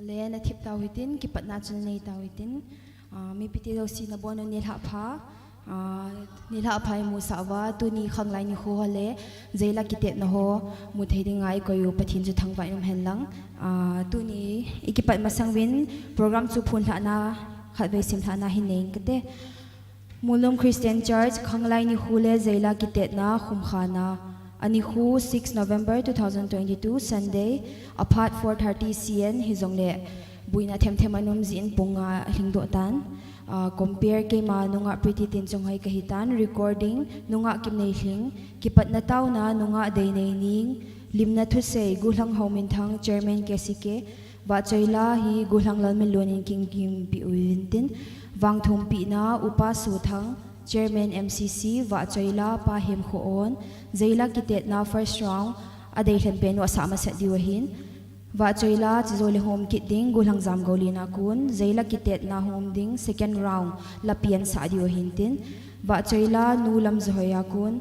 le na thip tawitin kipat na chun nei tawitin mi piti lo si na bono nilha pha mu sawa tu ni Khanglai Nikho le Zaila Kitetna ho mu theidingai koyu pathin chu thangwai nom henlang tu ni ikipat masangwin program chu phun hla na khatwei sim hla na hineng kate Molnom Christian Church Khanglai Nikho le Zaila Kitetna khumkhana Nikho 6 November 2022 Sunday apart 4:30 cn hizongle buina themthemanum zin punga hingdo tan compare ke ma nunga pretty tin chonghai kahitan recording nunga kimnei hling kipat na taw na nunga dei nei ning limna thu sei gulang homin thang chairman KCK wa chaila hi gulang lalmin lonin king kim pi uintin wangthum pi na upa su thang chairman MCC wa chaila pa him khoon Zaila Kitetna first round adei hlen pen wa sama sa diwahin wa chaila chizoli home kit ding gulang jam golina kun Zaila Kitetna home ding second round lapian sa diwahin tin wa chaila nulam zoya kun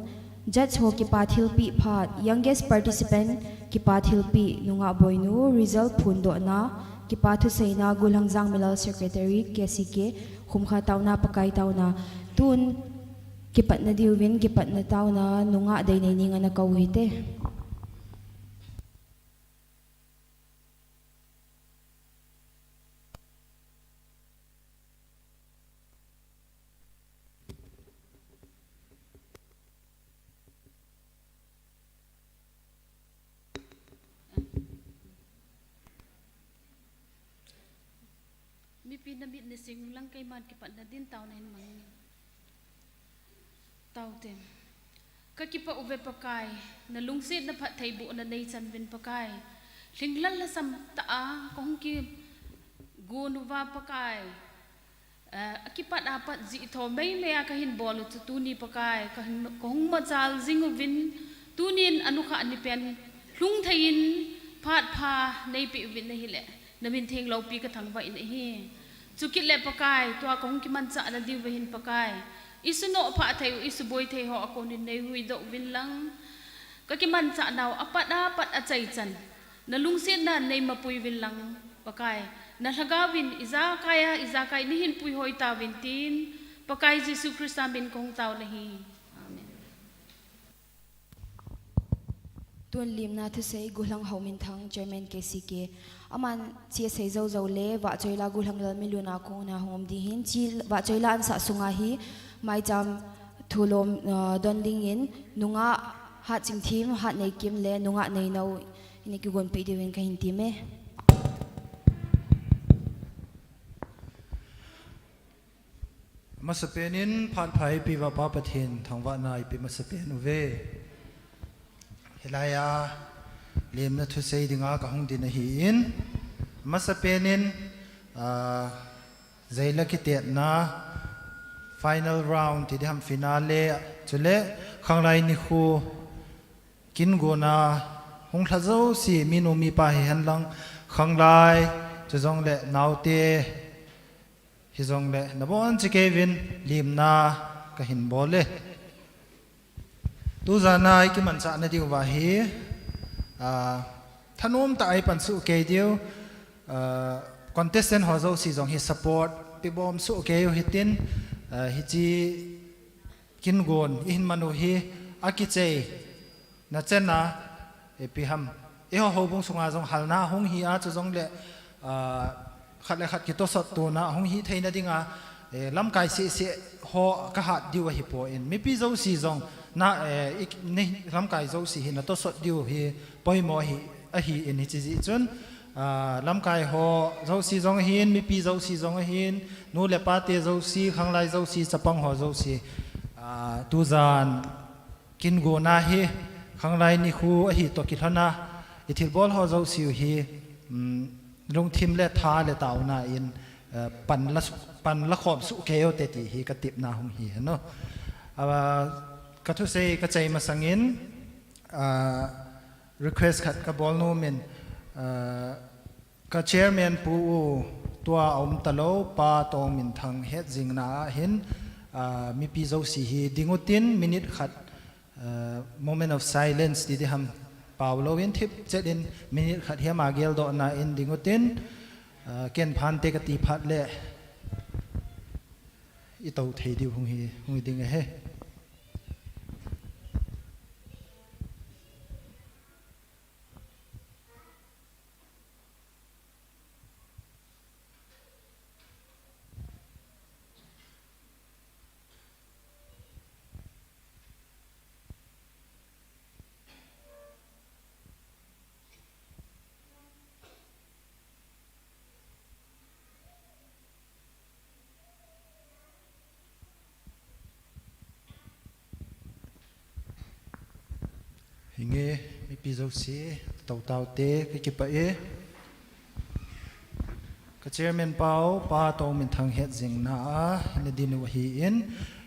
judge ho ki pathil pi phat youngest participant ki pathil pi nunga boinu result phundo na ki pathu seina gulang jang milal secretary KCK khumkha tawna pakai tawna tun kipat na diwin kipat na tawna nunga dai nei ninga na kawite pinamit na sing lang kay man kipat na din tao na hinmang tao tem kakipa uve pakay na lungsid na pataybo na naisan bin pakay linglan la sam taa kung ki gunuva pakay akipat apat zi ito may maya kahin bolo tutuni pakay kung matsal zingo vin tunin anu ka anipen lung thayin pat pa naipi uvin na hile namin ting lau pi katang ba ina hi Chukit le pakai, tua kong kiman sa na di wahin pakai. Isu no pa tayo, isu boy tayo ako ni nay hui do win lang. Kakiman sa naw apat at saychan. Nalungsin na nay mapuy win lang pakai. Nalagawin iza kay nihin puy hoy tawin tin. Pakai Jesu Christ amin kong tao lahi. Amen. Tuan lim na tu say gulang haumin thang Chairman KCK. Aman chia sei zo zo le wa choila gulang lal miluna ko na hom dihin chi wa choila an sa sunga hi mai jam thulom donding in nunga ha ching thim ha nei kim le nunga nei no ini ki gon pi diwen ka hin time masapenin phan phai pi wa pa pathin thangwa nai pi masapen uve hilaya lim na thu sei dinga ka hung din hi in masapenin Zaila Kitetna final round ti ham finale chule Khanglai Nikho kin gona hung thazo si minu mi pa hi hanlang Khanglai chong le naute hi jong le nabon chi kevin limna ka hin bole tu zana ki man cha na diwa hi thanom ta ai pan su ke dio contestant ho zo si jong hi support pi bom su ke yo hitin hi chi kin gon in manu hi akiche na chena e pi ham e ho bong sunga jong halna hong hi a chu jong le khat le khat ki to sot tu na hong hi theina dinga lam kai se ho ka hat diwa hi po in mi pi zo si jong na nei lam kai zo si hi na to sot diu hi poi mo hi a hi in hi chi chun lam kai ho zo si jong hin mi pi zo si jong hin nu le pa te zo si Khanglai zo si chapang ho zo si tu zan kin go na hi Khanglai Nikho a hi to ki thana ithil bol ho zo si hi lung thim le tha le taw na in pan la khom su ke yo te ti hi ka tip na hum hi no ka thu sei ka chei ma sangin request khat ka bol no men ka chairman pu tua om talo pa tong min thang het jing na hin mi pi zo si hi dingutin minute khat moment of silence di ham Paulo in tip chet in minute khat hiam agel do na in dingutin เกณฑ์พันเตกติพัดเล่อีเตาเทดิวหงฮีดิงเฮหิงเอมีปีโซซีเตาเตกิจิปะเอกระเจเมนเปาปาโตมินทางเฮ็ดจิงนาในดินวะฮีอิน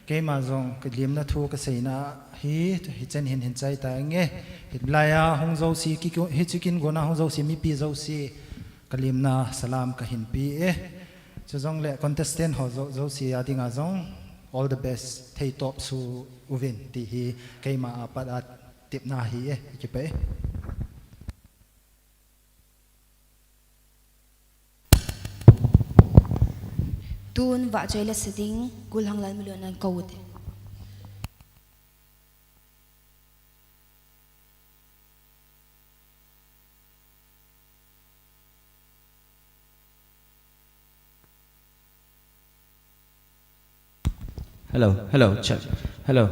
เกมาจงกลิมนาทูกะเสนาฮีฮิจันเห็นใจตาเงฮิลายาฮงโซซีกิฮิจิกินโกนาฮงโซซีมีปีโซซีกลิมนาสลามกะหินปีจะจงเละคอนเทสเทนต์ฮโซซีอาดิงาจง all the best เทยตบสู่อุวินตีฮีเกมาอาปัดอาติบนาฮีกิปะตูนว่าใจละสดิ้งกุลหังลันมิลนันกาวดฮัลโหลcheck hello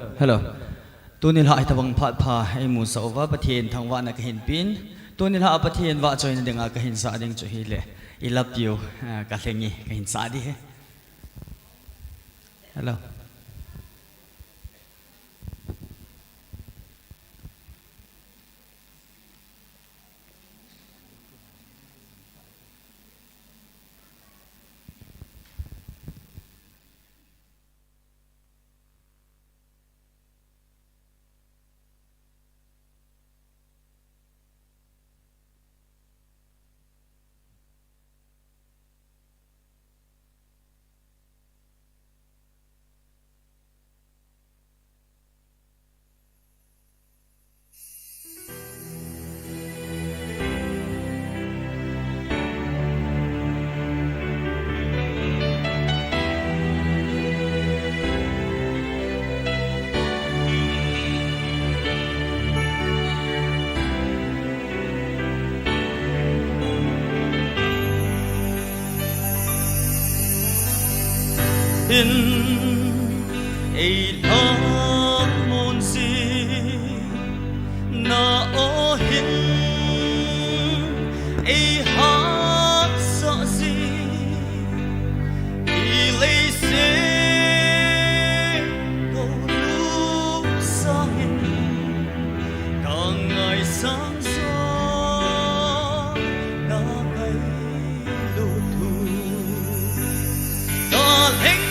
ตัวนี้ละไอ้ตะวังพัดพาไอ้มูสาวว่าประเทศทางวันนักหินปินตัวนี้ละประเทศว่าจอยนั่นเองก็หินสาดิ่งจุฮิเลI love you ก็เสียงงี้ก็หินสาดิฮัลโหลin a long moon sea na o hin a heart so see I lay se go lu sa hin kang ngai sang so na kai lu thu ta leng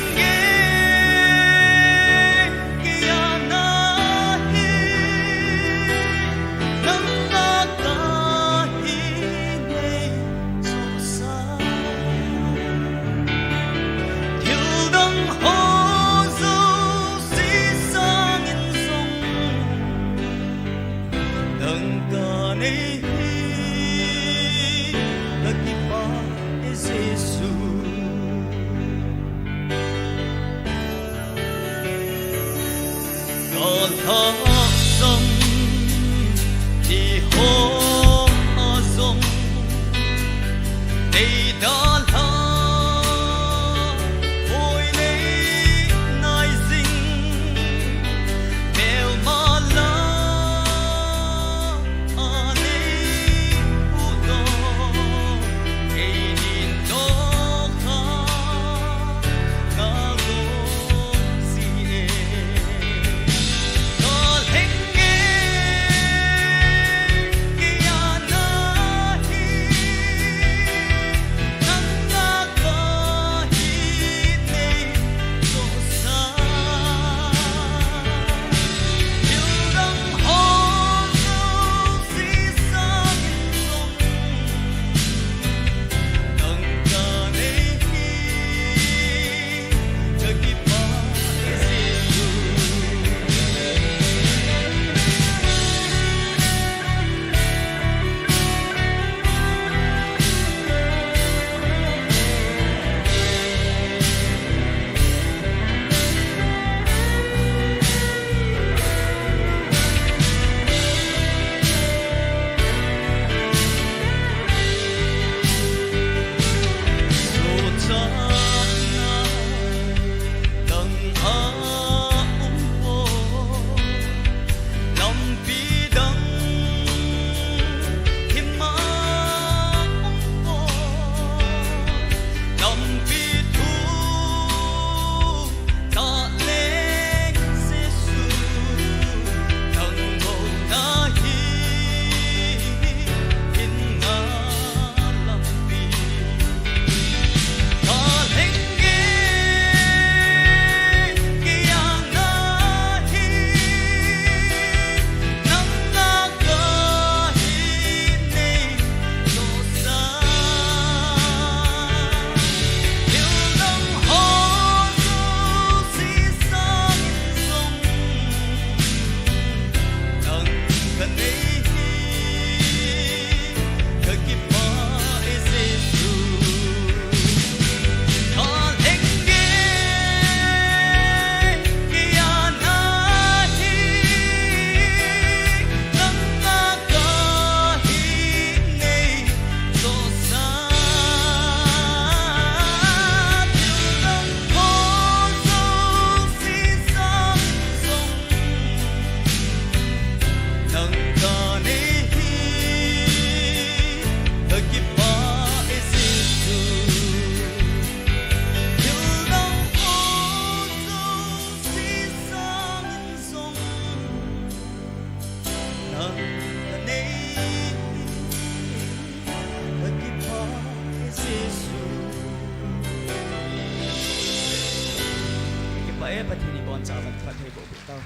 ประเทศนี้บอลจ่ามันพัดให้บอกเต้า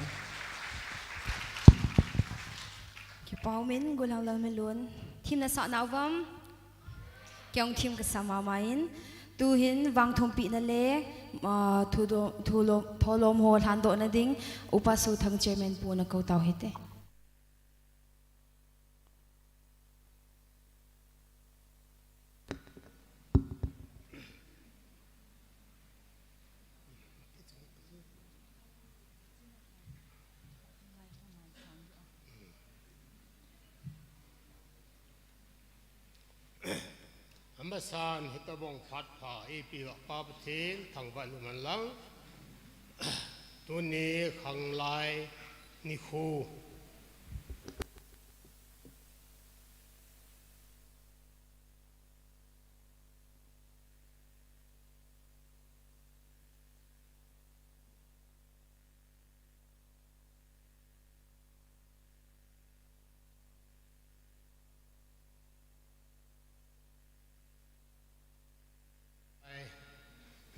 ki pau min gulang lang melun thim na sa nawam kyong thim ka sama main tu hin wang thom pi na le tholom ho than do na ding upasu thang chairman pu na ko taw heteมาสานฮิตบงพัดผาอีปีวป้าประเทศทางวันมันลังตัวนี้ขังลายนิโค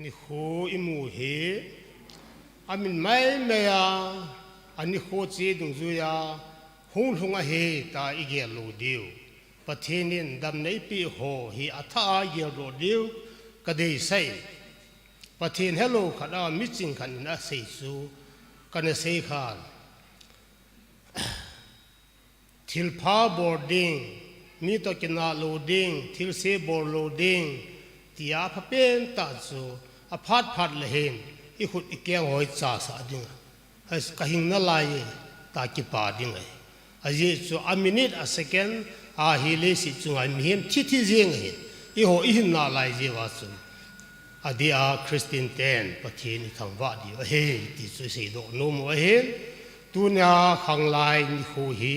นิโคอิมูเฮอามินไม่เมียอันนิโคเจดุงจุยาหงหงเฮตาอีเกลโลเดียวประเทศนี้ดำในปีโหฮีอัฐาเกลโลเดียวก็ได้ใส่ประเทศเฮโลขัดมิจิงขันนะเสซูกันเสขานทิลพาบอร์ดิ้งมีตัวกินาโลดิ้งทิลเซบอร์โลดิ้งที่อาพเป็นตัดสูอาพัดเลยเห็นอีขุดอีเกียงหอยจ่าสาดิ่งให้กหิงนั่นลายตากิปาดิ่งไงอาเยจูอามินิตอาเซกันอาฮิเลสิจุงไอมีเห็นที่เจียงเห็นอีหัวอีหินน่าลายเจวาสุอาเดียคริสเตียนเตนประเทศนี้ทางวัดดีว่าเฮ้ที่สุดเสียดอกนุ่มว่าเห็นตัวเนี้ยขังลายนิโคฮี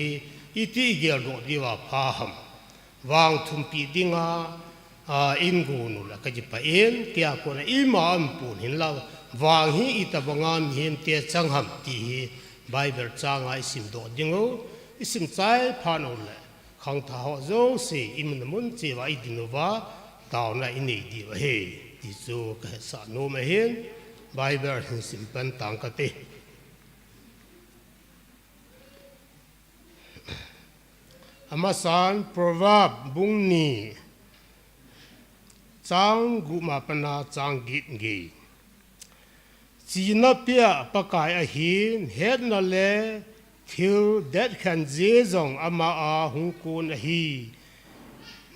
อีที่เกี่ยวดอกดีว่าพาหมวางทุมปีดิ่งอินกูนุละก็จะไปเอ็นเตียคนอิมามปูนเห็นเราวางฮีอิตาบังามเห็นเตียจังหัมตีไบเบิลจางไอสิมโดดยังเอาอิสิมใจพานุละขังท้าโจสีอิมนมุนเจวาอิดินวาดาวน่ะอินดีว่าเฮดิโจก็สานุมาเห็นไบเบิลหิสิมเป็นต่างกันเตอามาสานโปรวาบบุงนีจางกุมาปนาจางกิดกีจีนเปียปากายอาหินเฮ็ดนั่นแหละทิวเด็ดขันเจจงอามาอาหุงกูนฮี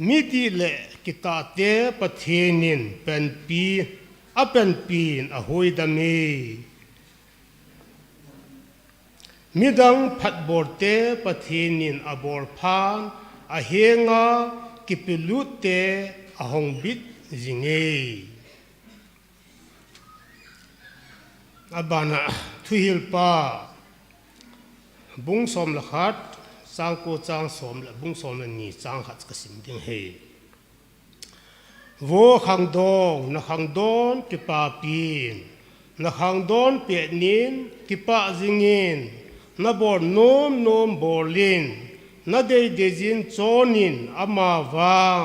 มิติเละกิตาเตปะเทนินเป็นปีเป็นปีนอหอยดามีมิดังพัดบอร์เตปะเทนินอบอร์พานอาเฮงากิปิลุเตอหงบิดจิงเออบานะทุฮิลปาบุงสมละขัดจางโกจางสมละบุงสมละนี่จางขัดกสิมดิงเฮวัวขังดองนักขังดอนกิปาปีนนักขังดอนเปียนินกิปาจิงเงินนับบอร์โนมบอร์ลินนัดเดจินโจนินอามาวาง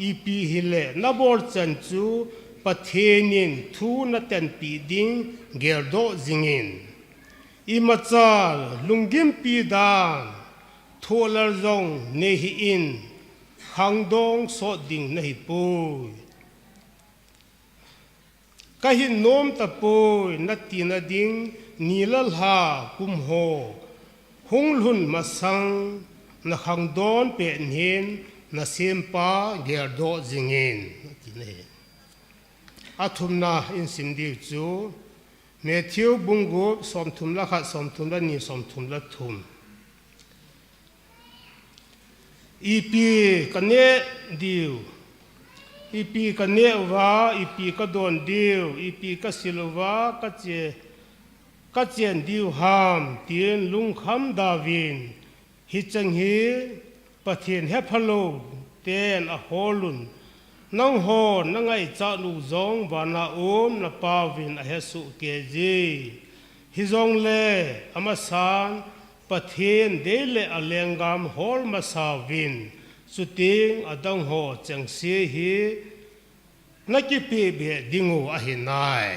อีปีฮิเลนับบอร์จันจูปะเทนินทูนัดเต็นปีดิงเกลโดจิงเงินอีมาจาลลุงกิมปีดานทัวลร์จงเนฮิอินขังดองสอดดิ่งเนฮิปุยก็หินโน้มตะปุยนัดตีนัดดิ่งนีลลฮากุมโฮหงลุนมาสังนักขังดอนเป็นเห็นนักเสียมปาเกลโดจิงเงินอาทุมนาอินสิมดิวจูเมทิวบุงกุบสมทุมละขัดสมทุมละนี่สมทุมละทุมอีปีกันเนดิวอีปีกันเนวาอีปีก็โดนดิวอีปีก็สิลวาก็เจนดิวหามเตียนลุงคำดาวินฮิจังฮีประเทศเฮพโลเตียนอโฮลุนนังโฮนังไอจานุจงวานาโอมนาปาวินอเฮสุเกจีฮิจงเลอามาสานประเทศเดเลอเลงกามฮอลมาสาวินสุติงอดังโฮจังเสียฮีนักกิปีเบดิงูอหินาย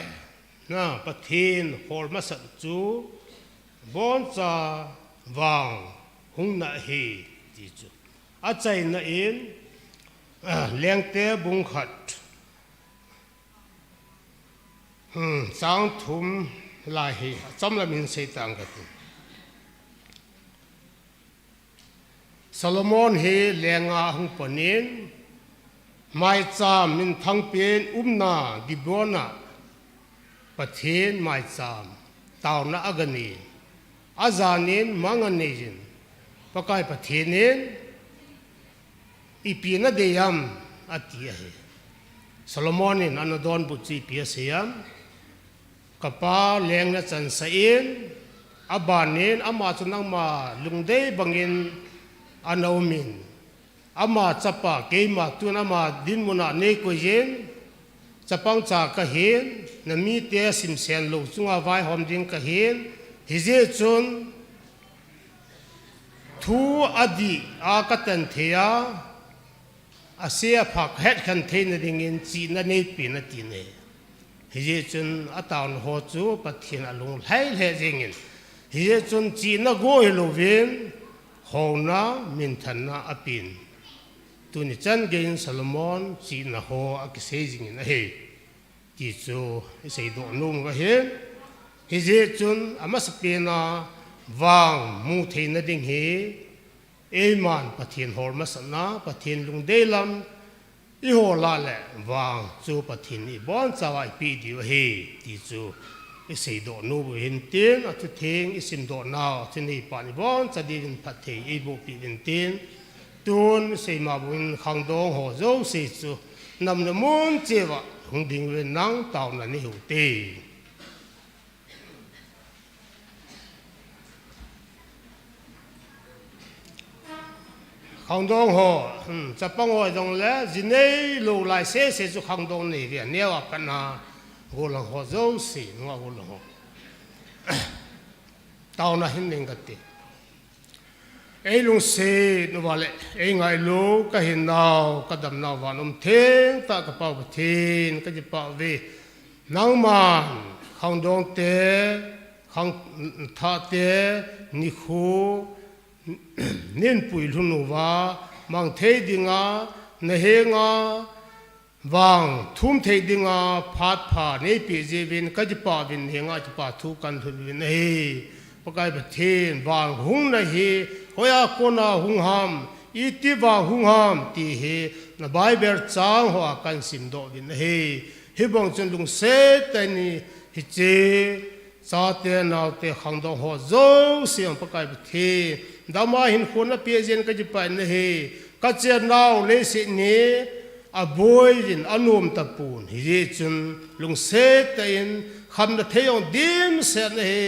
na pathin hol ma san chu bon cha wang hung na hi ti chu a chai na in leng te bung khat sang thum lai hi cham la min sei tang ka tu Solomon he lenga hung panin mai cham min thang pen umna dibona pathin mai cham taw na agani azanin manganin pakai pathinin ipina deyam atia he Solomonin anadon buchi pia siam kapa leng na chan sain abanin ama chunang ma lungdei bangin anaumin ama chapa keima tuna ma din muna ne ko yen chapang cha ka hin na mi te sim sen lo chunga vai hom ding ka hin hije chun thu adi a katan thea asia phak het khan thein ding in chi na ne pi na ti ne hije chun ataun ho chu pathin alung lai le jingin hije chun chi na go helovin hona min thanna apin tuni chan gein Solomon chi na ho akise jingin a he ti chu sei do num ga he hije chun amaspena wang mu thein ding he eman pathin hor masana pathin lungdei lam I ho la le wang chu pathin I bon chawai pi di he ti chu I sei do nu bu hin tin a chu theng I sim do naw chini pa ni bon cha di pathe I bu pi din tin tun sei ma buin khang dong ho zo se chu nam na mun che wa hung ding wen nang taw na ni hu te khang dong ho cha pang ho dong le jinei lo lai se se chu khang dong ni ria ne wa kana go lang ho zo si no go lang ho taw na hin ning ka ti ei lung se no wale ei ngai lo ka hin naw ka dam naw wa nom theng ta ka pa thin ka ji pa ve nang man khang dong te khang tha te Nikho nen pui lunuwa mang thei dinga na he nga wang thum thei dinga phat pha nei pi je bin ka ji pa bin he nga ji pa thu kan thu bin he pakai ba thin wang hung na he hoya kona hung ham iti wa hung ham ti he na bible chang ho kan sim do bin he bong chen lung se tani hi che sa te naw te khang dong ho zo siam pakai ba thi dama hin khona pejen ka jipa ne he ka che naw le se ni a boy in anom tapun hi je chun lung se ta in kham na theyong dim se ne he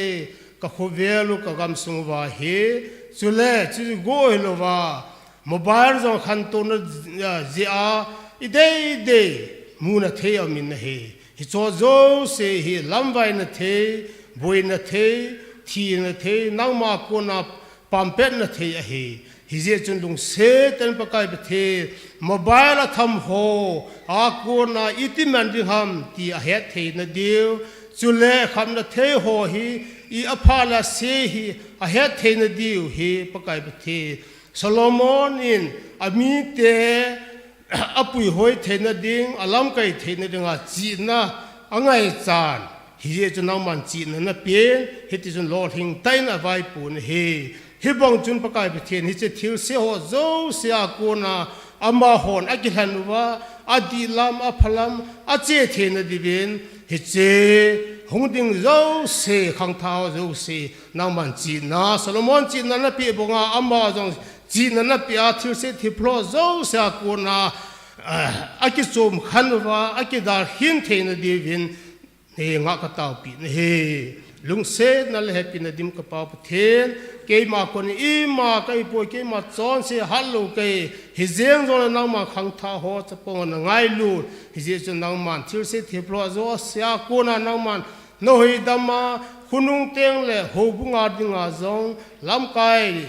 ka khovelu ka gam sung wa he chule chi go helo wa mobile zo khan to na ji a ide mu na theyong min ne he hi cho zo se hi lam vai na the boy na the thi na the nang ma ko na pampet na the a he hije chun lung se ten pakai be the mobile a tham ho a ko na iti man ding ham ti a he the na dio chule kham na the ho hi I aphala se hi a he the na dio he pakai be the Solomon in ami te apui hoi the na ding alam kai the na ding a chi na angai chan hije chun nang man chi na pen hiti chun lo thing tai na vai pun he hi bong chun pakai be thien hi che thil se ho zo sia ko na ama hon a ki hlan wa adi lam a phalam a che thien na divin hi che hung ding zo se khang thao zo se nang man chi na Solomon chi na pi bonga ama jong chi na pi a thil se thi phlo zo sia ko na a ki chom khan wa a ki dar hin thien na divin he nga ka taw pi he lung se na le happy na dim ka pa pathen ke ma ko ni I ma kai po ke ma chon se halu ke hi zeng zo na ma khang tha ho cha po na ngai lu hi je chu nang man thil se the plo zo sia ko na nang man no hi dama khunung teng le ho bu nga dinga zong lam kai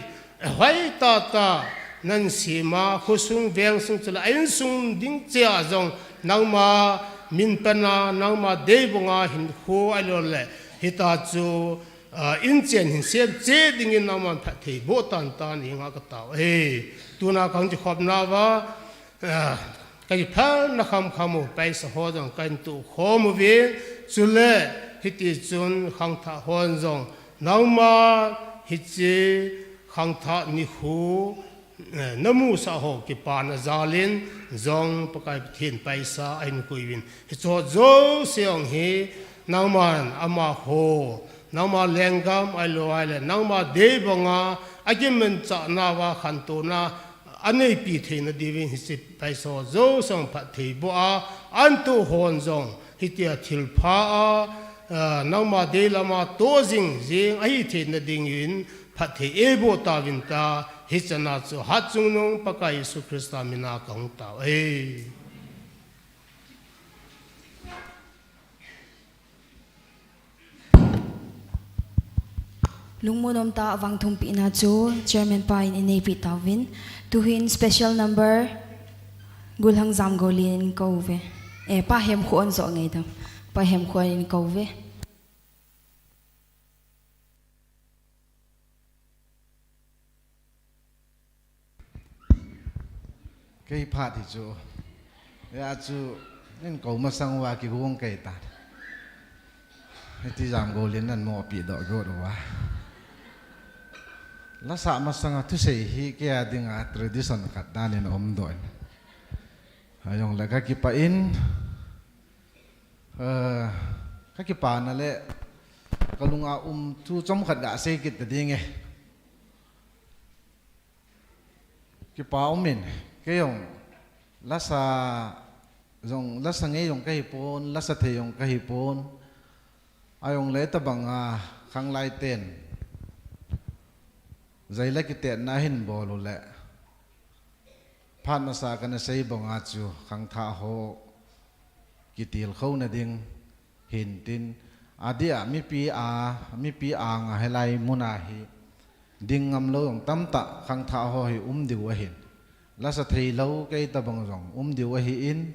hoi ta nan si ma khusung veng sung chla ain sung ding chia zong nang ma min pana nang ma de bonga hin kho alo le hita chu in chen hin se che ding in nang man pha thei bo tan ta ni nga ka ta he tuna khang chi khop na wa cái phá nó không một bay sa hoa rằng cái tụ khó một việc cho lẽ hít chun khang thả hoa rằng nấu mà hít chế khang thả Nikho nấm mu sa hồ cái pan giá lên rằng cái thiên bay sa anh coi vin hít cho dấu xiang hi nấu mà ama hồ nấu mà leng gam ai lo ai le nấu mà đế banga ai cái mình chả na wa khăn tu na anh ấy bị thế nào đi về hết bây giờ dấu sang phát thế bộ anh tu hồn rong hết tiệt thiểu phá nang mà đây là mà tổ dinh riêng ấy thế nào đi yên phát thế bộ ta vin ta hết chân là cho hát chung nông bác cái Jesus Christ mình na công ta lung Molnom ta wang thum pi na chu chairman pa in nei tawin tuhin special number gulhang zam golin ko ve pa hem khon zo ngei dam pa hem khon in ko ve cái phát thì chú ya chú nên cầu mà sang qua cái guông cây ta thì giảm gồ lên lần mò bị đỏ gồ đó wa lá sa mà sang thứ sei hi cái tiếng tradition khát đan nên đôi ayong là cái pa in cái pa na le kalunga thu chom khát gạ sei kit đi nghe cái pa mình cái yong lá sa nghe yong cái pon lá sa thề yong cái pon ayong lấy ta bằng Khanglai tên Zaila Kitetna hin bolu le phan na sa kana sei bonga chu khang tha ho kitil khâu na ding hin tin adia mi pi a nga helai muna hi ding ngam lo yong tam ta khang tha ho hi diu a hin la sa thei lo cái ta bang rong diu a hi in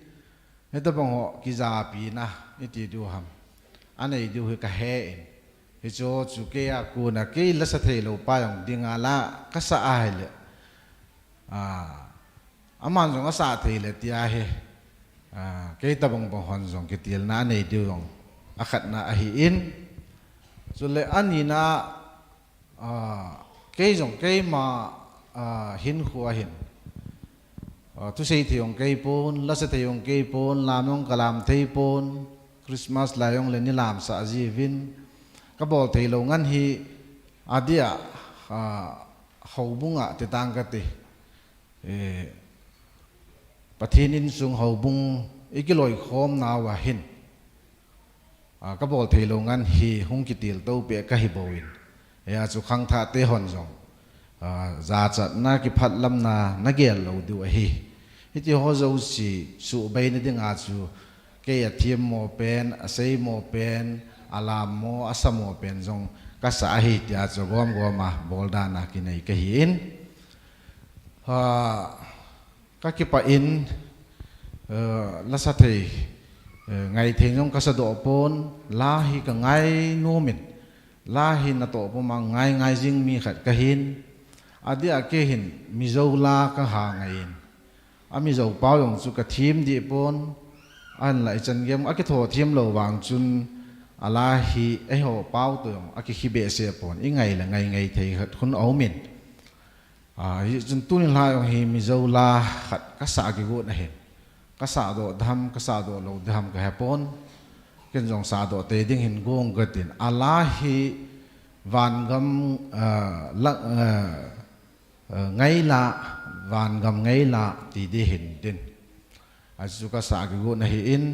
he ta bang ho ki za pi na iti du ham anei diu hi ka he in hi cho chu ke a ku na ke la sa thei lo pa yong ding ala ka sa ai le aman rong sa thei le tia he ke ta bang bang hon rong ke til na nei diu rong akhat na a hi in so le ani na ke rong ke ma hin khuwa hin tu sei thiong ke pon la sa thiong ke pon lam yong kalam thei pon Christmas la yong le ni lam sa ji vin ka bol thei lo ngan hi adia hobunga te tang ka te pathin in sung hobung ikiloi khom na wa hin ka bol thei lo ngan hi hung ki til to pe ka hi boin ya chu khang tha te hon jong za chat na ki phat lam na gel lo du hi hiti ho zo si su bei ni ding a chu ke ya thiam mo pen a sei mo pen alam mo asam mo pen jong ka sa hi tia cho gom goma bolda na ki nei ka hi in ka ki pa in la sa thei ngày theng jong ka sa do pon la hi ka ngai no min la hi na to po ma ngai jing mi khat ka hin adia ke hin mi zo la ka ha ngai in ami zo pau yong chu ka thim di pon an lai chan gem a ki tho thim lo wang chun ala hi e ho pau to yong a ki hi be se pon i ngai la ngai thei khat khun au min hi chun tunin la yong hi mi zo la khat ka sa ki go na hen ka sa do dham ka sa do lo dham ka hapon ken jong sa do te ding hin gong gatin ala hi van gam ngai la van gam ngai la ti di hin din asu ka sa gi go na hi in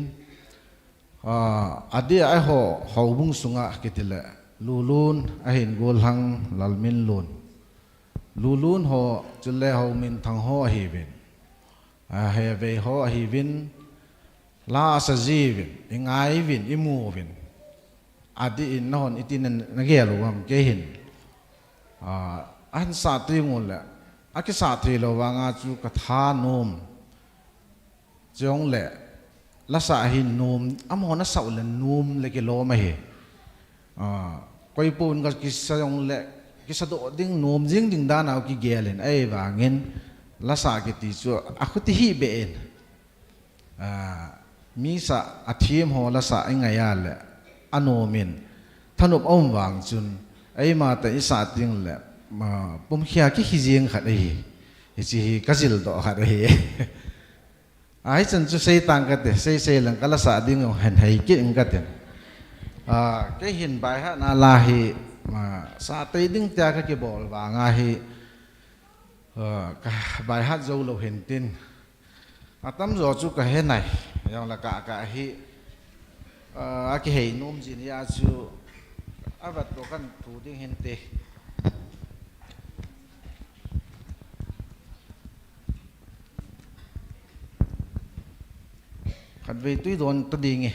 adia ai ho bung sunga kitile lulun a hin gol hang lalmin lulun ho chule ho min thang ho hi bin he ve ho hi vin la sa ji vin ingai vin imu vin adi in non itin na gelo wam ke hin an sa ti ngol la aki sa thi lo wa nga chu ka tha nom jong le la sa hin num amo na sau le num le ke lo ma he koi pun ka kisayong le kisado ding num jing ding da na ki gelen ai wangin la sa ke ti chu aku ti hi be en mi sa athim ho la sa ai ngai ya le anomin thanup om wang chun ai ma ta isa ting le ma pum khia ki hi jing khat ai chi kazil do khat ai ai chan chu sei tang ka te sei lang kala sa ding han hai ki ing ka te cái hin bai ha na la hi mà sa tây ding tia ka ki bol wa nga hi ka bai ha zo lo hin tin atam zo chu ka he nai yang la ka hi a ki hei nom jin ya chu avat to kan thu ding hin te kan ve tui don to ding e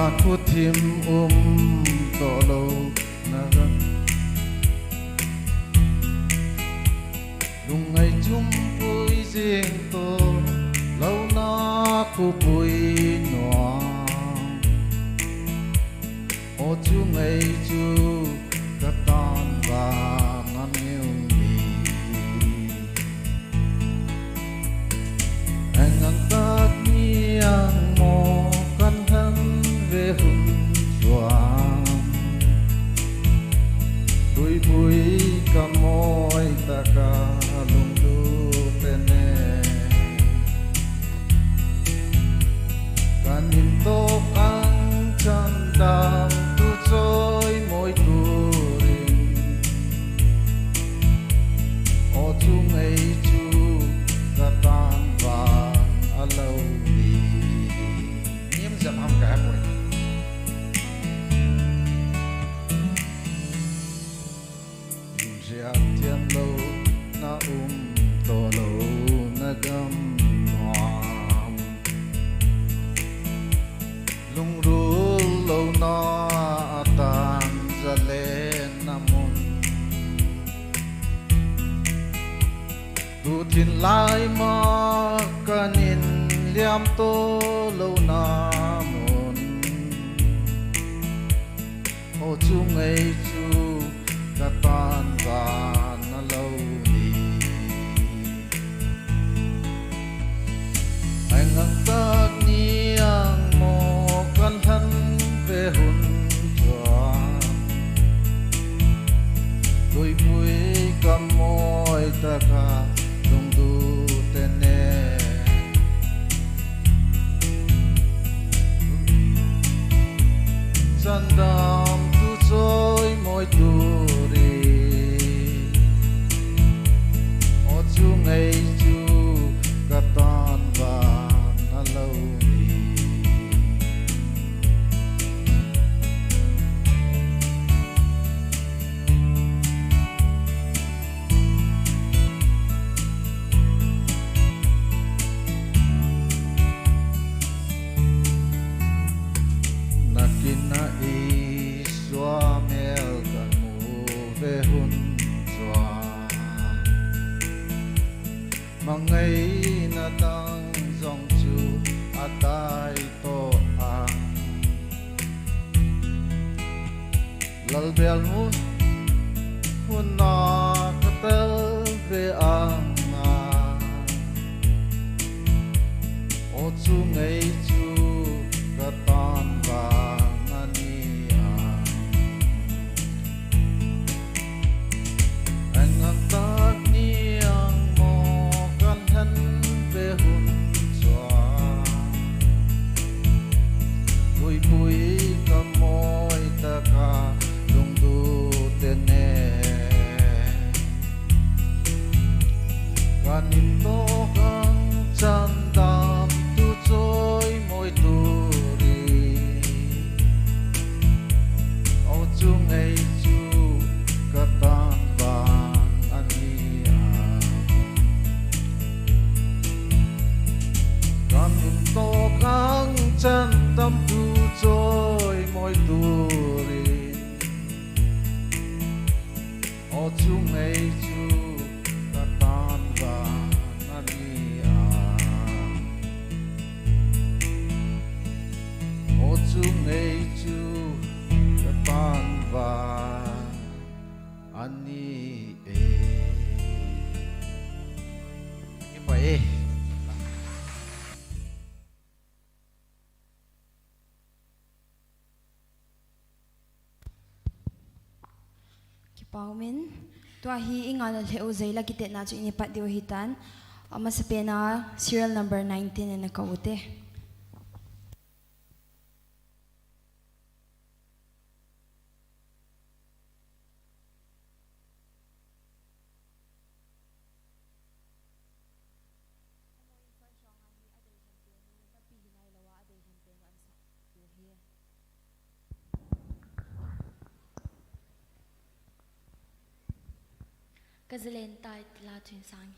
Aku tim tolo naga lungai jumpui jing to lâu na ku pui noa o chu ngai chu ka tan ba nan yêu mi anh ăn ta ni ang mo kan han về hùng doang đôi bụi cả môi ta cả lung du tene cả nhìn tô ăn chân đam tu trôi môi tu ring ô chu ngày chu cả tan và lâu đi nhiễm dầm ham cả buổi thiên lâu na to lâu na gam noam lung ru lâu na tan zale namun tu thiên lai ma kanin liam to lâu na mun ô chu ngày chu ka tan va na lâu đi anh ngắt tắc ni ang mo kan thân về hun choang đôi mũi cầm môi ta ka dung du tene chân đam tu trôi môi tu chu ngày chu cả tan và na lâu đi na kina i xóa mel kan mu về hun mang ngày na tang dòng chu atai to ang lal bel mu hun na katel ve ang o chu ngày chu chung ấy chu ta tan và nani à ô chung ấy chu ta tan và ani e cái bài Paumin tua hi ingana leo Zaila Kitetna chu ini pat dio hitan ama sapena serial number 19 na kaute Gazelen tai la tuen sang.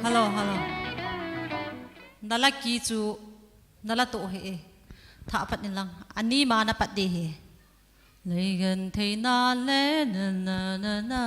Hello. Nala ki chu nala to he tha pat ni lang ani ma na pat de he lấy gần thấy na lẽ na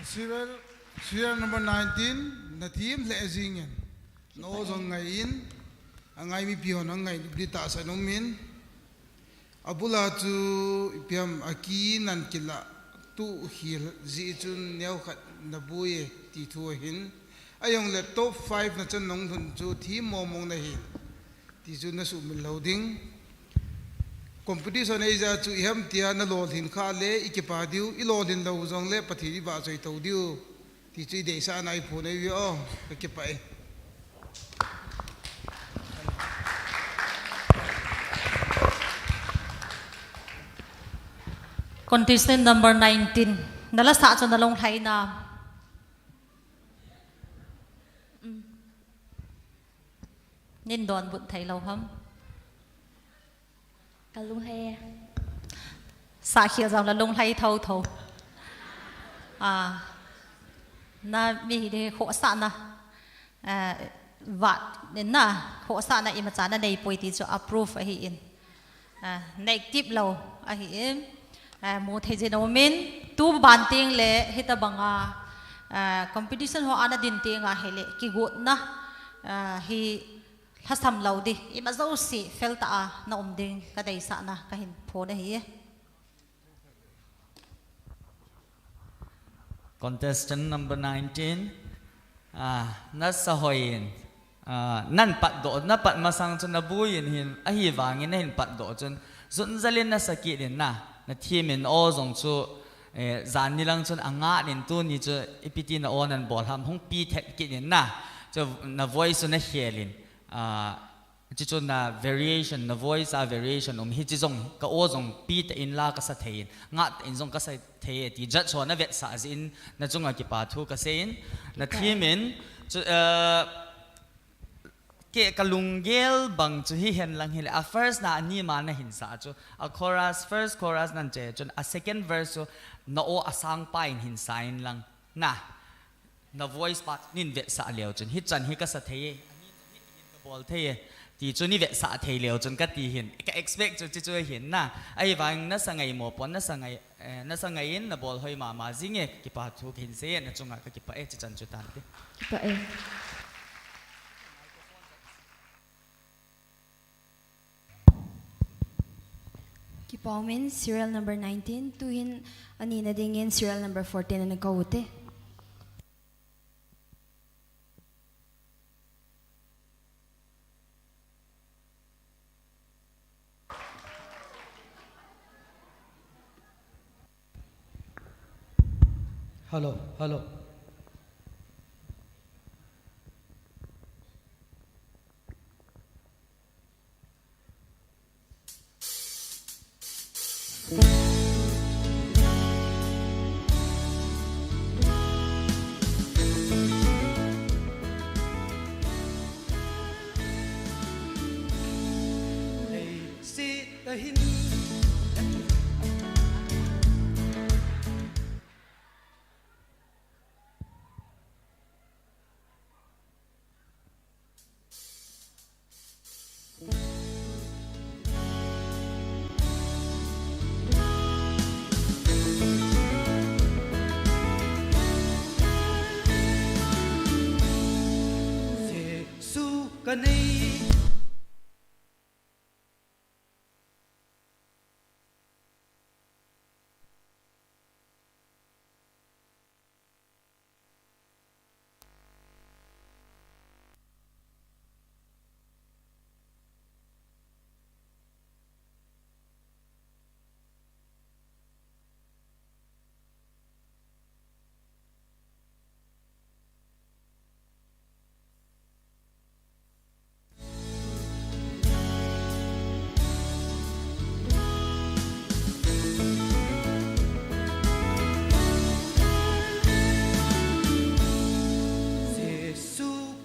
Serial number 19 na team le azingen no zong ngai in angai mi pion angai di ta sa nomin abula chu piam aki nan kila tu hil zi chun neu khat na buye ti thu hin ayong le top 5 na chan nong thun chu thi momong na hi ti chu na su mil loading competition ei za chu hem tia na lol hin kha le ikipa diu I lol hin lo zong le pathi ba choi to diu ti chui de sa nai phu nei wi o ke pai Contestant number 19 nala sa cho nalong hai na nên đòn bụng thầy lâu hâm cả lung he sa khia rằng là lông hay thâu thâu na mi de khổ sa na vặt đến na khổ sa na im cha na nei poi ti cho approve hi in negative lâu hi mu thei je no min tu ban ting le hita banga competition ho ana din ting a hele ki gut na hi hasam lâu đi ima zo si felta na ding ka dei sa na ka hin pho na hi Contestant number 19 na sahoyin nan pat do na pat masang chun na buyin hin a hi wangin na hin pat do chun zun zalin na sakit din na thimin o zong chu zan ni lang chun anga nin tu ni chu ipiti na on an bol ham hong pi thek ki din na chu na voice na helin chỉ cho na variation na voice a variation hi chỉ zong ka o zong pi ta in la ka sa thein nga in zong ka sa the ti jat cho na vet sa in na chunga ki pa thu ka sein na thimin chu ke kalungel bang chu hi hen lang hile a first na ani ma na hin sa chu a chorus first chorus nan che chun a second verse chu na o asang pa in hin sa in lang na voice part nin vet sa leo chun hi chan hi ka sa the bol the ti chu ni ve sa thei leo chun ka ti hin ka expect chu chu hin na ai wang na sangai mo pon na sangai in na bol hoi ma zinge ki pa thu hin se na chunga ka ki pa chi chan chu tan te pa ki pa min serial number 19 tu hin ani na dingin serial number 14 na kaute Hello.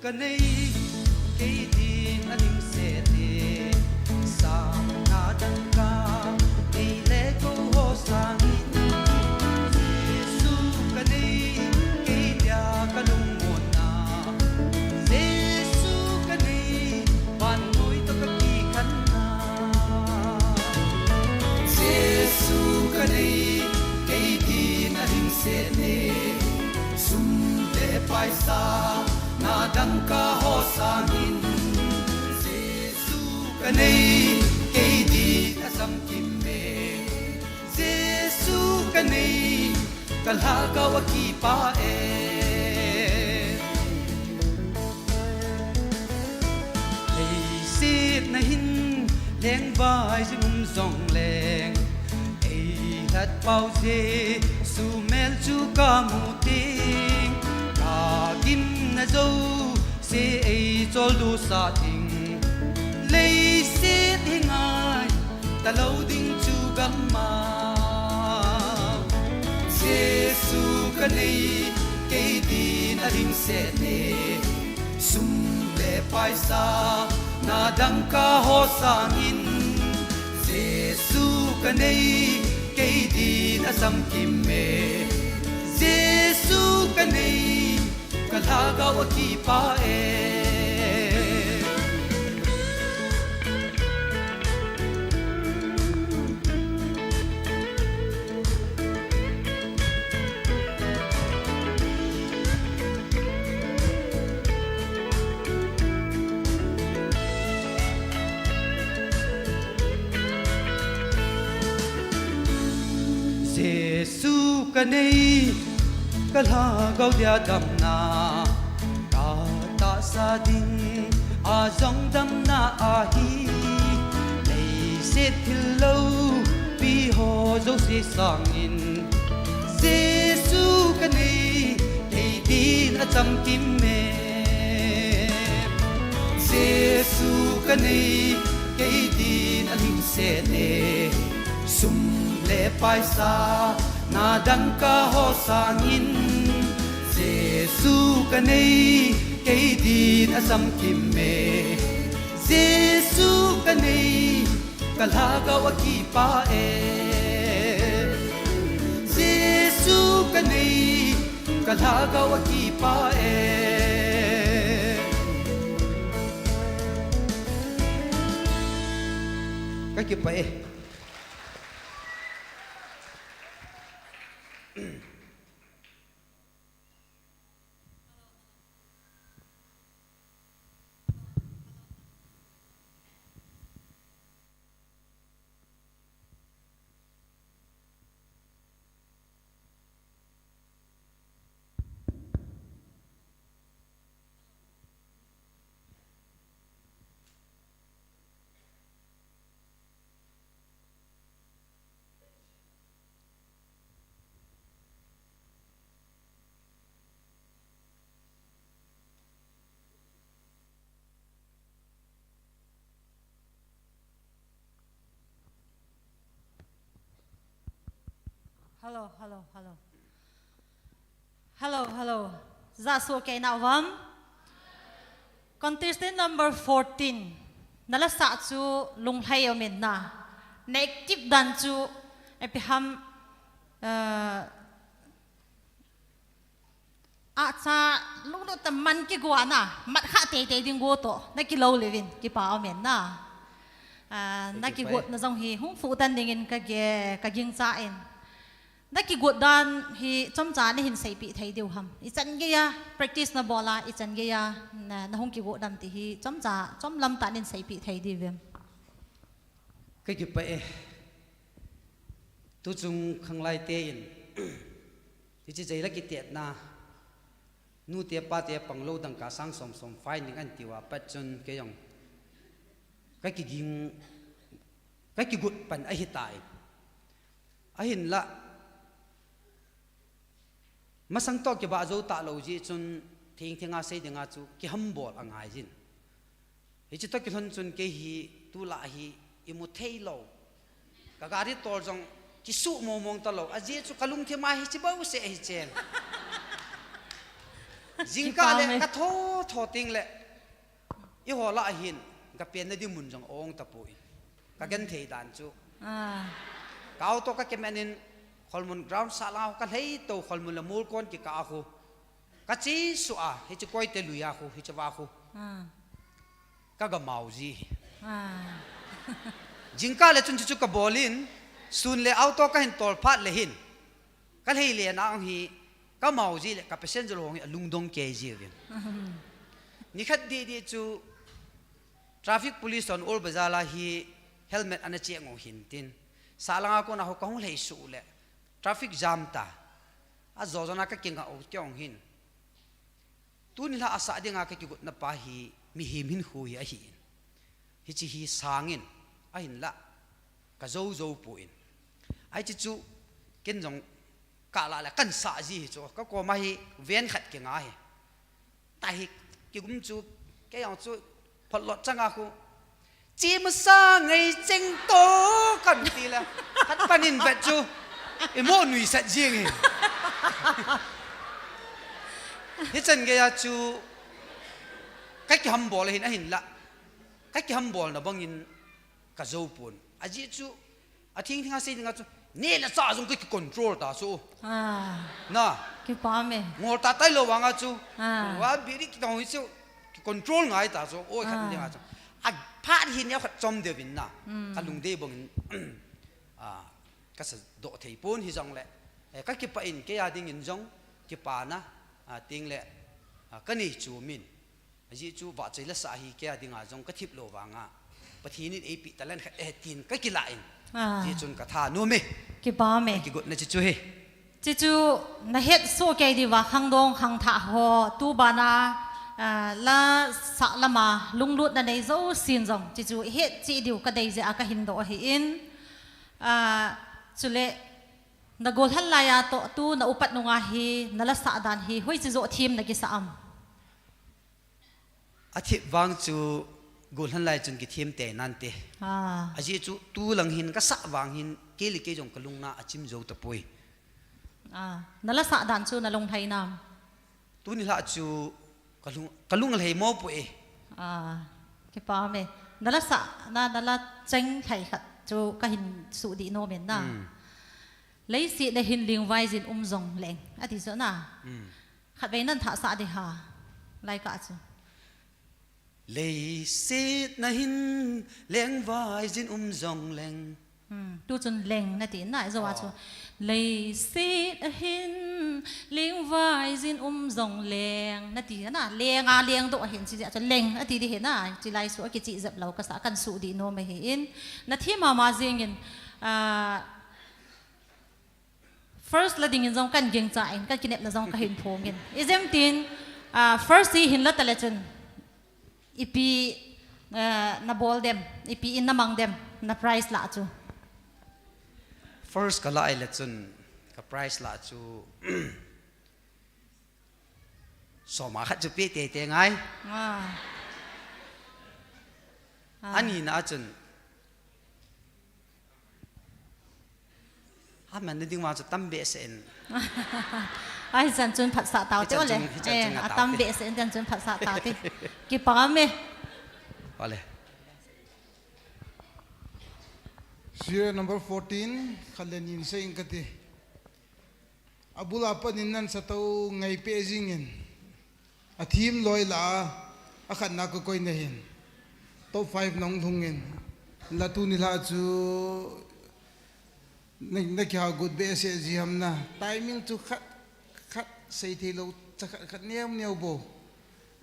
Kanay kay din aning sete sa nadang ka ilego ho sangin Jesu kanay kay dia kalungon na Jesu kanay panoy to kapikan na Jesu kanay kay din aning sete paisa na dang ka ho sangin Jesu kanei kei di asam kim me Jesu kanei kalhaga wa ki pa e Ei sit na hin leng vai sum song leng Ei hat pau je su mel chu ka mu ting ka kim na zo se ei chol du sa ting lei sit hingai ta lo ding chu gam ma Jesu kanei kei din a ring se ne sum le paisa na dang ka ho sangin Jesu kanei kei din a sam kim me Jesu kanei kalhaga wa ki pa e Jesu kanei kalhaga dia dam na ta ta sa ding a zong dam na a hi lei se thil lo pi ho zo se sang in Jesu kanei kei din a cham kim me Jesu kanei kei din a ling se ne sum le paisa na dang ka ho sangin Jesu kanei kei din asam kim me Jesu kanei kalhaga wa ki pa e Jesu kanei kalhaga wa ki pa e ka ki pa e Hello. That's okay now, Contestant number 14. Nala sa chu lunglai omin na. Naikip dan chu epiham sa lulu teman ki gua na mat kha te ding go to na ki lo levin ki pa omin na. Na ki go na jong hi hung fu tan dingin ka ge ka ging cha in. Na ki gut dan hi chom cha ni hin sei pi thei deu ham I chan ge ya practice na bola I chan ge ya na hong ki gut dam ti hi chom cha chom lam ta nin sei pi thei di vem cái gì vậy tu chung Khanglai te in thì chỉ Zaila Kitetna nu te pa te panglo dang ka sang som som fai ning an tiwa pat chun ke yong cái ki gut pan a hitai a hin la masang to ke ba zo ta lo ji chun thing thinga sei dinga chu ki hambol angai jin hi chi to ki thon chun ke hi tu la hi imu thei lo ka gari tol jong ki su mo mong ta lo a je chu kalung the ma hi chi bau se hi chen jingka le ka tho ting le I ho la hin ka pen na di mun jong ong ta pui ka gen thei dan chu kaw to ka kemenin holmun ground sala ka lei to holmun la mul kon ki ka khu ka chi su a hi chi koi te luya khu hi chi wa khu ka ga mau ji jingka le chun chu ka bolin sun le auto ka hin tol phat le hin ka lei le na hi ka mau ji le ka passenger hong lung dong ke ji vin ni khat di chu traffic police on ol bazala hi helmet ana che ngo hin tin salanga ko na ho kong lei su le traffic jam ta a zozona ka kinga o kyong hin tu ni la asa dinga ka ki gut na pa hi mi him hin hu hi a hi hi chi hi sangin a hin la ka zo zo pu in ai chi chu ken jong ka la la kan sa ji chu ka ko ma hi ven khat ke nga hi ta hi ki gum chu ke yang chu phot lot changa khu chi ma sa ngai cheng to kan ti la khat panin vet chu e mo nui sat jing hi hi chen ge ya chu cái hầm bò là hình lạ cái hầm bò là bằng in cả dâu buồn à chị chú à thiên thiên xây dựng chú nè là sao dùng cái control ta chú na cái bao mẹ ngồi ta tay lâu vàng chú và bị cái đồng ý chú control ngay ta chú ôi khăn đi chú à phát hiện nhau khát chom đều vinh na cái lùng đê bằng cái sự độ thầy bốn thì giống lệ các cái bệnh cái gia đình in giống cái bà na tiếng lệ cái này chú mình ji chu wa chei la sa hi ke adinga jong ka thip lo wanga pathini ap talan tin ka kilain ji chun ka tha no me ki ba me ki got na chi chu he chi chu na het so ke di wa khang dong khang tha ho tu bana la sa lama lung lut na nei zo sin jong chi chu het chi diu ka dei ja ka hin do hi in chule na gol hal la ya to tu na upat nunga hi na la sa dan hi hoi chi zo thim na ki sa am a thip wang chu gol han lai chun ki thim te nan te a ji chu tu lang hin ka sa wang hin ke li ke jong ka lung na achim zo ta poi na la sa dan chu na long thai nam tu ni la chu ka lung lei mo pu e ke pa me na la sa na la cheng thai khat chu ka hin su di no men na lấy si na hin ling vai jin zong leng a ti zo na khat ve nan tha sa de ha lai ka chu lấy xít na hin leng vai jin zong leng tu chun leng na ti na zo wa chu lấy xít na hin leng vai jin zong leng na ti na leng do hin chi cha leng a ti di hin na chi lai su ki chi zap lo ka sa kan su di no me hin na thi ma jing in first la ding in zong kan geng cha in kan kinep na zong ka hin phom in izem tin first hi hin la ta le chun ipi na ball dem ipi in na mang dem na price la chu first kala ai la chun ka price la chu so ma khat chu pe te ngai ani na chun man na ding ma chu tam be sen ai chan chun phat sa taw te ole atam be sen chan chun phat sa taw te ki pa me vale Serial number 14 khalenin sa ingkati abula pa ninnan sa tau ngai pejingin athim loi la akhan na ko koi nahin top 5 nong thungin latu nila chu na kya good be se ji hamna timing chu khat sei thelo khat niam bo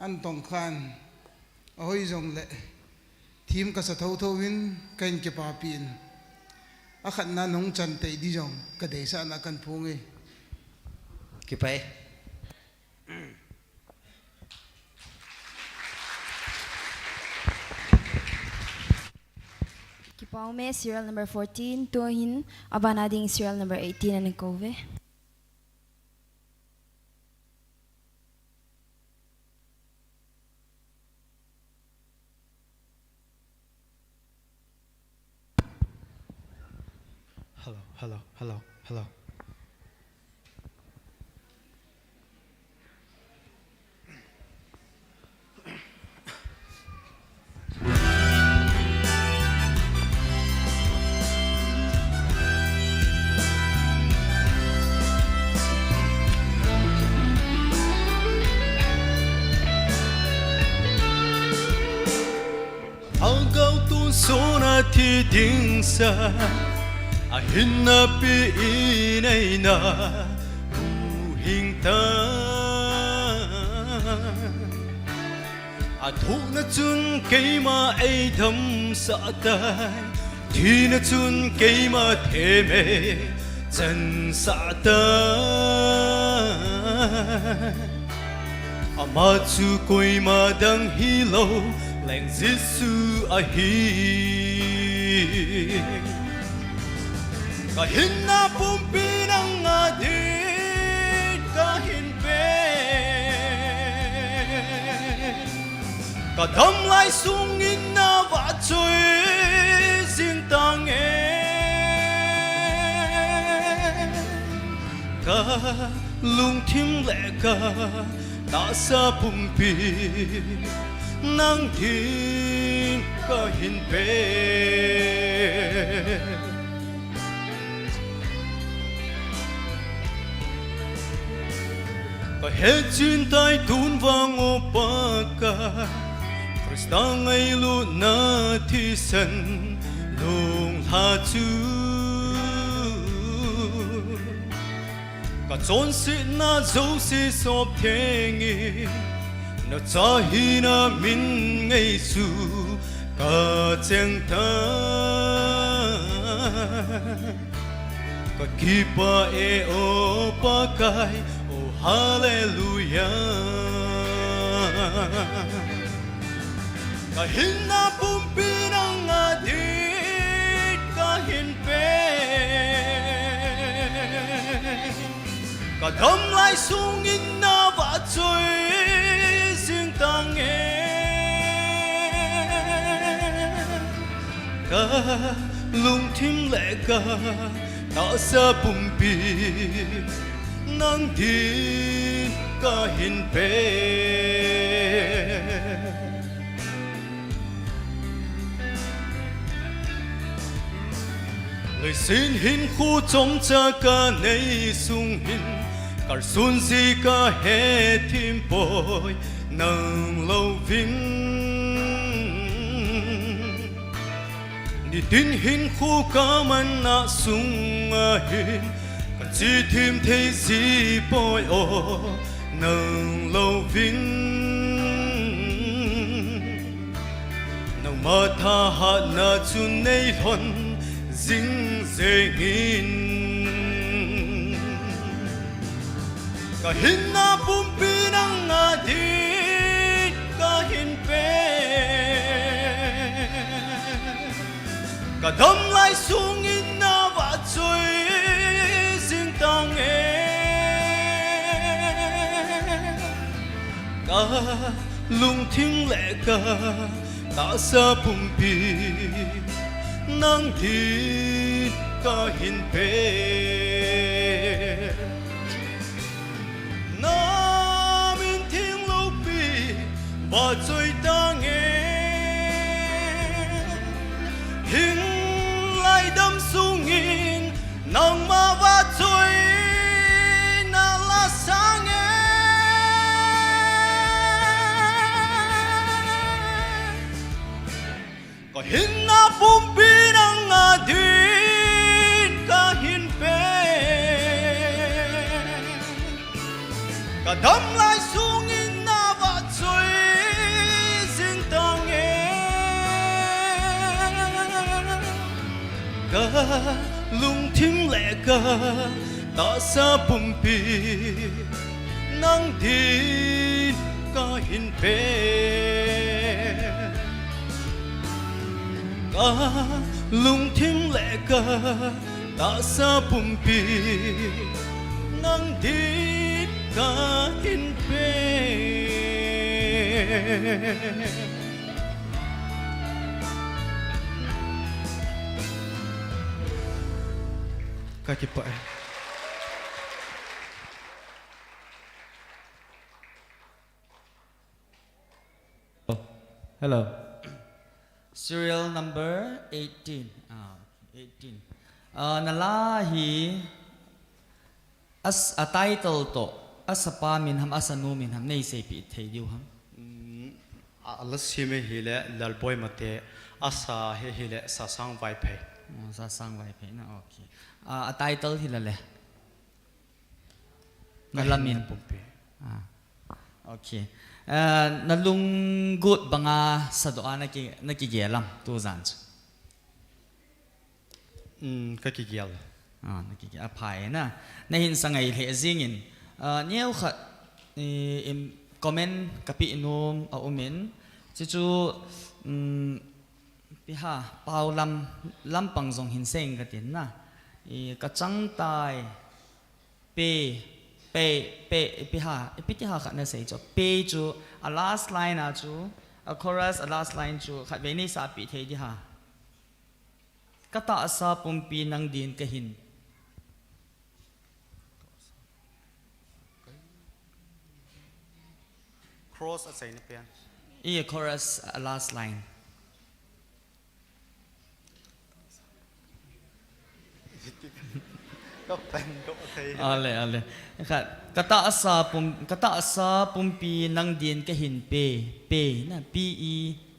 an tong khan ahoi jong le thim ka sa thau thawin kain ke pa pin akhat na nong chan te di jong ka de sa na kan phungi ki pai Kipao me serial number 14 Tohin abanading serial number 18 and Kove. Hello. sona thi ding sa a hin na pi nei na hình ta thu na chun cây mà ai thầm sợ tai thì na chun cây mà thế mê chân sợ tai mà chu coi mà đang hi lâu leng Giêsu a hi ka hin na pumpi nang adi ka hin pe ka đâm lại sung in na va trôi riêng ta nghe ka lung thim lệ ka ta sa pumpi nang hin ka hin pe ka hết chuyên tay tun vang opaka Krista ngay lu na thi san lung tha chu ka chon si na zo si sop thengi na cha hi na min ngay su ka cheng ta ka kipa e o pa kai o hallelujah ka hin na pumpi nang adit ka hin pe ka đâm lại sung in na va trôi riêng ta nghe ka lung thim lệ ka ta sa pumpi nang din ka hin pe lời xin hin khu trong cha ca nay sung hin cả xuân gì ca hè thêm bồi nâng lâu vinh đi tin hin khu ca man na sung hin cả chỉ thêm thấy gì bồi ô nâng lâu vinh nâng mà tha hạ na chun nay thon dinh dễ nghìn ka hin na pumpi nang adit ka hin pe ka đâm lại sung in na va trôi riêng ta nghe ka lung thim lệ ka ta sa pumpi nang hin ka hin pe na min thiên lâu pi và trôi ta nghe hin lại đâm sung in nang ma va trôi na la sang nghe có hin na pumpi adit ka hin pe ka đâm lại sung in na va trôi riêng ta nghe ka lung thim lệ ka ta sa pumpi nang din ka hin pe ka lung thim lệ ka ta sa pumpi nang dit ka hin pe ka kipa Hello. Serial number 18. 18. Nalahi as a title to as a pa min ham as a nu min ham nei se pi thei diu ham. Alasime hile lalboy mate asa he hile sasang vai phe. Sasang vai phe na okay. A title hilale. nalamin okay nalunggut banga sa doa nakigelam tu zan kakigel nakiki apai na nahin sangai le zingin niau khat comment kapi inum a umin chu piha paulam lampang zong hinseng katin na kachang tai pe piha ipitiha khat na sei cho pe chu a last line a chu a chorus a last line chu khat ve ni sa pi thei di ha kata asa pumpi nang din kahin cross at say ni pian chorus last line ale kata asa pumpi nang din kahin pe na pe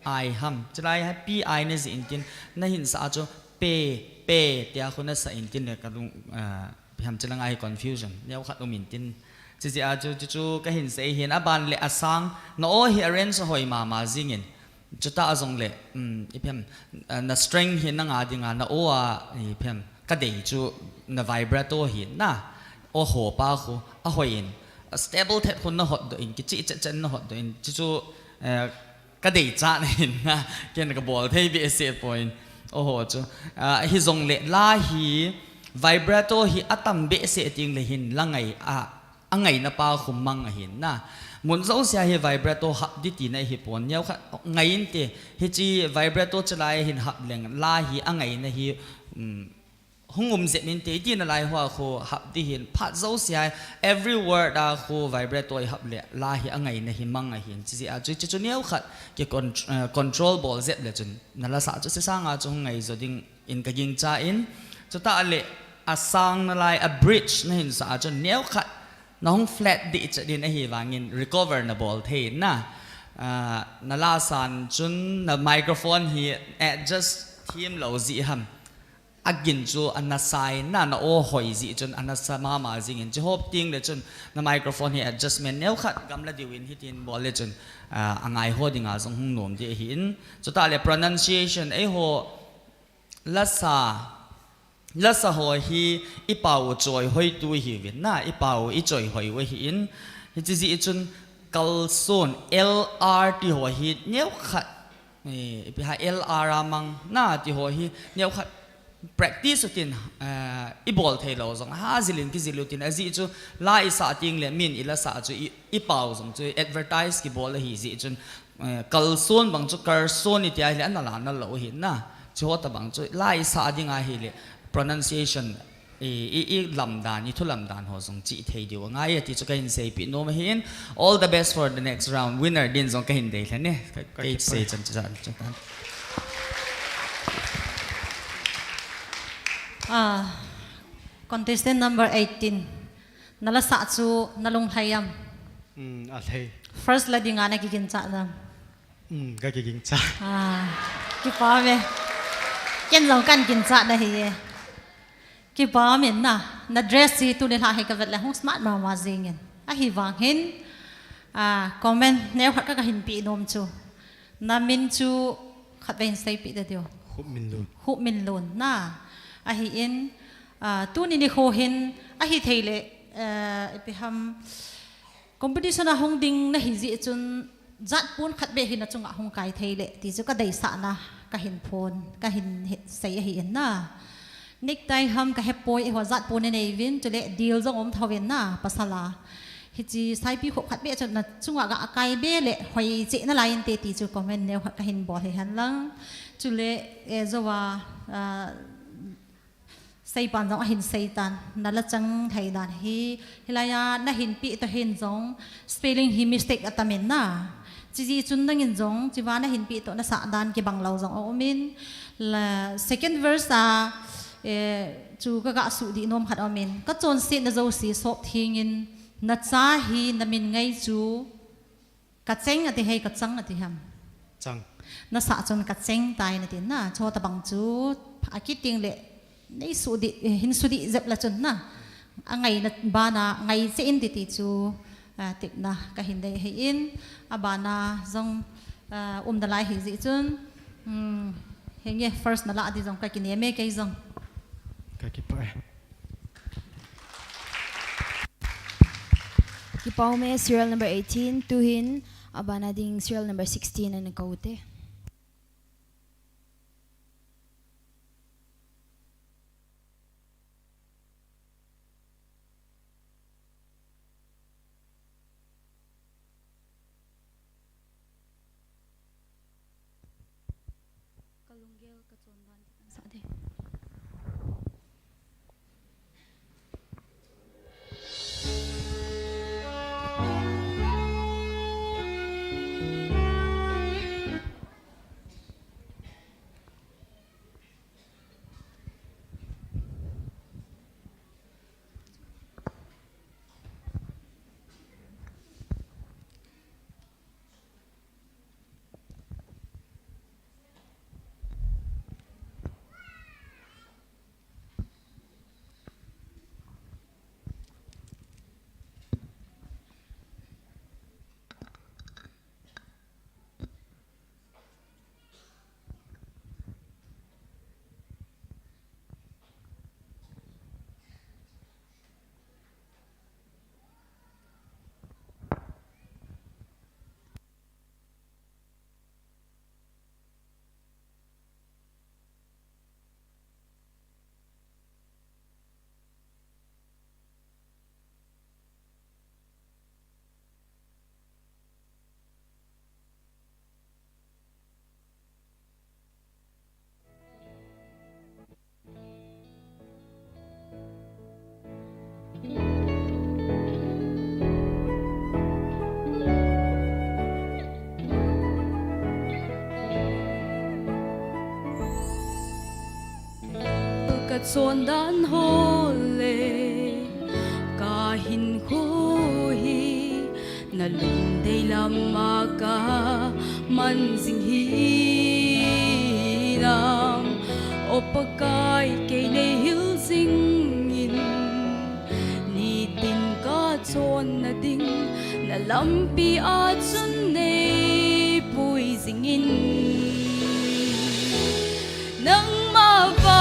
I ham chlai ha pi I na zin tin na hin sa cho pe tia khuna sa in tin ka lung ham chlang ai confusion neu khat umin tin chi a chu ka hin sei hin aban le asang no hi arrange hoi ma zingin chuta azong le iphem na string hin na nga dinga na o a iphem ka dei chu na vibrato hin na o ho pa khu a hoin stable that khun na hot do in ki chi chen na hot do in chu ka dei cha na hin na ken ka bol thei bi se point o ho chu hi zong le la hi vibrato hi atam be se ting le hin langai angai na pa khum mang a hin na mun zo sia hi vibrato hap di ti na hi pon nyau kha ngai in te hi chi vibrato chlai hin hap leng la hi angai na hi hungum ze min te ti na lai hwa kho hap di hin phat zo sia every word a kho vibrato hi hap le la hi angai na hi mang a hin chi a chu nyau khat ke control ball zet le chun na la sa chu se sang a chu ngai zo ding in ka ging cha in chu ta le a sang na lai a bridge na hin sa chu nyau khat na hong flat di cha din a hi wangin recover na ball the na na la san chun na microphone hi adjust thim lo zi ham agin chu anasai na o hoi zi chun anasa ma zingin chi hop ting le chun na microphone hi adjustment neu khat gamla diwin hitin ball le chun angai ho dinga zong hung nom di hin chu ta le pronunciation e ho lasa ho hi ipau choi hoi tu hi win na ipau I choi hoi we hi in hi chi zi chun kalson lr ti ho hi neu khat pi ha lr amang na ti ho hi neu khat practice tin I bol thei lo zong ha zilin ki zilutin azi chu la isa ting le min ila sa chu I pau zong chu advertise ki bol hi zi chun kalson bang chu karson I ti ai le an la na lo hi na chu ta bang chu la isa dinga hi le pronunciation I lamdan I thu lamdan ho zong chi thei diu ngai ti chu kain sei pi no ma hin all the best for the next round winner din zong kain dei le ne kai sei chan chan contestant number 18 nala sa chu nalung hayam alhei first la dinga na kikin cha na ga ging cha ki pa me ken long kan kin cha na hi ki pa men na dress si tu ne ha he ka vet la hong smart ma zingen a hi wang hin comment neu khat ka hin pi nom chu na min chu khat ven sai pi da dio hu min lun na a hi in tu ni Nikho hin a hi theile pi ham competition a hong ding na hi zi chun zat pun khat be hin a chunga hong kai theile ti chu ka dei sa na ka hin phone ka hin sei hi in na nik tai ham ka he poi ho zat pun nei vin chule deal zong om thawin na pasala hi chi sai pi kho khat be chun na chunga ga kai be le hoi che na lain te ti chu comment ne ka hin bo he han lang chule e zowa say pan zong hin say tan nala chang thai dan hi hilaya na hin pi to hin zong spelling hi mistake atamin na chi chun nang in zong chiwa na hin pi to na sa dan ki banglaw zong o min la second verse chu ka su di nom khat amin ka chon si na zo si sop thing in na cha hi na min ngai chu ka cheng ati hei ka chang ati ham chang na sa chon ka cheng tai na tin na cho ta bang chu akiting le nei su di hin su di zep la chun na ngày na ba na ngày sẽ in ti chu tip na ka hin dei he in abana zong dalai hi zi chun he nge first na la di zong ka ki me ke zong ka ki pa ki pau me serial number 18 tu hin abana ding serial number 16 na kaute. Son dan hole kahin hi na lung day lama ka man sing hinam o pagkay kay nay hil singin ni tin ka son na ding na lampi at sun nay puy singin nang mava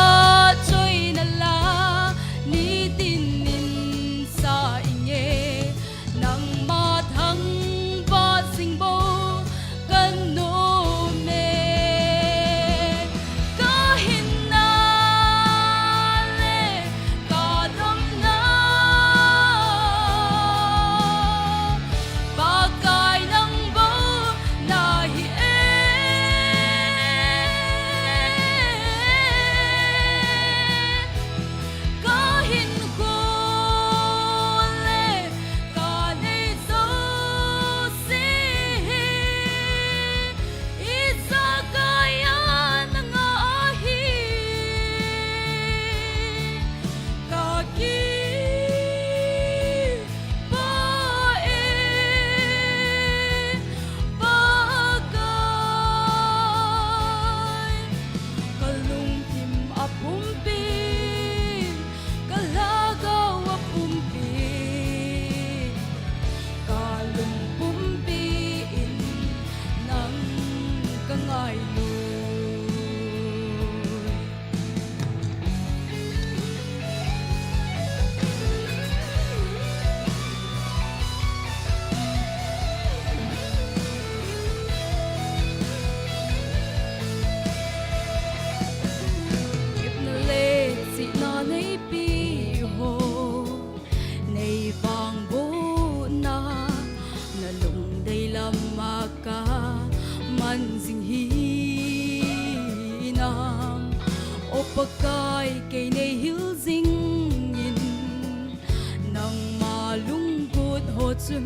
pagkay kay nay hilsingin nang malungkot hotsun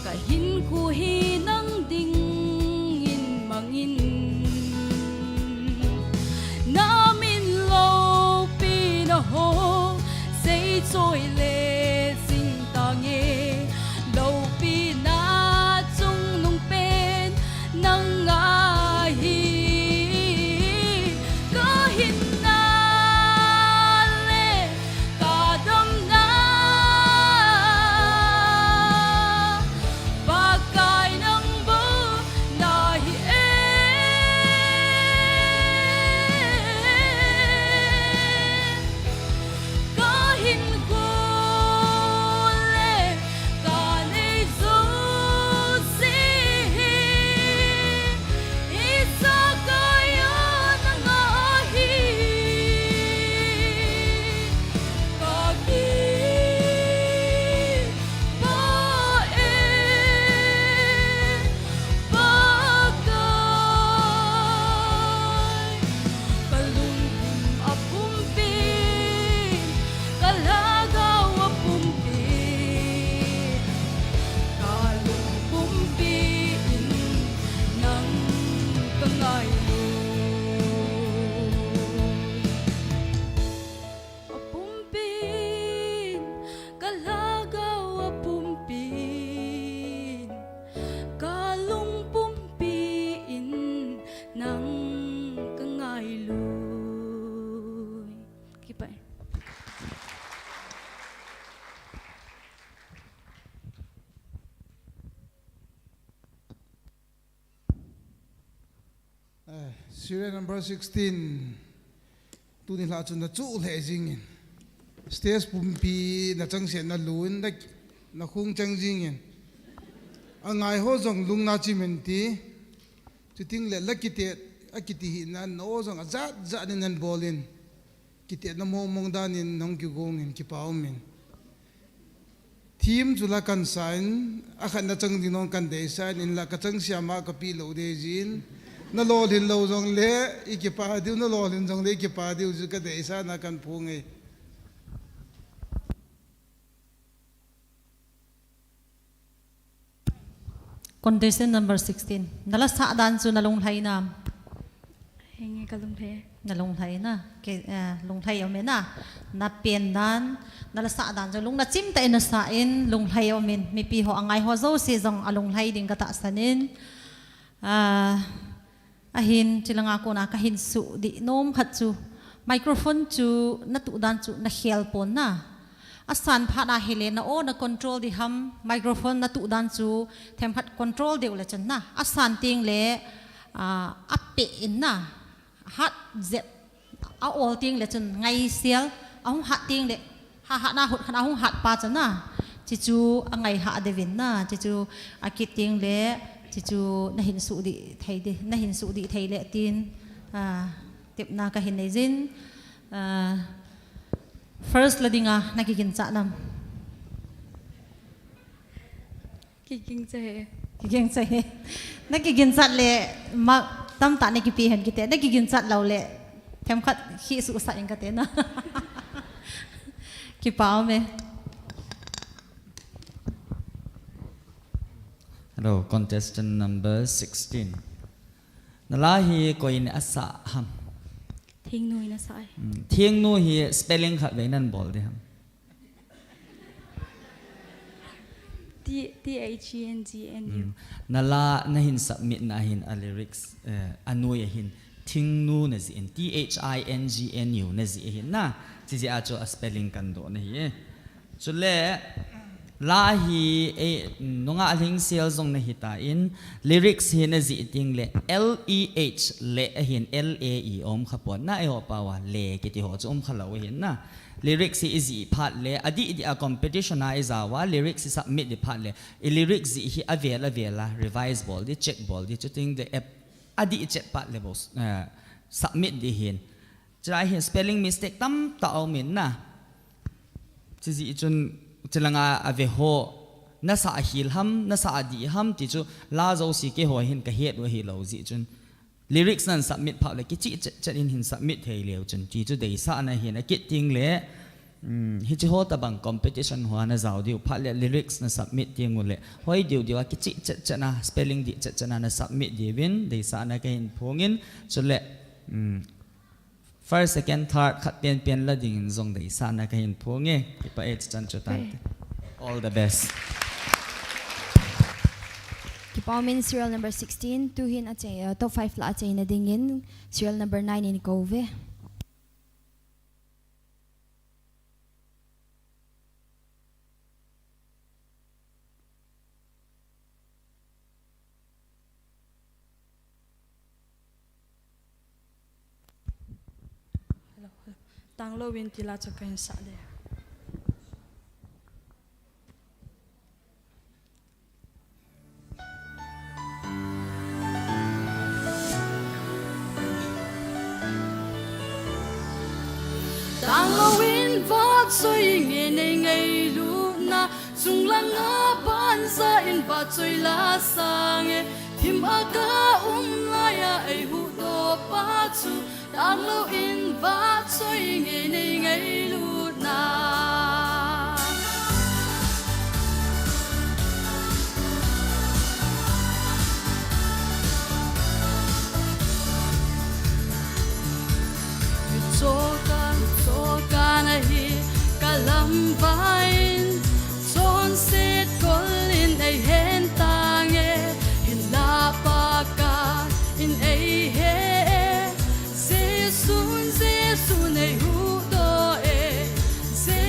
kahin kuhin ang dingin mangin namin lo pinaho say choy le sing tangi lo pinatsong nung pen nang ahi kahin na le kadam na Serial number 16 tu ni la chun na chu le jing in stage pumpi na chang sen na luin na khung chang jing in angai ho jong lung na chi men ti chu ting le la kite akiti hi na no jong azat za nin nan bolin kite na mo mong dan in nong ki gong in ki pau min team chu la kan sign akhan na chang dinong kan de sign in la ka chang siama ka pi lo de jin na lo lin lo jong le ikipa diu na lo lin jong le ikipa diu ju ka de sa na kan pu ngai Contestant number 16 nala sa dan chu na long thai nam Henge kalung the. na long thai na ke long thai omen na pen dan nala sa dan chu long na chim ta na sa in long thai omen mi pi ho angai ho zo si jong along thai ding ka ta sanin ahin chilanga ko na kahin su di nom khat chu microphone chu na tu dan chu na hel pon na asan pha na hele na o na control di ham microphone na tu dan chu them khat control de la chan na asan ting le appe in na hat zep a ol ting le chun ngai sial a hung hat ting le ha na hut khana hung hat pa chan na chi chu angai ha de vin na chi chu akit ting le chi chu na hin su di thai de na hin su di thai le tin tip na ka hin nei jin first ladinga nakikin cha nam Kiking che. kiking cha he nakikin cha le ma tam ta ne ki pi hen kite nakikin cha lo le them khat khi su sa ing ka te na ki pao me Hello, contestant number 16. Nalahi ko in asa ham. Thing nuôi na sai. Thieng nu hi spelling khat ve nan bol de ham. THENGNU. Nala na hin submit na hin a lyrics anu ya hin thing nu na zi in THINGNU na zi hin na chi ji a cho a spelling kan do na hi. Chule la hi nunga aling sel zong na hita in lyrics hi na zi ting le LEH le hin LAE om khapon na e ho pawa le kiti ho chum khala hin na lyrics is i phat le adi di a competition a izawa lyrics is submit di phat le lyrics hi avela revise ball di check ball di chuting the app adi check pat le boss submit di hin try hin spelling mistake tam ta min na chi ji chun chilanga ave ho na sa hil ham na sa adi ham ti chu la zo si ke ho hin ka het wa hi lo ji chun lyrics nan submit pha le ki chi chat in hin submit thei leo chun ti chu dei sa na hin a kit ting le hi chi ho ta bang competition ho na zau diu pha le lyrics na submit ting le hoi diu diu a ki chi chat na spelling di chat na submit di win dei sa na ka hin phongin chu le first second third khat pian la ding zong dei sa na ka hin phonge ki pa e chan chu tan all the best. Kipamin serial number 16 tu hin ache top 5 la ache na dingin serial number 9 in Kove. Tang lo win tila chakain sa de. Tang lo win vat soi nge nei ngai lu na sung lang a ban sa in vat soi la sang e him aga la ya ai hu do pa chu tang lo in vat soi nge nei ngai lu na Sokan hi kalam vain son set kolin ai hen tange hin la pa ka in ai he se sun ai hu do e se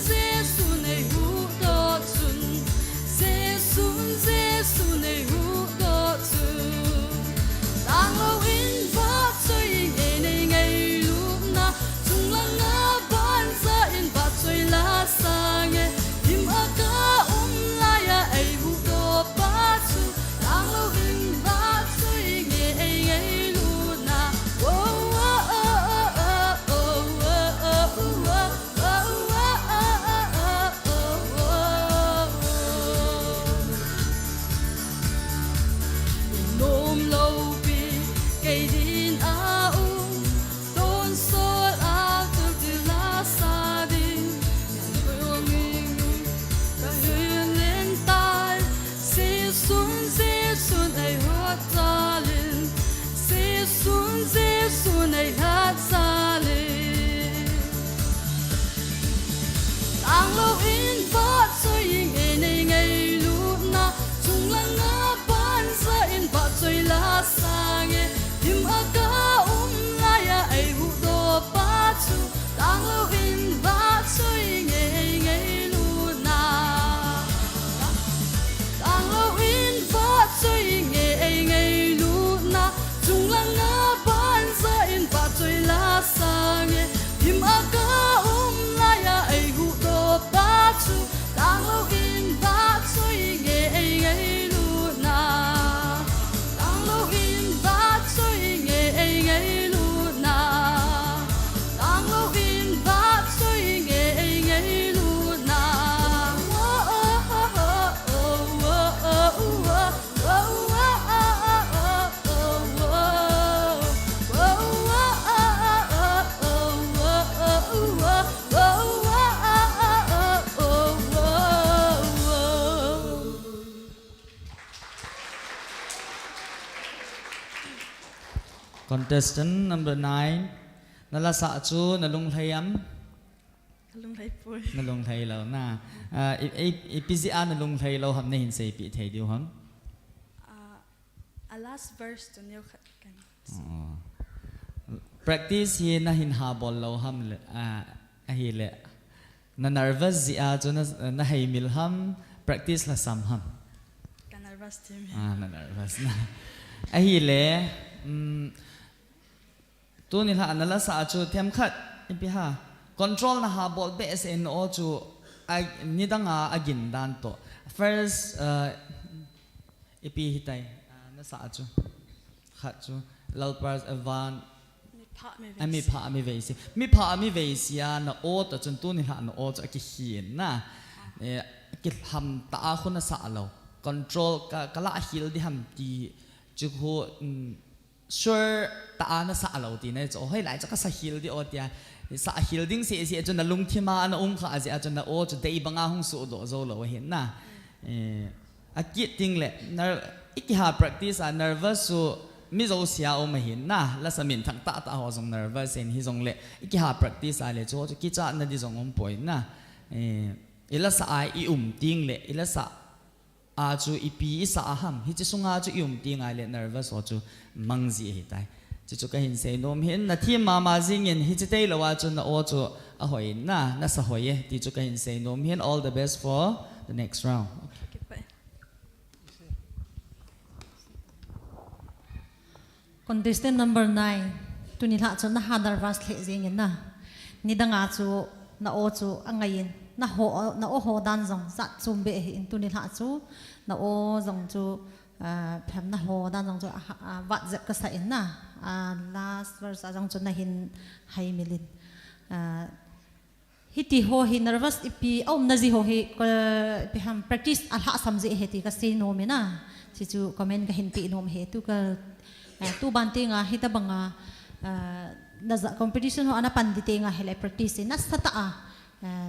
Giêsu này hu đô chun Giêsu này hu đô chun đang lâu in vắt chơi ngày này ngày lúc na chung lăng ngã ban ra in vắt chơi lá sang nghe tim aga lại ai hu đô ba chu đang lâu in vắt chơi ngày ngày lúc na nôm lâu bi cây din a u tôn sol a tu tu la sa din ngồi mình ta huyền lên tai se sun ai hót ta lên se sun ai hát ta lên đang lâu in vắt chơi ngày ngày lúc na chung lăng ngã ban ra in vắt chơi lá sang nghe tim aga lại ai hu đô ba chu đang lâu in vắt chơi ngày ngày lúc na đang lâu in vắt chơi ngày ngày lúc na chung lăng ngã ban ra in vắt chơi lá sang nghe tim aga lại ai hu đô ba chu đang lâu in vắt chơi ngày ngày lúc na đang lâu in vắt chơi ngày ngày lúc na đang lâu in vắt chơi ngày ngày lúc na Contestant number 9 nala sa chu nalung thayam Lung thấy vui. nalung thay lo na ipizia nalung thay lo ham nei hin sei pi thei diu ham A last verse to nhiều khát cần. practice hi na hin ha bol lo ham le a hi le na nervous zia chu na hei mil ham practice la sam ham Can nervous team. na nervous na a hi le tu ni la nala sa chu them khat ipi ha control na ha bol base in o chu nidanga agin dan to first ipi hitai na sa chu khat chu lal pars avan mi pha mi veisia na o ta chun tu ni la na o chu ki hin na ki ham ta khuna sa lo control ka la hil di ham ti chu ho sure ta na sa lo ti na cho hoi lai cha ka sa hil di o tia sa hil ding se se chu na lung thima na kha a chu na o chu dei banga hung su do zo lo hin na a kit ting le nar iki ha practice a nervous su mi zo sia o ma hin na la sa min thang ta ho zong nervous en hi zong le iki ha practice a le chu ki cha na di zong om poi na ila sa ai i ting le ila sa a chu ipi sa ham hi chi sunga chu ting ai le nervous o chu mangzi hi tai chu chu ka hin se nom hin na thi ma jing in hi chi te lo wa chu na o chu a hoi na sa hoi ti chu ka hin se nom hin all the best for the next round. Contestant number 9 tu ni la chu na ha nervous le jing na ni danga chu na o chu angain na ho dan zong sa chum be hin tu ni la chu na o zong chu pham na ho dan zong chu wat zep ka sa in na last verse zong chu na hin hai milin hiti ho hi nervous ipi om na ji ho hi pi ham practice al ha samje he ti ka se no me na chi chu comment ka hin pi nom he tu ka tu banti nga hita banga na competition ho ana pandite nga hele practice na sata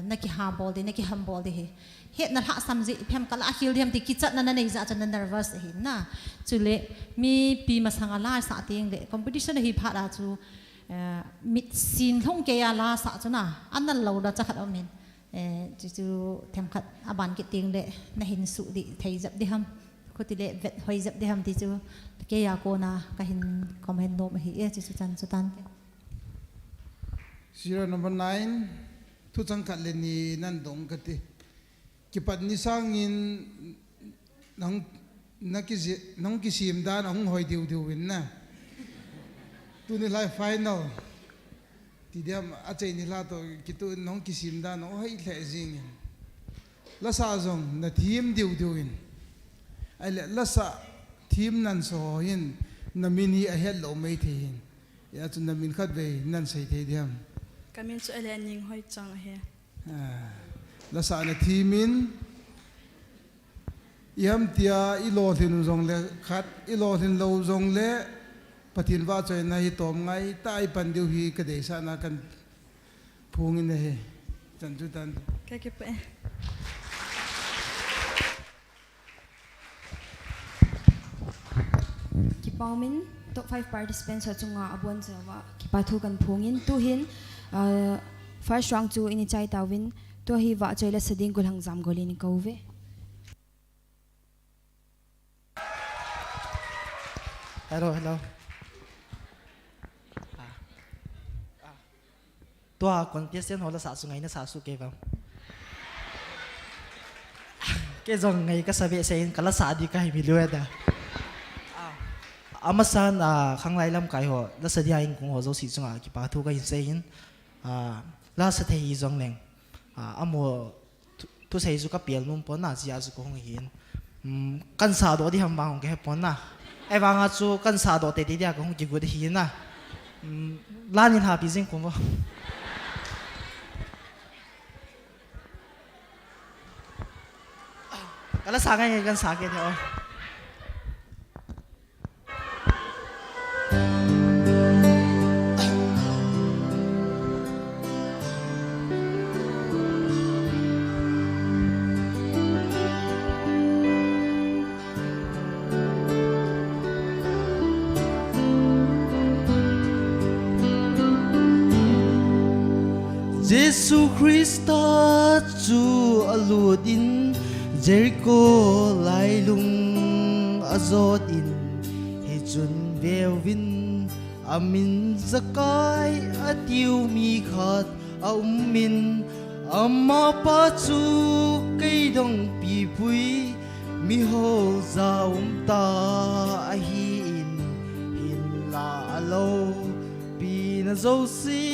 na ki ha bol de na ki ham bol de he na ha samji phem kala hil dem ti kichat na nei za chan nervous he na chule mi pi masanga la sa ting de competition hi pha da chu mit sin thong ke ya la sa chuna an lo da cha khat amen chu them khat aban ki ting de na hin su di thei jap di ham ko ti le vet hoi jap di ham ti chu ke ya ko na ka hin comment no hi chu chan chu tan Zero number 9 tu thu chang khat le ni nan dong ka ti ki pat ni sang in nong ki sim dan ong hoi diu diu win na tu ni lai final ti diam a chei ni la to ki tu nong ki sim dan o hai le jing la sa zong na thim diu diu in ai la sa thim nan so hin na mini a het lo mai the hin ya chu na min khat ve nan sei the diam kamin chu ele ning hoi chang he la sa na thimin yam tia i lo thin zong le khat i lo thin lo zong le pathin wa choi na hi tom ngai tai pan diu hi ka de sa na kan phung in he chan chu tan ka ke pe ki paumin top 5 participants sa chunga abon chawa ki pathu kan phungin tu hin first round chu ini chai tawin to hi wa choi la sading gul hang jam goli ni kove hello tua contestant hola sa su ngai na sa su ke vam ke zong ngai ka sabi sa in kala sa di ka hi miluwa da amasan khanglai lam kai ho la sa di ain kung ho zo si chunga ki pa thu ka in sein la sa thei zong leng amo tu sei zu ka pial mum pon na ji a zu ko hong hin kan sa do di ham ba hong ke pon na ai ba nga chu kan sa do te ti dia ko hong ki gu de hi na lanin ha pi jing ko mo kala sa ngai kan sa ke theo Jesus Christ chu aludin Jericho lai lung azot in hi chun velvin amin zakai atiu mi khat min amma pa chu kai dong pi pui mi ho za ta hi in hin la alo pi na zo si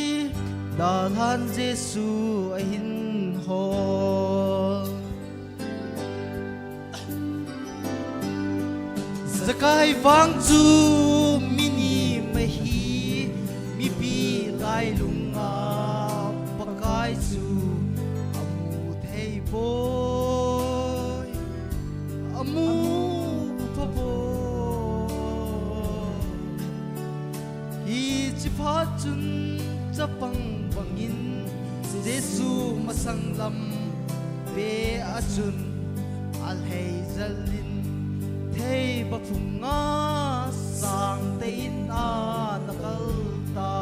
da han Jesu a hin ho zakai vang chu mini mahi mi pi lai lunga pakai chu amu thei boy amu pa boy hi chi pha chun chapang bangin Jesu masang lam pe achun al hei zalin thei bafunga sang tein a nakal ta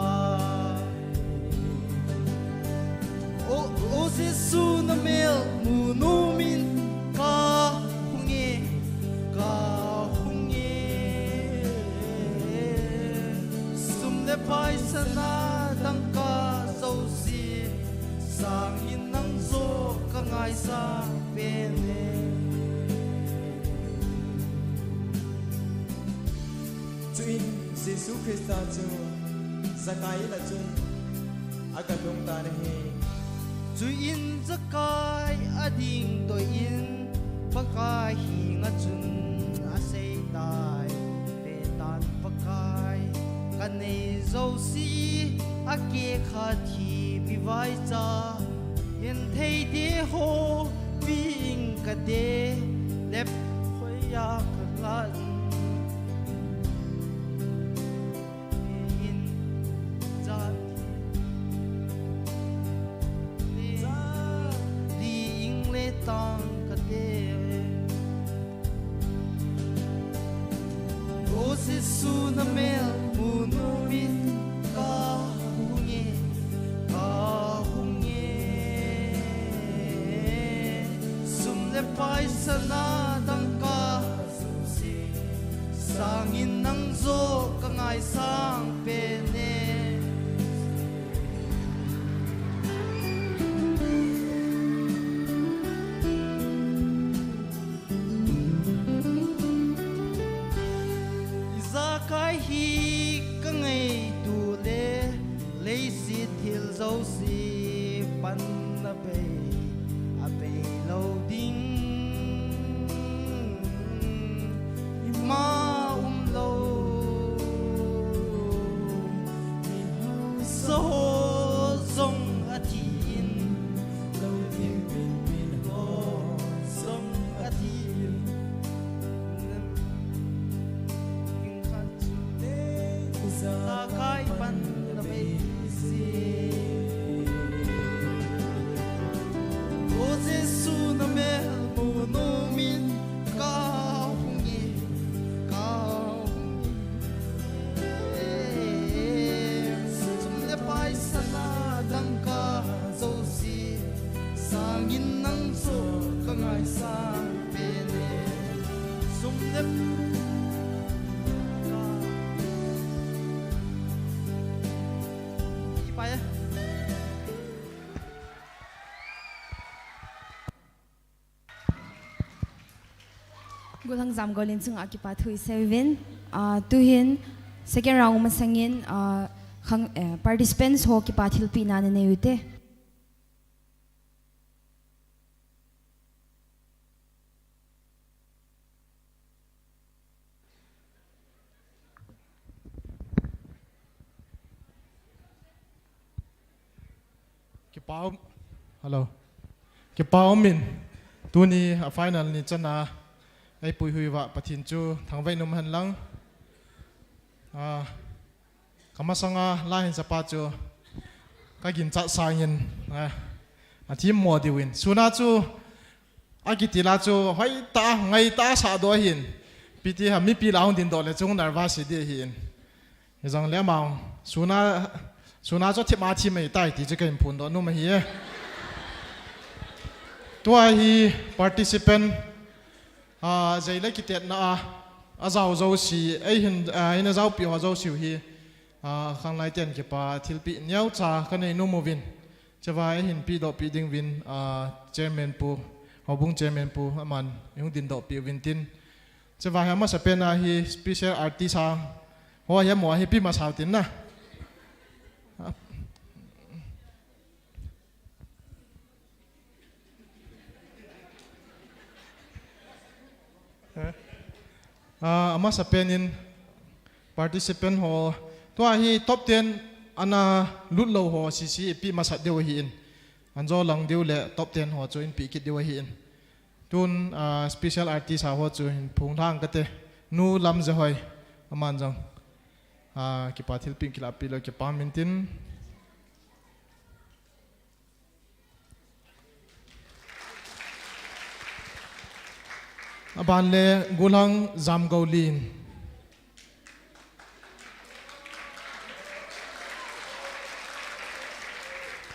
o Jesu na mel munumin ka hunge sumle pai sana dang ka zosi sang in nang zo ka ngai sa pene Chuin Jesu Christa chu zakai la chun agadong ta he chuin zakai ading to in pakai hi nga chun asei tai pe tan pakai kanei zo si ake khathi mi vai cha yen thei de ho ping ka de lep khoi ya ka la in za li ing le tang ka de o se su na mel mu min ka le pai sana dang ka sangin nang zo ka ngai sang pe ne bangin nang so ka ngai sang pe ne sum lep ka ipai gulang zam golin chung akipa thui sevin tu hin second round ma sangin participants ho kipa thilpi na ne ute Kipao, hello. Kipao min, tu ni a final ni chana, ai pui hui wa pathin chu thang vai num han lang. Kamasanga la hin sapa chu, ka gin cha sangin, a team mo di win. Suna chu, akitila chu, hoi ta ngai ta sa do hin. Piti ha mi pi laung din do le chung nervous di hin. Izang le maung, suna cho thiệp ma chi mai tai ti che kan phun do nu ma hi tua hi participant Zaila Kitetna a zau zo si ai hin ina zau pi ho zo siu hi Khanglai ten ke pa thilpi nyau cha ka nei nu movin chawa ai hin pi do pi ding win chairman pu hobung chairman pu aman yung din do pi win tin chawa ha ma sa pena hi special artist ha ho ya mo hi pi ma sau tin na ama sa penin participant ho to hi top 10 ana lutlo ho CCP masat deu hi in anjo lang deu le top 10 ho join pi kit deu hi in tun special artist ha ho chu in phung thang ka te nu lam je hoi aman jang ki pathil pin kila pi lo ki pa min tin aban le gulang zam golin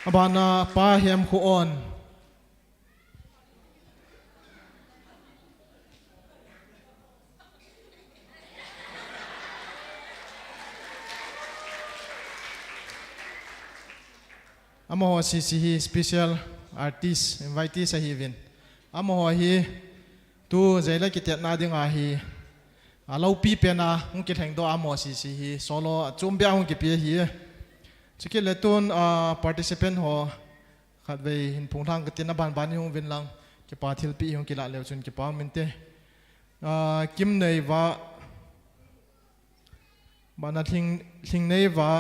abana pa hem khu on amo CC special artist invitee sa hivin amo hi tu Zaila Kitetna ding a hi alo pi pena ung ki theng do amo CC hi solo chumbia ung ki pi hi chiki letun participant ho khat ve hin phung thang ka tin ban ban hung vin lang ki pa thil pi hung ki la lew chun ki pa min te kim nei wa bana thing nei wa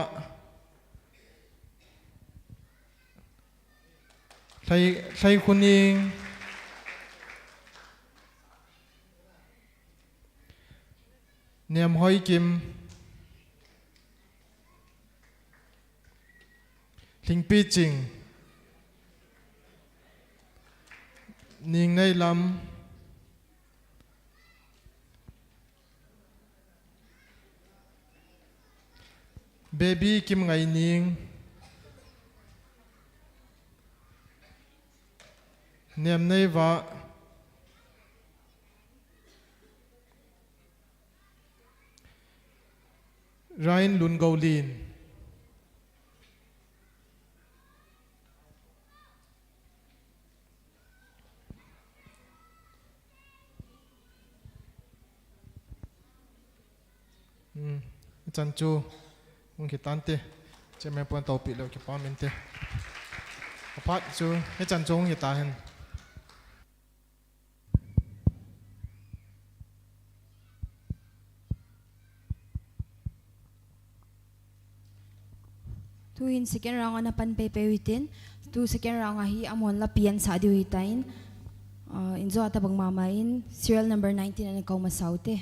thai khuning niam hoi kim thing pi ching ning nei lam baby kim ngai ning niam nei wa Ryan Lun Golin chan chu ung ki tan te che me pon tau pi lo ki pa min te apat chu he chan chu ung ki ta hen tu in second round ana pan pe pe witin tu second round hi amon la pian sa di witain inzo ata bang mama in serial number 19 ana kaw masaute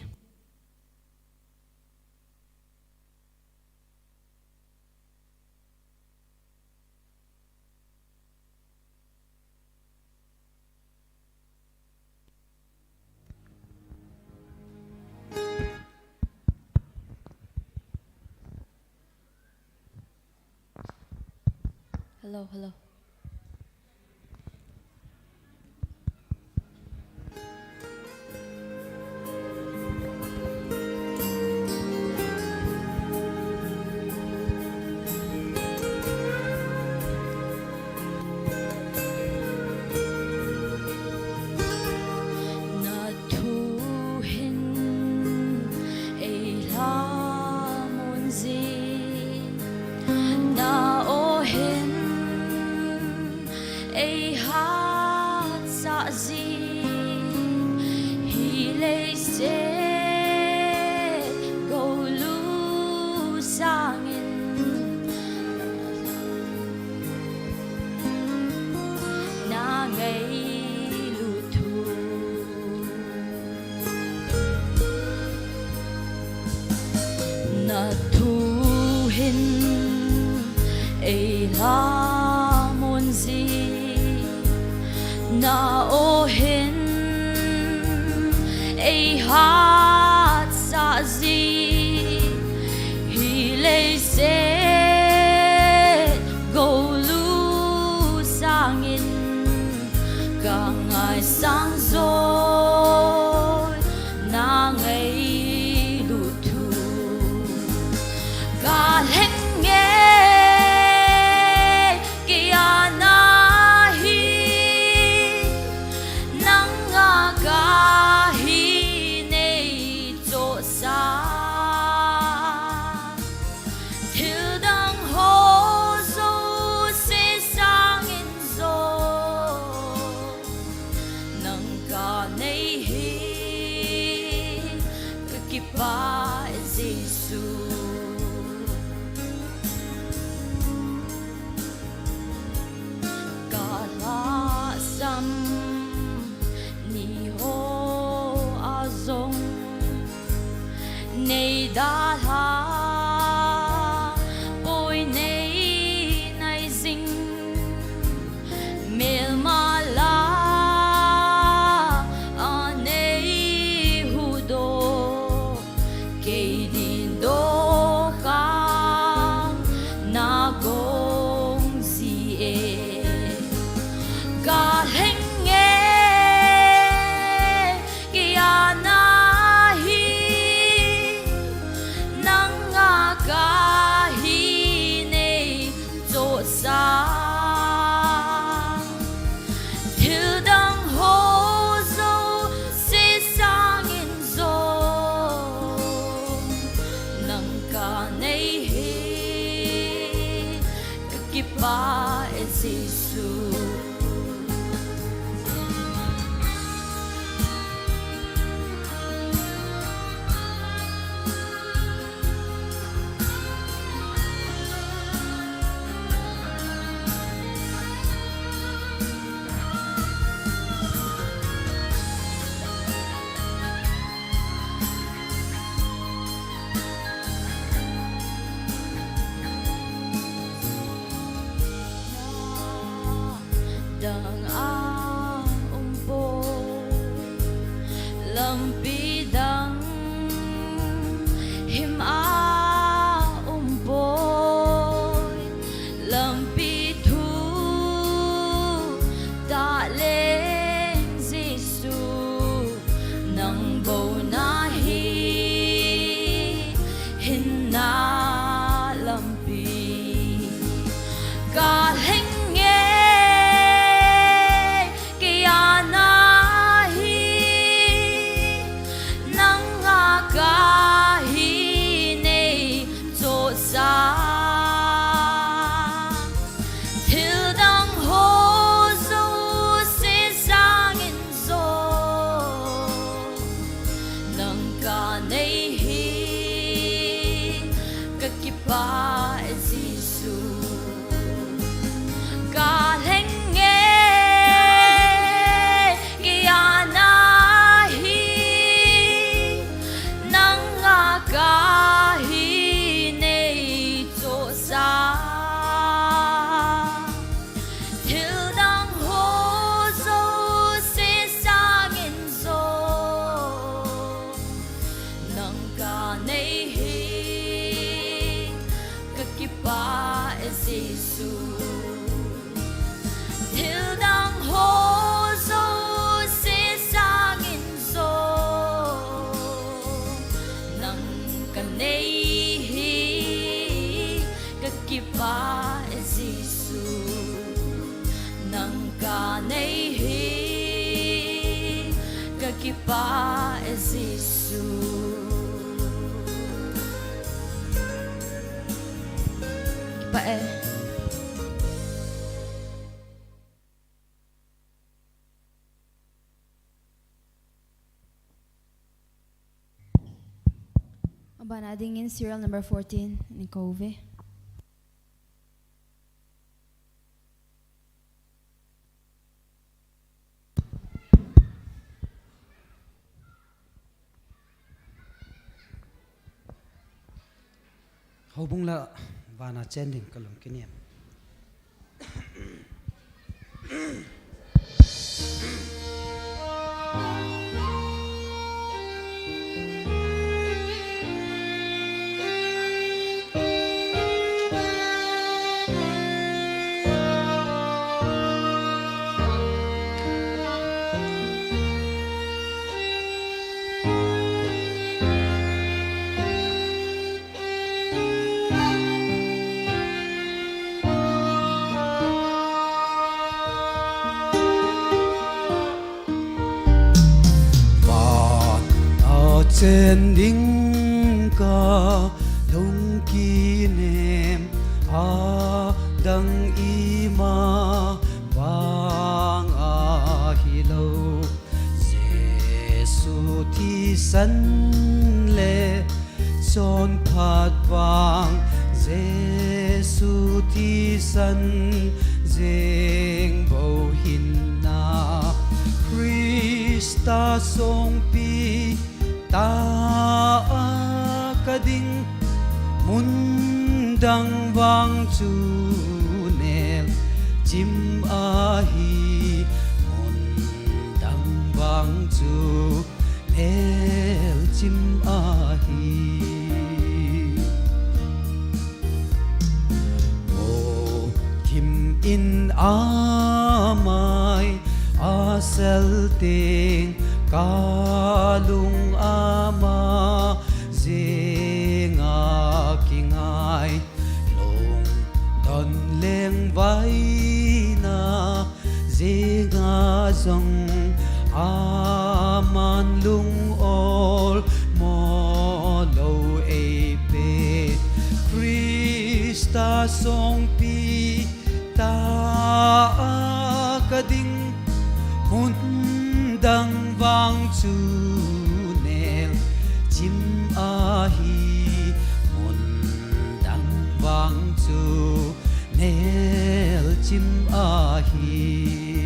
Hello, hello. gì hi lệ sẽ gầu lu sang na ngày lu thu na thu hin ai la môn gì na ô hin ai hát sa gì hi lệ sẽ gầu lu sang in cả ngày sáng rồi na ngày lu thu cả hình nghe kia na hi nắng ngà cả hi nei cho sa thiếu đang hô dấu sẽ sang in rồi nắng cả nei hi cái kịp ba Giêsu sam Nikho azong nei da ha boy nei nai zing mel mala anei hudo ke din do khang na gong zi e cả hình nghe kia na hi nắng ngà cả hi nei cho sa thiếu đang hô dấu sẽ sang in rồi nắng cả nei hi kịp ba Giêsu đang umpo lampi dang him umpo lampi thu ta lên Giêsu nang bầu na hi hin na lampi cả hình cả hi nei cho sa thiếu đang hô dấu sẽ sang in rồi nang cả nei hi cái kịp ba Giêsu cả hình nghe kia na hi nắng ngà cả hi nei cho sa thiếu đang hô dấu sẽ sang in rồi nắng cả nei hi cái kịp ba Giêsu thiếu đang hô dấu sẽ sang in rồi nang kanei hi ka kipa Giêsu nang kanei hi ka kipa Giêsu kipa Abana dingin serial number 14 Nikho ve. hậu bung la và na chen đỉnh cái lồng kinh nghiệm trên đỉnh ca lung kỷ niệm đăng ima vang hi lâu Giêsu thi sân lệ chôn phạt vang Giêsu thi sân gieng bầu hin na Christa song pi ta ka ding mun dang wang chu nel chim a hi mun dang wang chu nel chim a hi o kim in a mai a sel ting kalung ama zinga kingai long don leng vai na zinga zong aman lung ol mo lo e pe Krista song pi ta kading hun dang vang chu nel chim a hi mun dang vang chu nel chim a hi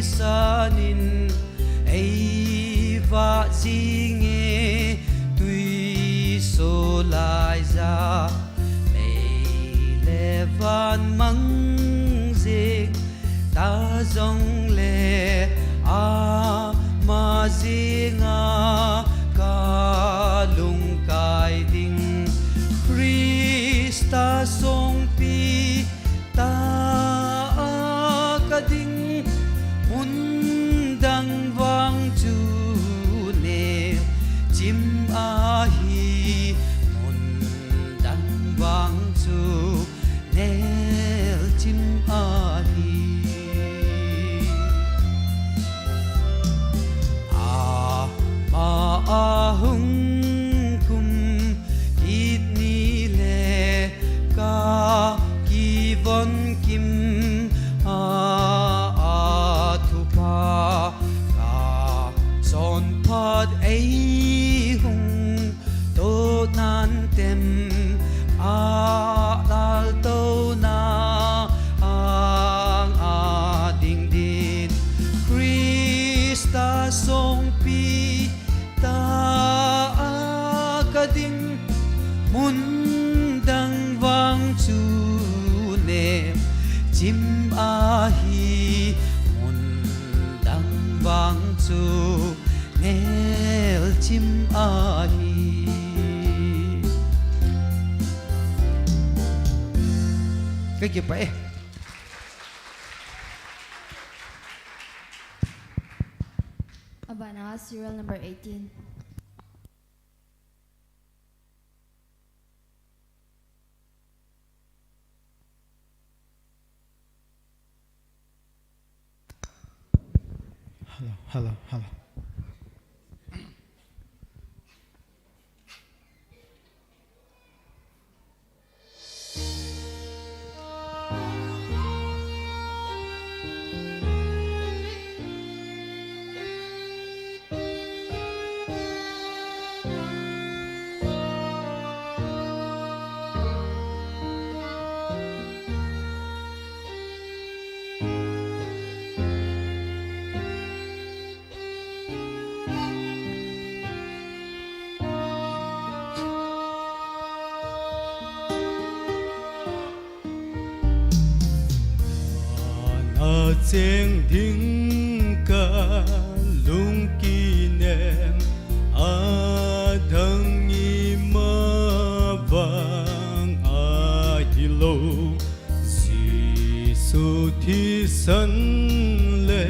sanin ei va zinge tui so lai za mei le van mang zing ta zong le a ma zinga ka lung kai ding Krista song pi ta ka ding mun dang vang chu ne chim a hi mun dang vang chu nel chim a hi a ma a hung kum kit ni le ka ki von kim ấy hùng tô nan tem dal tô na ding din Krista song pi ta ka ding mun dang vang chu ne chim a hi mun dang vang chu nel chim a hi cái gì vậy Abana, serial number 18. cheng ding ka lung ki nem a dang i ma vang a hi lo si su thi san le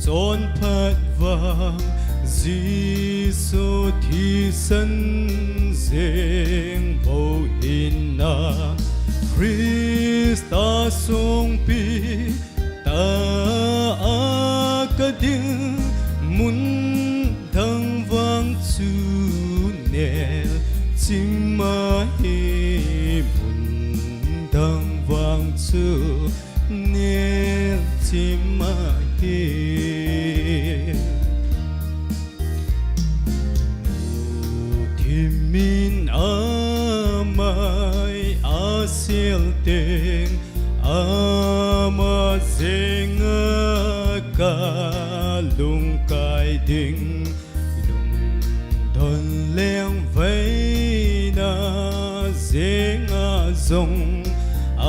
chon phat vang di so thi san zeng bo in na Christa song pi ta a ka ding mun dang vang chu ne chim ma hi mun dang vang chu ne chim ma hi min amai asil ting ama zeng ka lung kai ding lung don leng vei na zeng a zong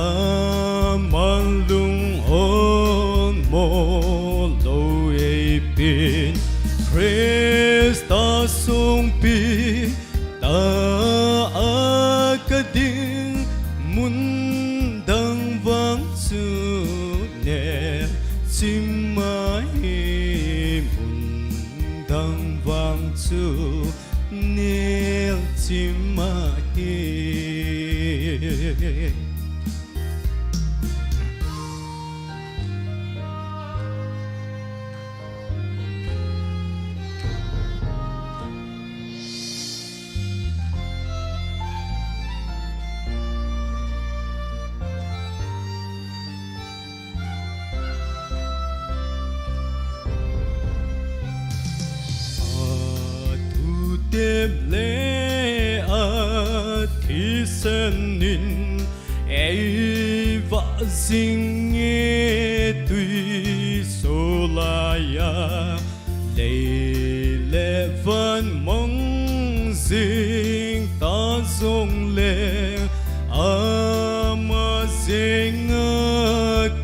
aman lung on mo lo e pin Christa sung pi ta a ka ding mun dang vang chu ne chim ma hi mun dang vang chu ne chim ma hi le a thi sen nin ei va sing e tui so la ya le le van mong sing ta song le a ma sing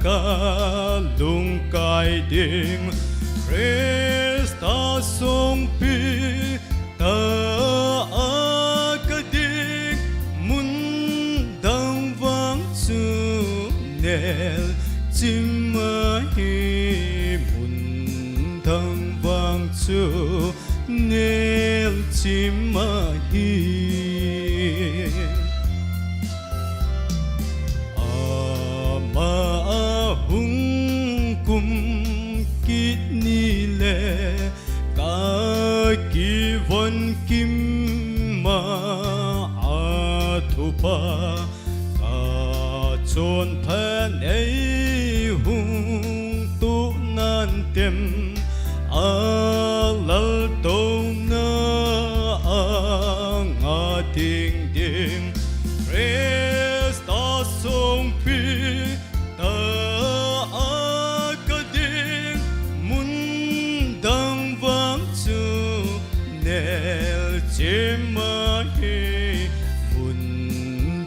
ka lung kai ding Christa song pi ta a ka ding mun dang vang chu nel chim ma hi mun dang vang chu nel chim ma hi a ma hung kum ki ni le ka ki von kim ma a thu pa ka chon phan ei hung tu nan tem a lal to na a nga ting ding Christa song pi ta a ka ding mun dang vang chu nel chim ma hi mun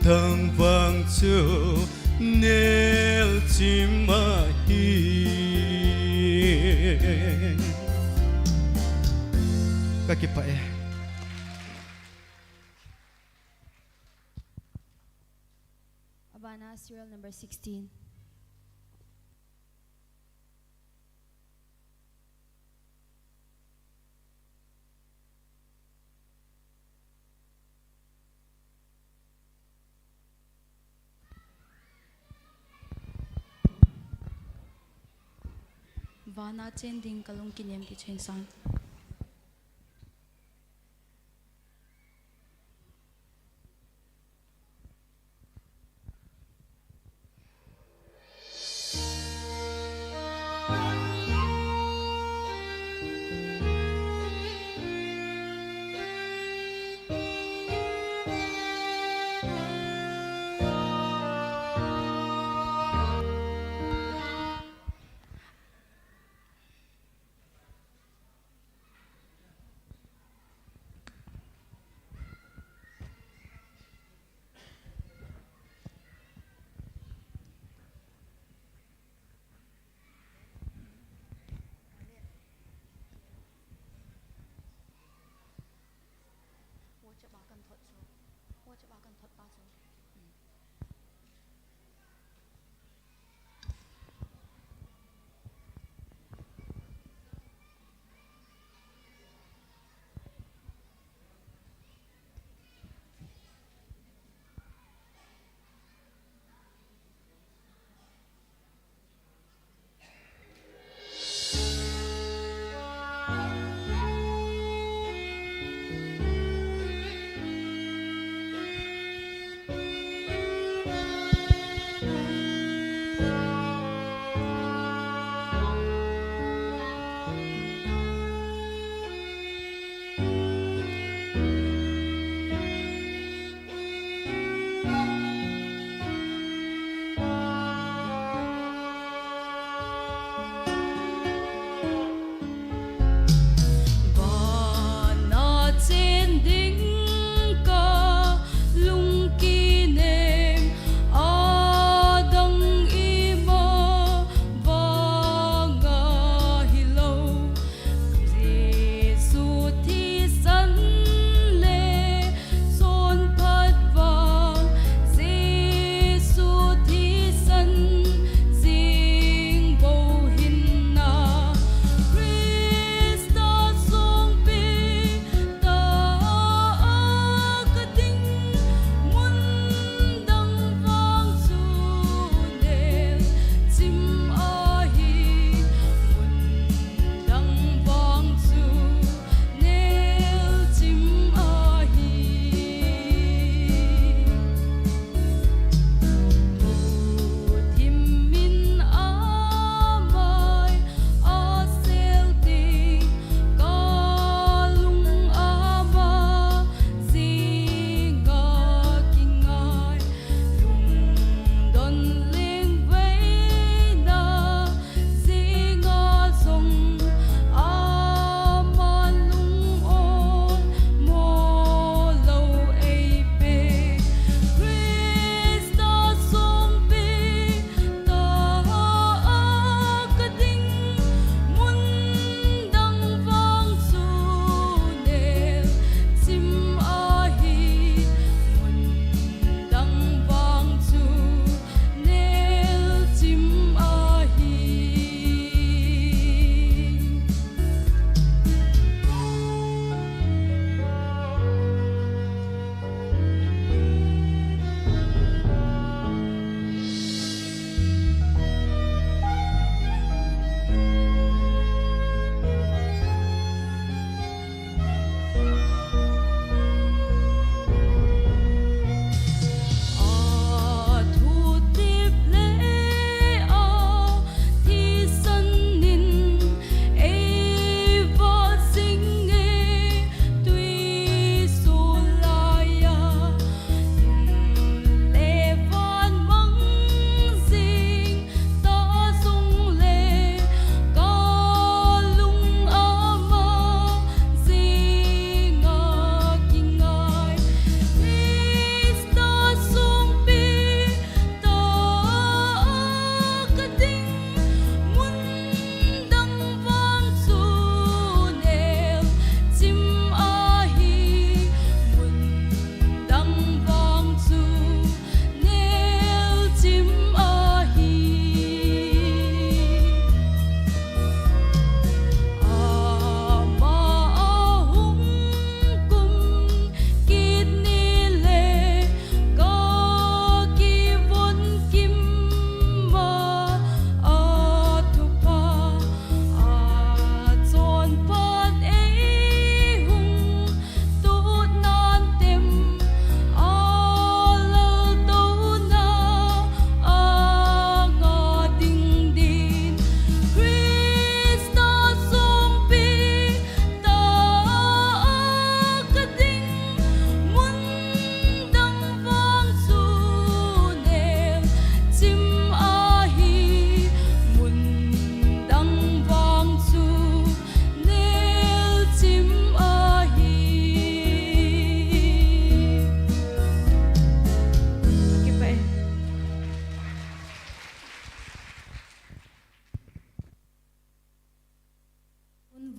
dang vang chu nel chim ma hi ka ki pa e Abana serial number 16. Vana chen ding kalung kinem ki chen san.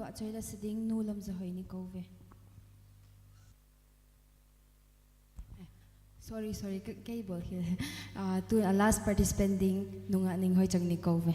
vợ chơi là sự đinh nu lâm giờ hơi Nikho về sorry cái bữa kia tôi last participant ding nunga ning hoi chang Nikho ve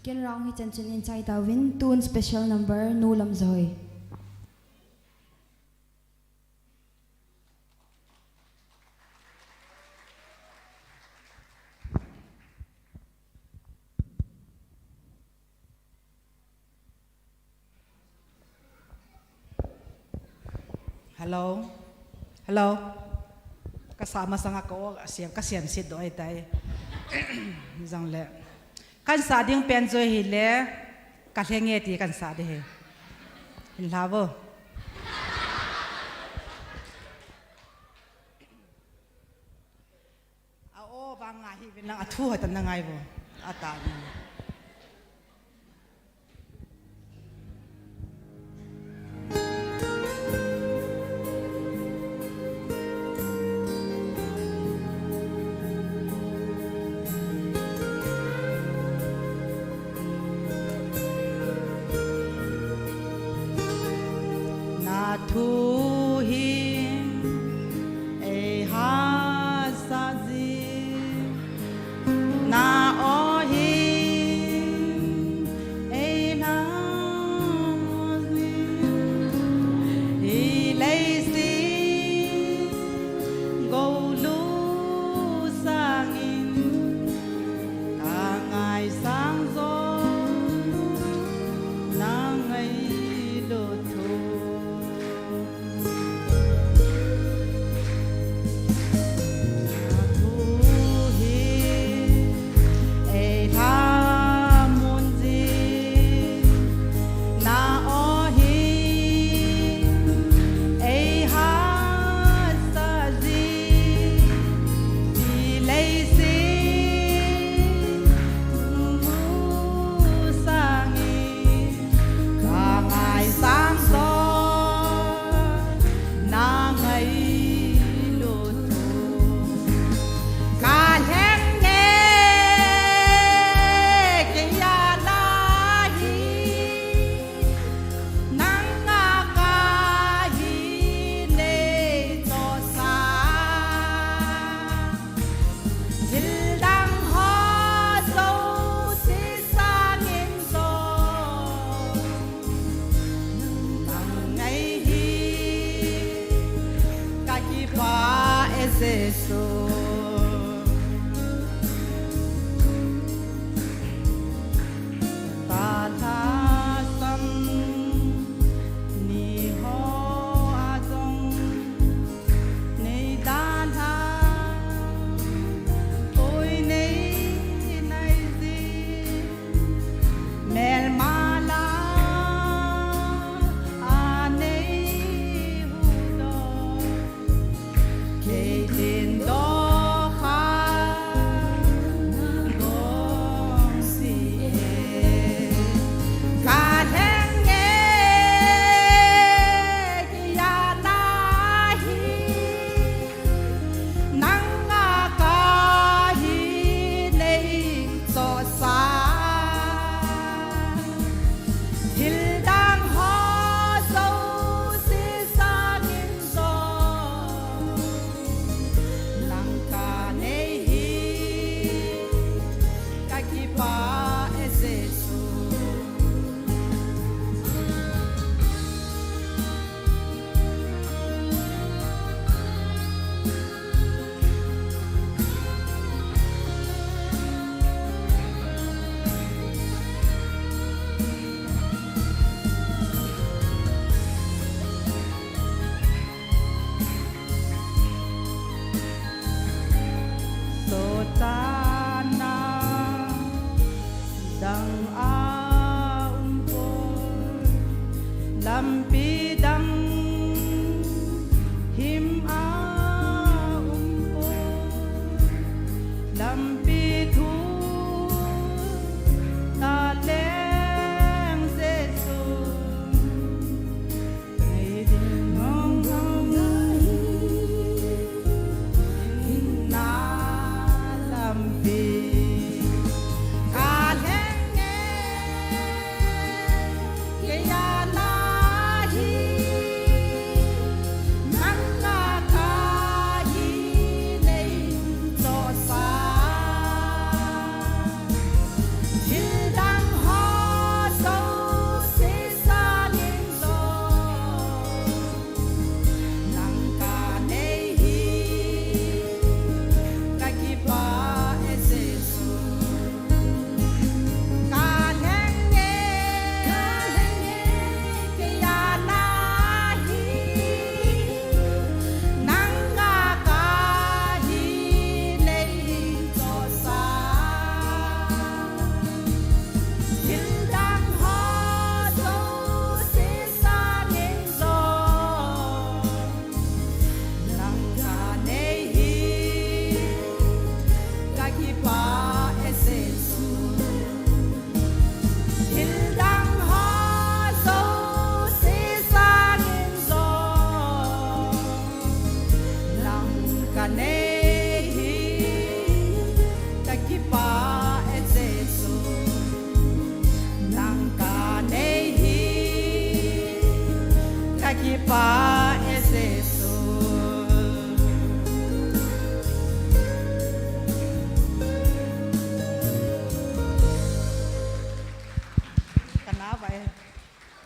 second round hi chan chun in chai ta win tune special number nu lam zoi. Hello, hello. Kasama sa nga ko siyang kasiyan si doy tay. Zang le. Kan sa ding penjoy hile kalhenge ti kan sa de he. Hilavo. Ao ba nga hi bin nang athu tan na ngai bo. Ata. Thu hi e ha sa ji na o hi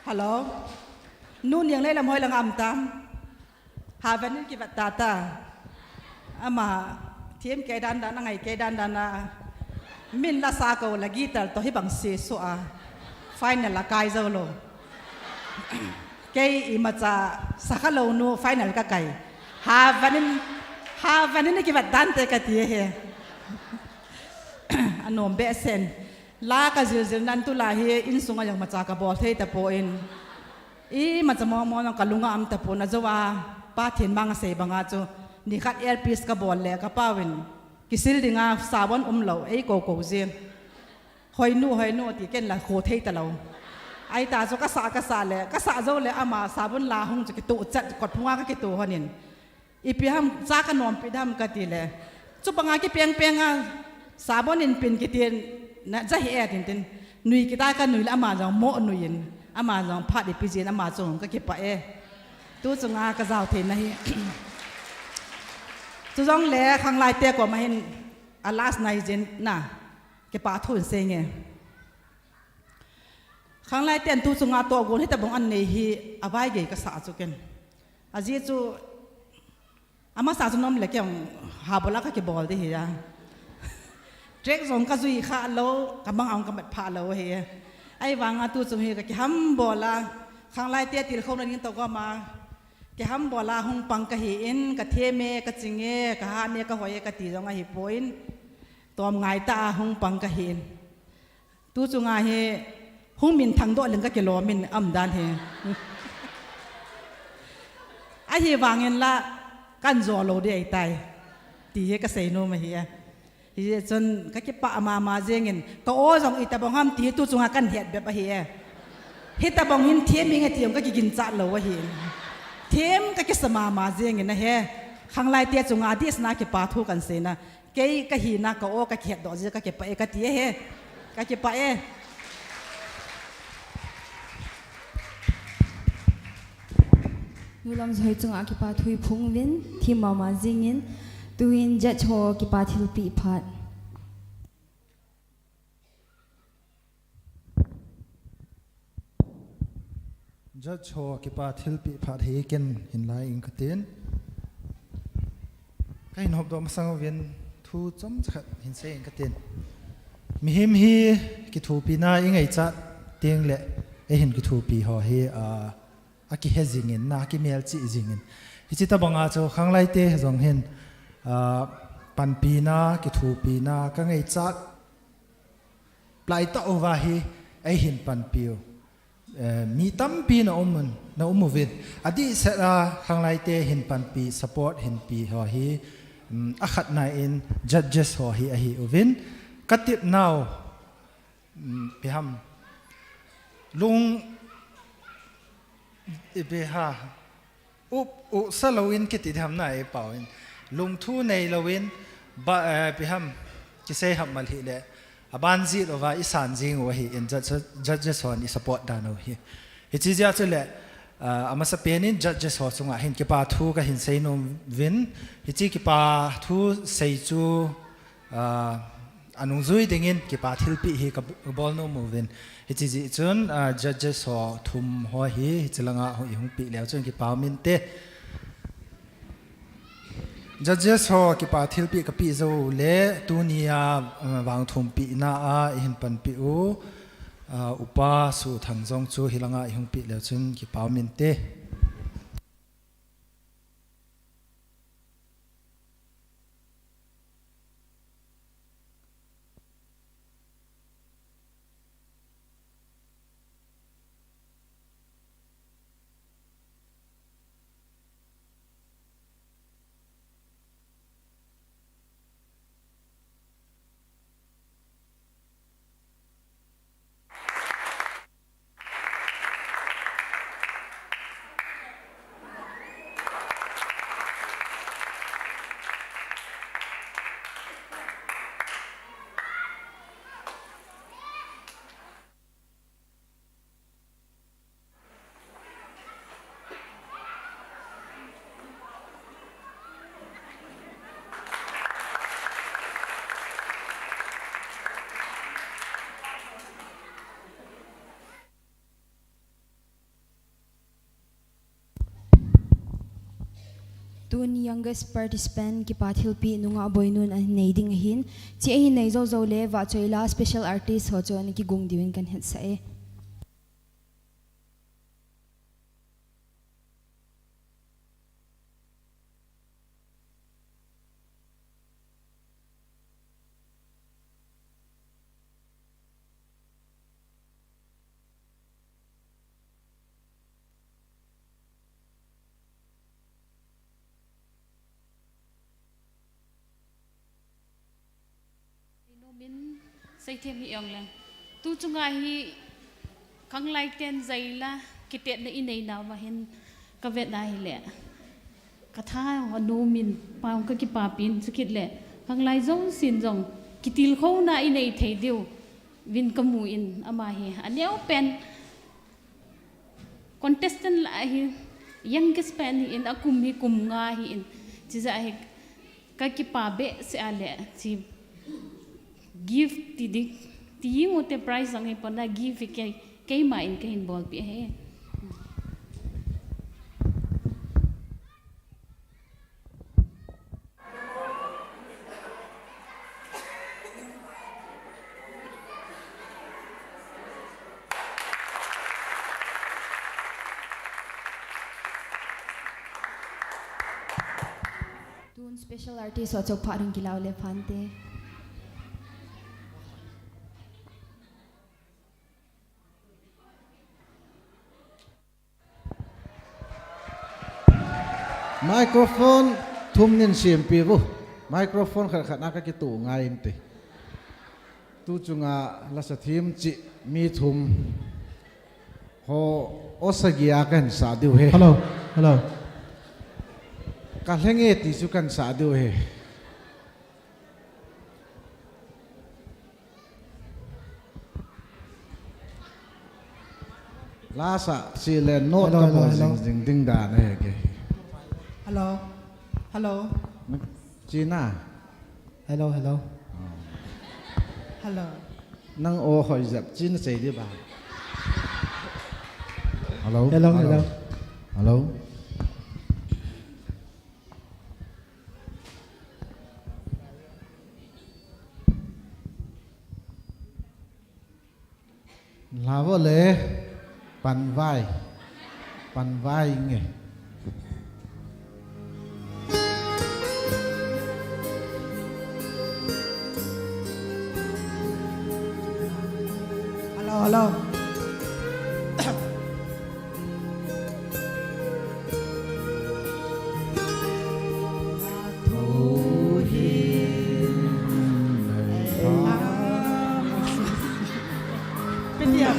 ฮัลโหลนู่นยังเล่นละมวยละงามตามหาวันนี้กี่บัตตาตาอามาเทียมเกดันดานังไงเกดันดานามินลาซาโกลากีตาร์ตัวให้บังเสียสัวไฟนอลละกายเจ้าโลเกย์อิมาจ้าสักโลนูไฟนอลก็ไกหาวันนี้กี่บัตดันเตกตีเฮอันนอมเบสเซนลากระจิลนันตุลาเฮอินสุงยังมาจากกับบอลเทตะโปอินมันจะมองนังกัลุงอัมตะโปนะจะว่าป้าเทียนบางเสบังอาจูนี่ขัดเอร์พีสกับบอลเล่กับป้าวินกิสิลดิงาสาวันเหลาโกโกเซียนหอยนูตีเก่นละโคเทตะเราไอตาจะกษาเล่กษาเจ้าเล่อามาสาวันลาหงจะกิตุจัดกดพัวก็กิตุหันินอีพิฮัมจากขนมพิธามกติเล่จุบังอากิเปียงอ่ะสาวันนินเป็นกิเตียนนะจะเห็นตินหนุ่ยกิตากันหนุ่ยละอามาจังโมหนุ่ยนอามาจังพัดดิพิจินอามาจงก็เก็บไปตู้จงอากระเจ้าเทนนะฮะจุดจงเล่ข้างลายเตี้ยกว่ามาเห็นอาลาสไนเจนน่ะเก็บปาทุนเสียงไงข้างลายเตี้ยตู้จงอาตัวกุนให้แต่บงอันนี้ฮีอาบายเกยกษาจุกันอาจีจูอามาสาจุนอมเล็กยังหาบลักก็เก็บบอลที่เฮียเด็กส่งกระซุยขาโลกำบังเอากำบัดพาโลเฮียไอ้วางอาตู้จงเฮียก็ฮัมบอลละข้างลายเตี้ยตีเขาเนี่ยตัวก็มาแกฮัมบอลาหงปังกะหินกะเทเมกะจิงเงกะฮาเนกะหอยกะตีจงไอหิปอยน์ตัวมไงตาหงปังกะหินตู้จงไอเฮหงมินทางโดดลึงกะเกลอมินอัมดานเฮไอเฮวางเงินละกันจอโลเดไอไตตีเฮกะเซโนมาเฮียเฮียจนกะเก็บปะมาเจงเงินก็โอ้จงอิตาบองฮัมตีตู้จงอากันเห็ดแบบเฮียเฮตาบองหินเทียมมิงไอเทียมก็กินจัดโลวะเฮียเทียมก็คิดสมาเจียงนะเฮข้างไล่เตี้ยจงอาดิสนาเก็บปาทุกันเสนะเกยก็หีนักก็โอ้ก็เขียดดอกจะก็เก็บไปก็เตี้ยเฮก็เก็บไปนูลำใจจงอาเก็บปาทุยพงวินที่มาจิงินตุวินจัดโชเก็บปาทิลปีพัดจัดโชว์กิปาทิลปีพัดเฮกินหินลายอิงกตินก็หินหอบดอกมาสังเวียนทูจอมจัดหินเซอิงกตินมีหิมฮีกิทูปีนาอิงไอจัดเตียงเละไอหินกิทูปีหอเฮอากิเฮจิงินนากิเมลจิจิงินฮิจิตาบังอาโจข้างไล่เตะจงเห็นปันปีนากิทูปีนาก็ไงจัดปลายตะโอวาฮีไอหินปันปีมีตั้มปีนะอมวินอดีตเสร็จข้างไล่เตะเห็นปันปีสปอร์ตเห็นปีหัวฮีอาขัดนายอินจัดเจสหัวฮีอวินกัติบนาวพิฮัมลุงเบฮาอุสลาวินกิติทำนายเป่าอินลุงทูในลาวินพิฮัมกิเซฮับมาลีเลบานจีโอวาอิสานจิงวะฮีอินจัดเจสหัวนี่สปอร์ตดานวะฮีฮิจิจ้าจุเลอามาสเปนินจัดเจสหัวสงะหินกิปาทูกับหินเซนมวินฮิจิกิปาทูเซจูอันนุ่งจุยดิ่งินกิปาทิลปีฮีกับบอลโนมูวินฮิจิจิจนจัดเจสหัวทุมหัวฮีฮิจิลังอาหัวหงปีแล้วจนกิปามินเตจัดเจสหัวกิปาทิลปีกับปีโซเล่ตัวนี้วางทุมปีน่าหินปันปีอุปาสู่ทางจงจูฮิลังอาหงปีแล้วจนกิปามินเต tun youngest participant ki pathil pi nunga boinun an neiding hin chi hi nei zo zo le wa choila special artist ho chon ki gung diwin kan het sa e min say thêm hi ong lang tu chunga hi Khanglai ten Zaila Kitetna inay na mahin kavet na hi le katha anu min paung ka ki papin sakit le Khanglai zong sin zong kitil kho na inay thei diu win kamu in ama hi anyao pen contestant la hi youngest pen hi in akum hi kum nga hi in chi za hi ka ki pa be se ale chi give ti ngote prize ang ipona give kay main kay involve he tun special artist ho chok pharung kilaw le phante microphone thum nin CMP bu microphone khat khat na ka ki tu ngai in te tu chunga la sa thim chi mi thum ho osagia kan sa diu he hello ka lenge ti su kan sa diu he la sa si le no ta bo ding ding da ne ke hello China hello nang o hỏi dập China say đi bà hello là vô lệ pan vai nghe hello bên điểm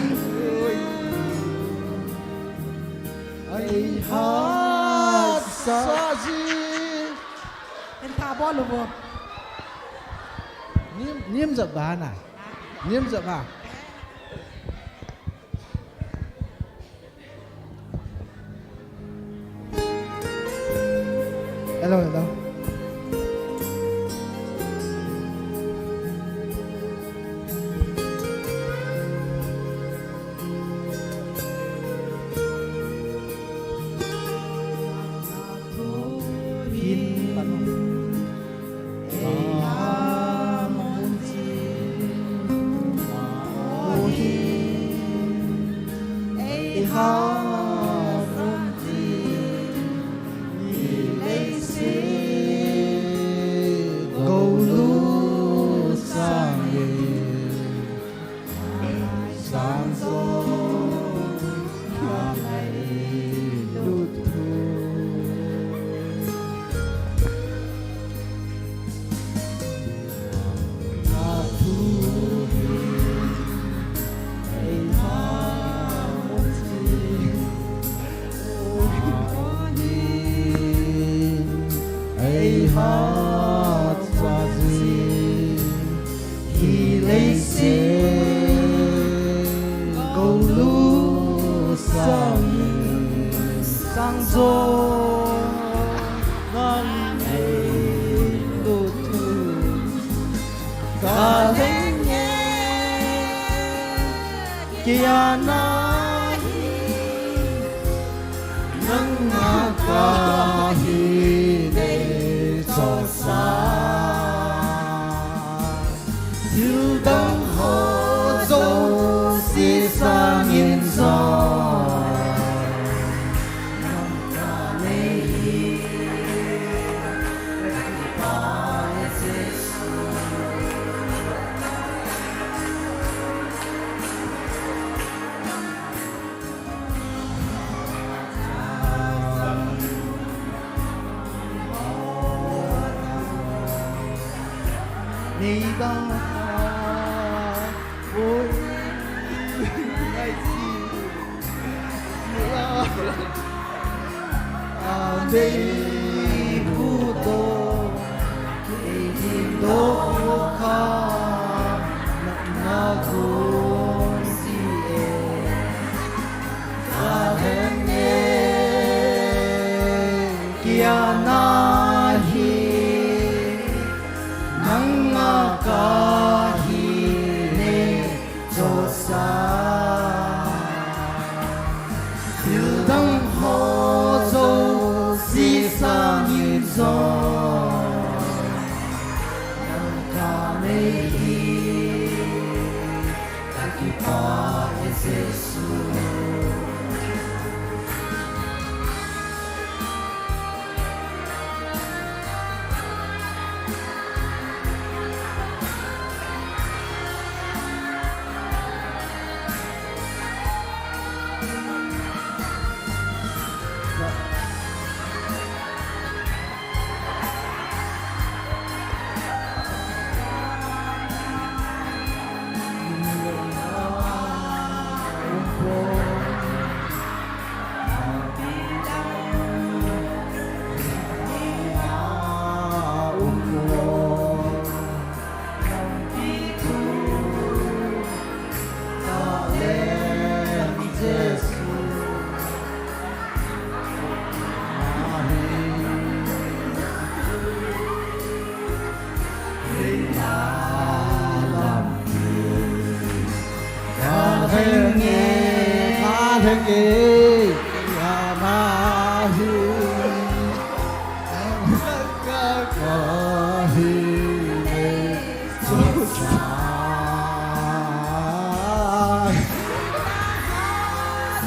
ai hát sa gì bên thả bó lùm vô niêm dập bà này niêm dập bà hello nang ngakahin sa Thiêu đăng hồ dấu si sang in gió Nam ca lê hi Ba Giêsu Ni đăng ôi ngày gì đây vu tô đi đô kha na gun si e hen ne kia na hi nang ka hi ne cho sa Thiêu đăng hồ dấu si sang in gió Nam ca mê hi Ta ki pa e Giêsu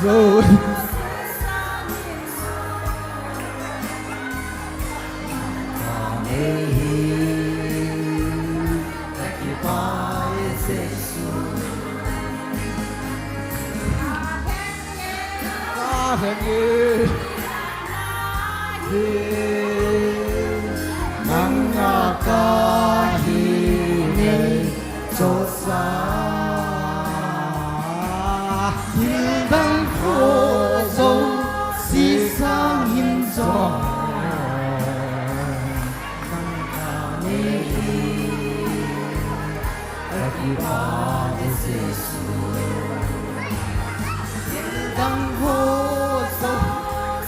Rồi nang ka hi ne cho sa Thiêu đăng hồ dấu si sang in gió nang ka ne hi ta ki pa e Giêsu Thiêu đăng hồ dấu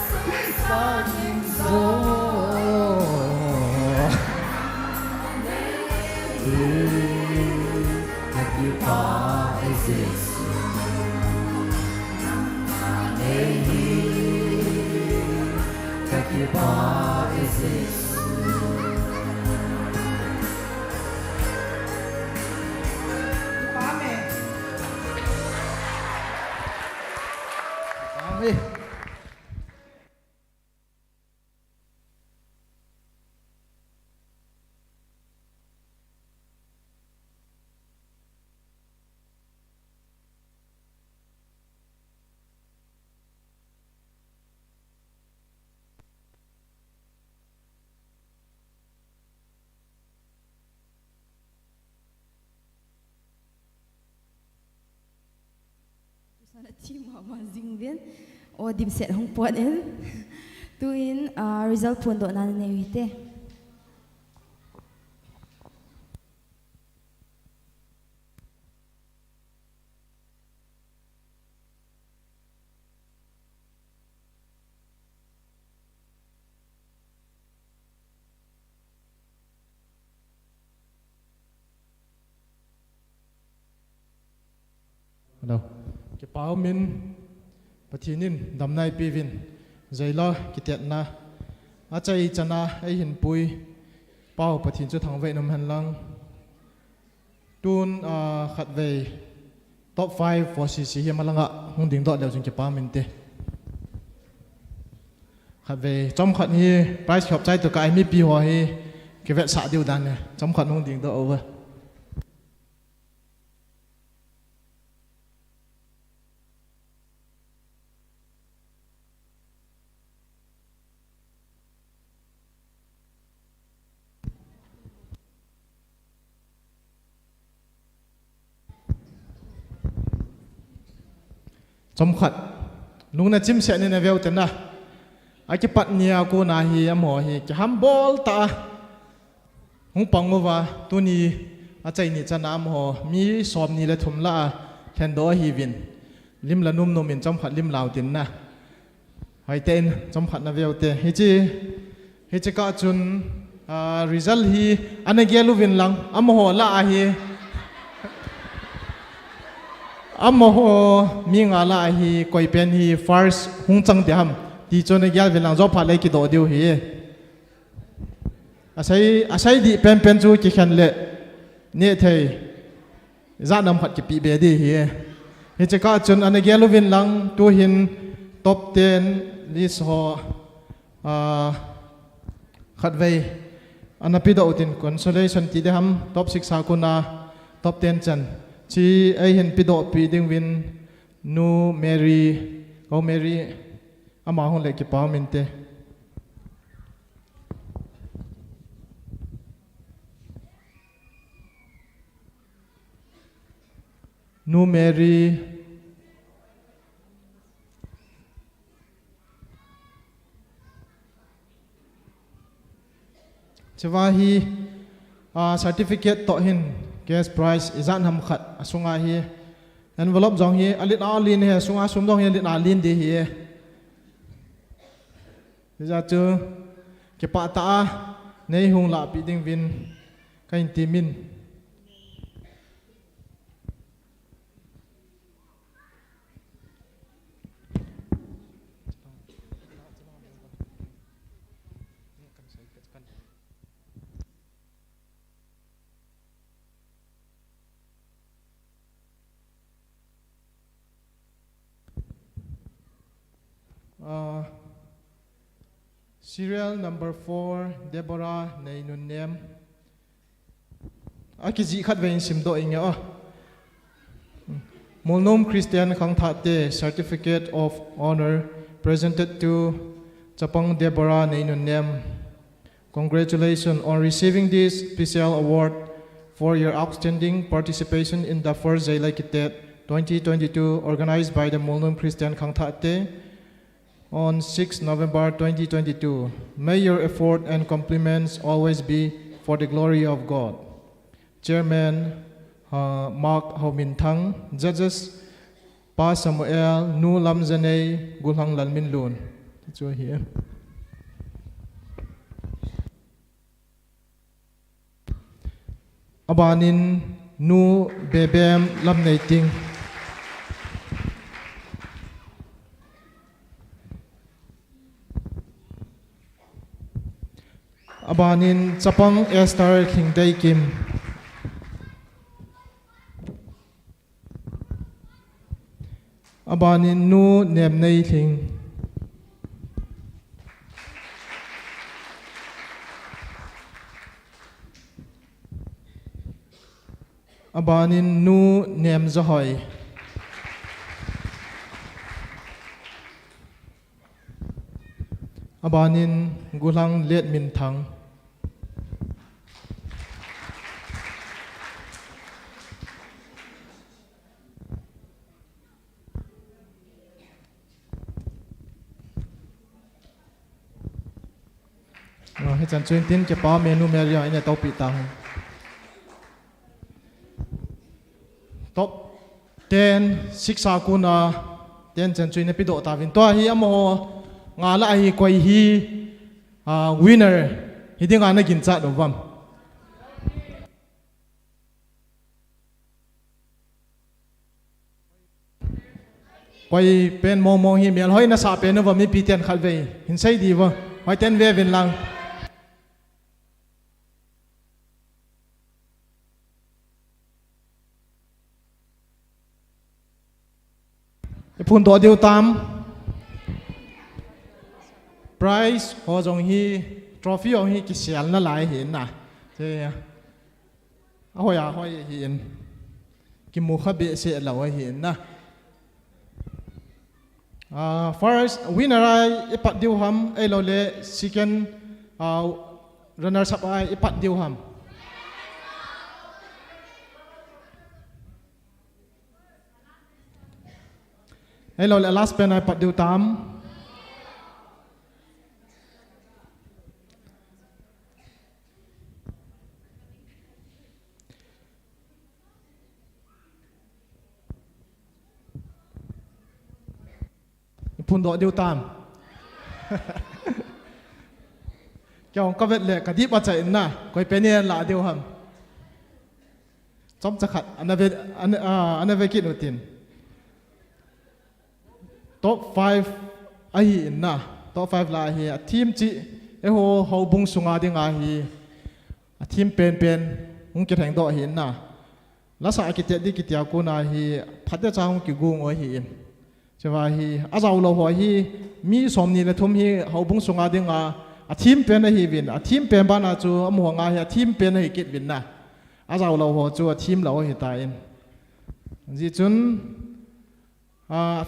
si sang in gió You are Jesus. You are Jesus. Amen. Amen. Sana team ma zing viên o dim set hong pot in tu in result pun do na ne wite Hello. Ke pau min pathinin damnai pivin Zaila Kitetna achai chana ai hin pui bao bát thiên cho thằng vậy nằm hành lang tuôn khát về top 5 for CC hiểm malang hung đỉnh đó đều chúng kịp ba mình thế khát về trong khát hi price khop trái từ cái mi pi hoa hi cái vẹn xả điều đàn này trong khát hung đỉnh đó over trong khát lúc nào chim sẻ nên về tên na ai cái bắt nia cô na hi am ho hi cái ham ball ta hung pang over tu ni a chai ni chana am ho mi som ni le thum la khen do hi vin lim la num min trong khát lim lao tin na hai tên trong khát na về te hi chi ka chun result hi anh gelu vin lang am ho la hi amoho minga la hi koi pen hi first hung chang de ham ti chone gyal velang zo pha le ki do diu hi asai di pen chu ki khan le ne thei za nam khat ki pi be di hi he che ka chun an gyal vin lang tu hin top 10 list ho khat vei anapi do tin consolation ti de ham top 6 sa kuna top 10 chan chi ai hen pido pi ding win nu Mary ama hon le ki pa min te nu Mary chawa hi certificate to hin cash prize izan ham khat asunga hi envelope jong hi alit alin he sunga sum jong hi alit alin di hi ja chu ke pa ta nei hung la pi ding win kain ti min serial number 4 Deborah nei nun nem akizi khat vein sim do inga Molnom Christian Khangthate certificate of honor presented to Chapang Deborah nei nun nem. Congratulations on receiving this special award for your outstanding participation in the first Zaila Kitetna 2022 organized by the Molnom Christian Khangthate on 6 November 2022. May your effort and compliments always be for the glory of God. Chairman Mark Haumintang, Judges Pa Samuel, Nu Lam Zanei, Gulhang Lalmin Lun. That's right here. Abanin Nu Bebem Lam Naiting. Abanin Chapang Esther Khingdai Kim. Abanin Nu Nem Nei Thing. Abanin Nu Nem Zahoy. Abanin Gulang Let Min Thang. Hết chân chuyên tin cái bao menu menu này tao bị tăng top 10 6 kuna 10 chân chuyên này bị độ ta vin toa hi amo ngã lại hi quay hi winner hi tiếng anh nó kinh chặt đúng không quay pen mong hi miền hoi na sa pen nó vào mi pi tiền khát về hình say đi vào hoi tiền về vin lang phun độ điều tam prize ho jong hi trophy ong hi ki sial na lai hin na che ahoya hoi hin ki mu kha be se lawa hin na first winner ai ipat diu ham ai lo le second runners up ai ipat diu ham ai lo le last pen ai pat diu tam phun độ điều tam kiểu có việc lệ cả đi bắt chạy na coi bên này là điều hầm trong chắc hẳn anh về kỹ nội tin top 5 ai na top 5 là hi team chị ho ho bung sunga đi ngà hi team pen hung kết hành độ hi na lá sa cái tiệt đi cái tiệt cô na hi phát ra hung cái gung ở hi cho hi azau lo ho hi mi som ni le thum hi ho bung sunga ding a team pen hi win a team pen ba na chu am ho nga hi team pen hi kit win na azau lo ho chu a team lo hi ta in ji chun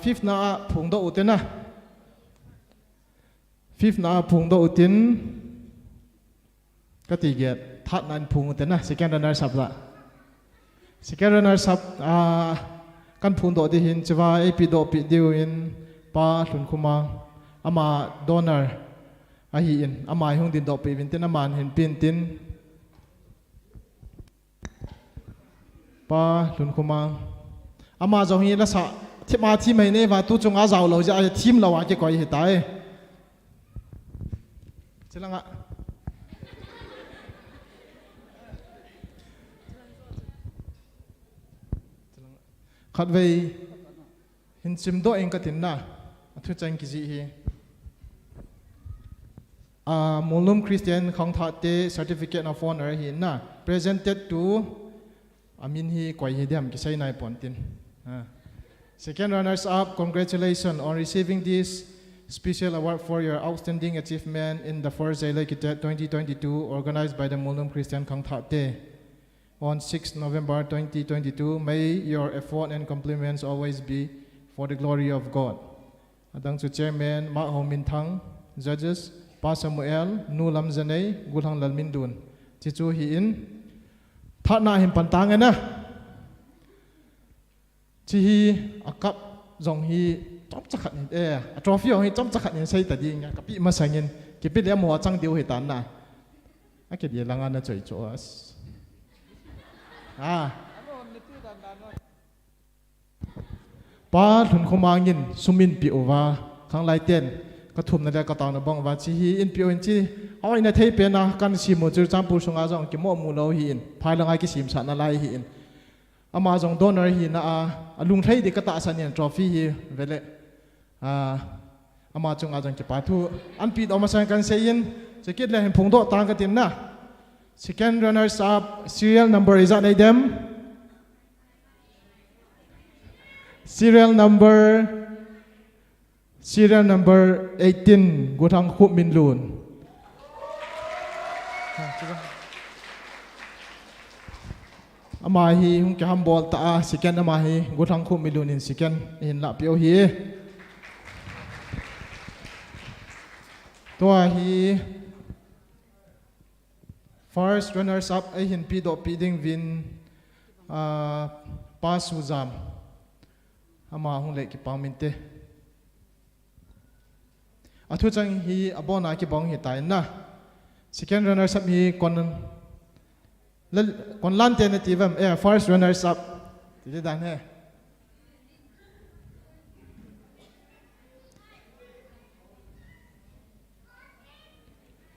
fifth na phung do uten na fifth na phung do utin ka ti get that nan phung uten na second runner sub la second runner sub kan phun do di hin chawa ap do pi diu in pa hlun khuma ama donor a hi in ama hung din do pi vin tin aman hin pin tin pa hlun khuma ama zo hi la sa thima thi mai ne wa tu chunga zaw lo ja thim lo wa ke koi hi tai chilanga khát về hình sim do anh cái tin na thu chăng cái gì hi Molnom Christian Khanglai certificate of honor hi na presented to amin hi koi hi diam ki sai nai pon tin second runners up, congratulations on receiving this special award for your outstanding achievement in the first Zaila Kitetna 2022 organized by the Molnom Christian Khanglai on 6 November 2022. May your effort and compliments always be for the glory of God. Adang to Chairman Ma Ho Min Thang, Judges Pa Samuel, Nu Lam Zanei, Gulhang Lal Min Dun. Chichu hi in That na him pantang na. Chi hi akap zong hi chop chakhat ni a trophy hi chop chakhat ni sai ta ding ka pi ma sangin ki pi le mo chang diu hi tan na. A ke dia langa na choi chos. Pa thun khomangin sumin pi ova Khanglai ten ka thum na da ka taw na bang wa chi hi in pi in chi oi na thei pe na kan si mo chur champur sunga jong ki mo mu lo hi in phai langai ki sim sa na lai hi in ama jong donor hi na a lung thei de ka ta san yan trophy hi vele ama chung a jong ki pa thu an pi do ma sang kan se in sekit le hin phung do tang ka tin na. Second runners up, serial number is that them? Serial number 18, Gutang Khup Min Lun. Amahi hung ki hambol ta second amahi Gutang Khup Min Lun in second in la pio hi. To hi first runners up ay hin pi do pi ding vin pa suzam ama hung le ki pangminte athu chang hi abona ki bong hi tai na second runners up hi kon lan tentative first runners up ti dan he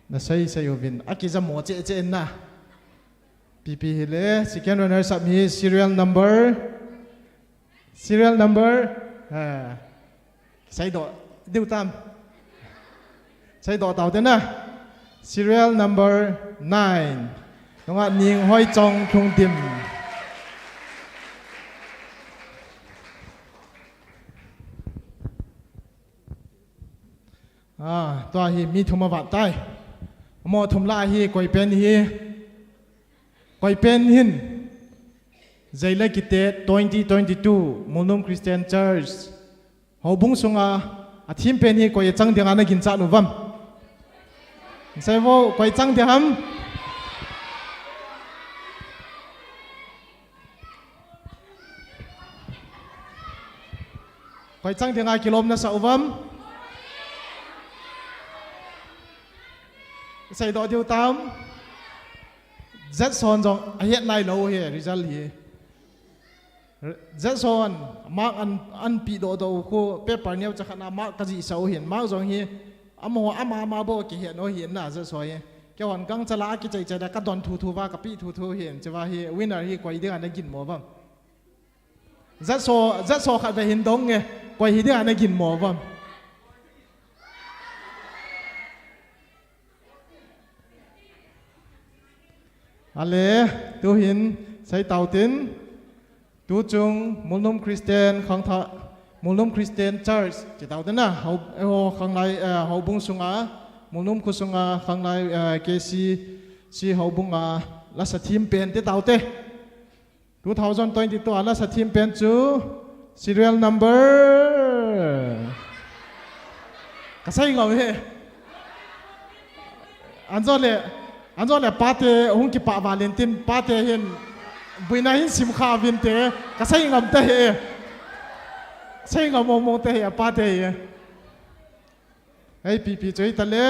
na say ovin akiza mo che na pp hile second runners up hi serial number say do diu tam say do taw te na serial number 9 nonga ning hoi chong thung tim ตัวฮีมีทุมาวัดใต้มอทุมลาฮีก่อยเป็นฮีก่อยเป็นหินZaila Kitetna 2022 Molnom Christian Church hau bung sunga a thim pen hi koi chang ding ana gin cha nu vam sai wo koi chang de ham koi chang ding a kilom na sa uvam sai do diu tam zat son jong a het lai lo he result hi zat son mark an pi do do ko paper new cha khana mark ka ji sau hian mark jong hi amo ama bo ki he no hian na zat so ye ke hon gang chala ki chai cha da ka don thu thu wa ka pi thu thu hian chawa hi winner hi koi ding an gin mo bam zat so khat ve hin dong nge koi hi ding an gin mo bam ale tu hin sai tau tin tu chung Molnom Christian Khangtha Molnom Christian Church chỉ tao tin na hau Khanglai hau bung sunga Molnom khu sunga Khanglai KC si hau bunga la sa team pen te tau te 2022 la sa team pen chu serial number kasai ngau he anjole pate hung ki pa Valentine pate hin buina hin sim kha vin te ka sai ngam te he sai ngam mo te he pa te he ai pi choi ta le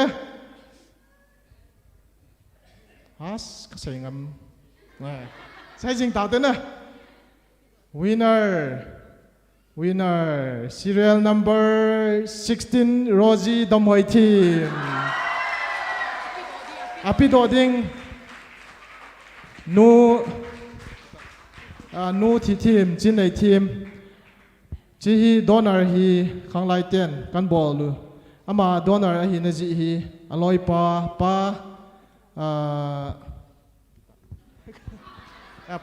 has ka sai ngam sai jing ta te na winner serial number 16 Rosie Domhoi team api do ding nu thi team chin nei team chi hi donor hi Khanglai ten kan bol lu ama donor hi na ji hi aloi